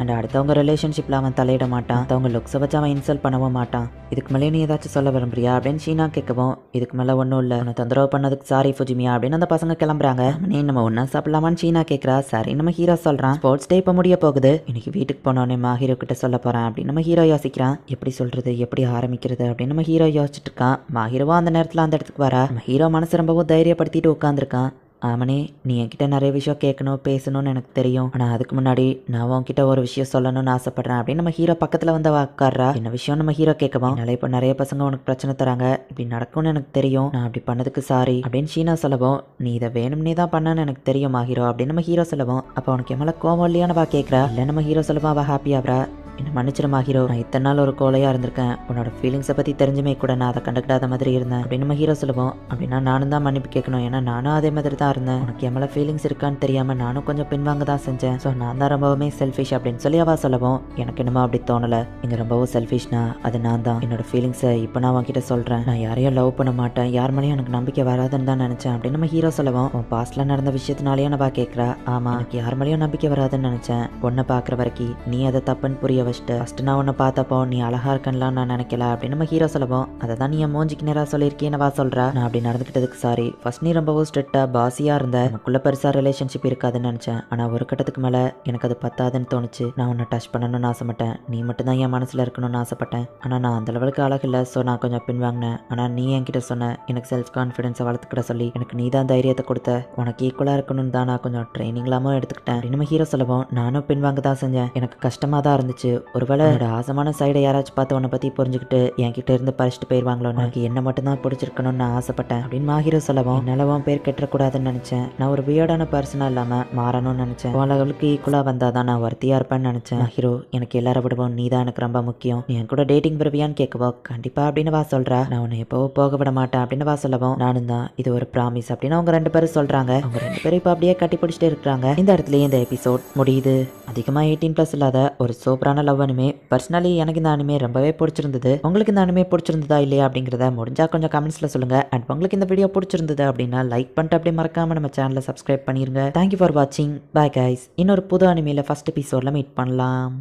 அண்ட் அடுத்தவங்க ரிலேஷன்ஷிப்ல அவன் தலையிட மாட்டான், அவங்க லுக்ஸை வச்சு அவன் இன்சல்ட் பண்ணவும் மாட்டான், இதுக்கு மேலே நீ ஏதாச்சும் சொல்ல விரும்புறியா அப்படின்னு ஷீனா கேட்கவும், இதுக்கு மேலே ஒன்றும் இல்லை, உன்னை தொந்தரவு பண்ணதுக்கு சாரி ஃபுஜிமியா அப்படின்னு அந்த பசங்க கிளம்புறாங்க. நீ நம்ம ஒன்னா சாப்பிடலாமான்னு ஷீனா கேட்குறா. சரி நம்ம ஹீரோ சொல்றான், ஸ்போர்ட்ஸ் டே இப்போ முடிய போகுது, இன்னைக்கு வீட்டுக்கு போனோன்னே மாஹீரோ கிட்ட சொல்ல போறேன் அப்படின்னு நம்ம ஹீரோ யோசிக்கிறான். எப்படி சொல்றது எப்படி ஆரம்பிக்கிறது அப்படின்னு நம்ம ஹீரோ யோசிச்சுட்டு இருக்கான். மாஹீரோவா அந்த நேரத்தில் அந்த இடத்துக்கு வரா. நம்ம ஹீரோ மனசு ரொம்பவும் தைரியப்படுத்திட்டு உட்காந்துருக்கான். ஆமனே நீ என்கிட்ட நிறைய விஷயம் கேட்கணும் பேசணும்னு எனக்கு தெரியும், ஆனால் அதுக்கு முன்னாடி நான் உன்கிட்ட ஒரு விஷயம் சொல்லணும்னு ஆசைப்படுறேன் அப்படின்னு நம்ம ஹீரோ பக்கத்தில் வந்து உட்கார்றா. என்ன விஷயம் நம்ம ஹீரோ கேட்கவும், என்னால் இப்போ நிறைய பசங்க உனக்கு பிரச்சனை தராங்க, இப்படி நடக்கும்னு எனக்கு தெரியும், நான் அப்படி பண்ணதுக்கு சாரி அப்படின்னு ஷீனா சொல்லவும், நீ இதை வேணும்னே தான் பண்ணன்னு எனக்கு தெரியுமா ஹீரோ அப்படின்னு நம்ம ஹீரோ சொல்லவும், அப்போ உனக்கு எம்மையில கோவம் இல்லையானவா கேட்குறா. இல்லை நம்ம ஹீரோ சொல்லவும் அவள் ஹாப்பியாகிறா. என்ன மன்னிச்சிருமா ஹீரோ, நான் இத்தனை நாள் ஒரு கோலையா இருந்திருக்கேன், உன்னோட ஃபீலிங்ஸை பற்றி தெரிஞ்சுமே கூட நான் அதை கண்டுக்கிட்டாத மாதிரி இருந்தேன் அப்படின்னு நம்ம ஹீரோ சொல்லுவோம். அப்படின்னா நானும் தான் மன்னிப்பு கேட்கணும், ஏன்னா நானும் அதே மாதிரி தான் இருந்தேன், உனக்கு எம்மையில ஃபீலிங்ஸ் இருக்கான்னு தெரியாம நானும் கொஞ்சம் பின்வாங்க தான் செஞ்சேன், ஸோ நான் தான் ரொம்பவுமே செல்ஃபிஷ் அப்படின்னு சொல்லி அவ சொல்லவும், எனக்கு என்னமோ அப்படி தோணலை, இங்கே ரொம்பவும் செல்ஃபிஷ்னா அது நான் தான், என்னோட ஃபீலிங்ஸை இப்போ நான் உன்கிட்ட சொல்கிறேன், நான் யாரையும் லவ் பண்ண மாட்டேன், யார் மேலேயும் எனக்கு நம்பிக்கை வராதுன்னு தான் நினச்சேன் அப்படின்னு நம்ம ஹீரோ சொல்லவும், உன் பாஸ்ட்ல நடந்த விஷயத்தினாலேயே நான் கேட்குறா. ஆமாம் எனக்கு யார் மேலேயும் நம்பிக்கை வராதுன்னு நினச்சேன், பொண்ணை பார்க்குற வரைக்கும் நீ அதை தப்புன்னு புரிய வச்சுட்டு, ஃபஸ்ட்டு நான் உன்னை பார்த்தப்போ நீ அழகா இருக்கன்லாம் நான் நினைக்கல அப்படின்னு நம்ம ஹீரோ சொல்லவும், அதை தான் நீ என் மூஞ்சிக்கு நேராக சொல்லியிருக்கேன்னு சொல்கிறா. நான் அப்படி நடந்துக்கிட்டதுக்கு சாரி, ஃபர்ஸ்ட் நீ ரொம்பவும் ஸ்ட்ரிக்டாக பாசியாக இருந்த, நமக்குள்ள பெருசாக ரிலேஷன்ஷிப் இருக்காதுன்னு நினச்சேன், ஆனால் ஒரு கட்டத்துக்கு மேலே எனக்கு அது பத்தாதுன்னு தோணுச்சு, நான் உன்னை டச் பண்ணணும்னு ஆசைப்பட்டேன், நீ மட்டும் தான் என் மனசில் இருக்கணும்னு ஆசைப்பட்டேன், ஆனால் நான் அந்த லெவலுக்கு அழகு இல்லை, ஸோ நான் கொஞ்சம் பின்வாங்கினேன், ஆனால் நீ என்கிட்ட சொன்ன எனக்கு செல்ஃப் கான்ஃபிடென்ஸை வளர்த்துக்கிட சொல்லி எனக்கு நீ தான் தைரியத்தை கொடுத்த, உனக்கு ஈக்குவலாக இருக்கணும்னு தான் நான் கொஞ்சம் ட்ரைனிங்லாமும் எடுத்துக்கிட்டேன் அப்படின்னு நம்ம ஹீரோ சொல்லவும், நானும் பின்வாங்க தான் செஞ்சேன், எனக்கு கஷ்டமாக தான் இருந்துச்சு, ஒருவேளை என்னோட ஆசமான சைடை யாராச்சும் பார்த்து உன்னை பற்றி புரிஞ்சுக்கிட்டு என்கிட்ட இருந்து பறிச்சுட்டு போயிடுவாங்களோ, எனக்கு என்ன மட்டும் தான் பிடிச்சிருக்கணும்னு நான் ஆசைப்பட்டேன் அப்படின்னு மாஹீரோ சொல்லவும், என்னாலவும் பேர் கெட்டக்கூடாதுன்னு நினச்சேன், நான் ஒரு வியர்டான பர்சனாக இல்லாமல் மாறணும்னு நினச்சேன், உலகளுக்கு ஈக்குவலாக வந்தால் தான் நான் வர்த்தியாக இருப்பேன்னு நினச்சேன், ஹீரோ எனக்கு எல்லாரை விடவும் நீ தான் எனக்கு ரொம்ப முக்கியம், நீ என் கூட டேட்டிங் வருவியான்னு கேட்கவோ, கண்டிப்பாக அப்படின்னு சொல்கிறா. நான் உன்னை எப்போவும் போக விட மாட்டேன் அப்படின்னு சொல்லவும், நானும் தான் இது ஒரு ப்ராமிஸ் அப்படின்னு அவங்க ரெண்டு பேரும் சொல்கிறாங்க. அவங்க ரெண்டு பேரும் இப்போ அப்படியே கட்டி பிடிச்சிட்டு இருக்கிறாங்க. இந்த இடத்துல இந்த எபிசோட் முடியுது. அதிகமாக 18+ இல்லாத ஒரு சூப்பரான லவ் அனிமே. பர்சனலி எனக்கு இந்த அனிமே ரொம்பவே பிடிச்சிருந்தது. உங்களுக்கு இந்த அனிமே பிடிச்சிருந்ததா இல்லையா அப்படிங்கிறத முடிஞ்சா கொஞ்சம் கமெண்ட்ஸ்ல சொல்லுங்க. அண்ட் உங்களுக்கு இந்த வீடியோ பிடிச்சிருந்தது அப்படின்னா லைக் பண்ணிட்டு அப்படியே மறக்காம நம்ம சேனலை சப்ஸ்கிரைப் பண்ணிருங்க. தேங்க்யூ ஃபார் வாட்சிங். Bye guys. இன்னொரு புது அனிமேல ஃபர்ஸ்ட் எபிசோட்ல மீட் பண்ணலாம்.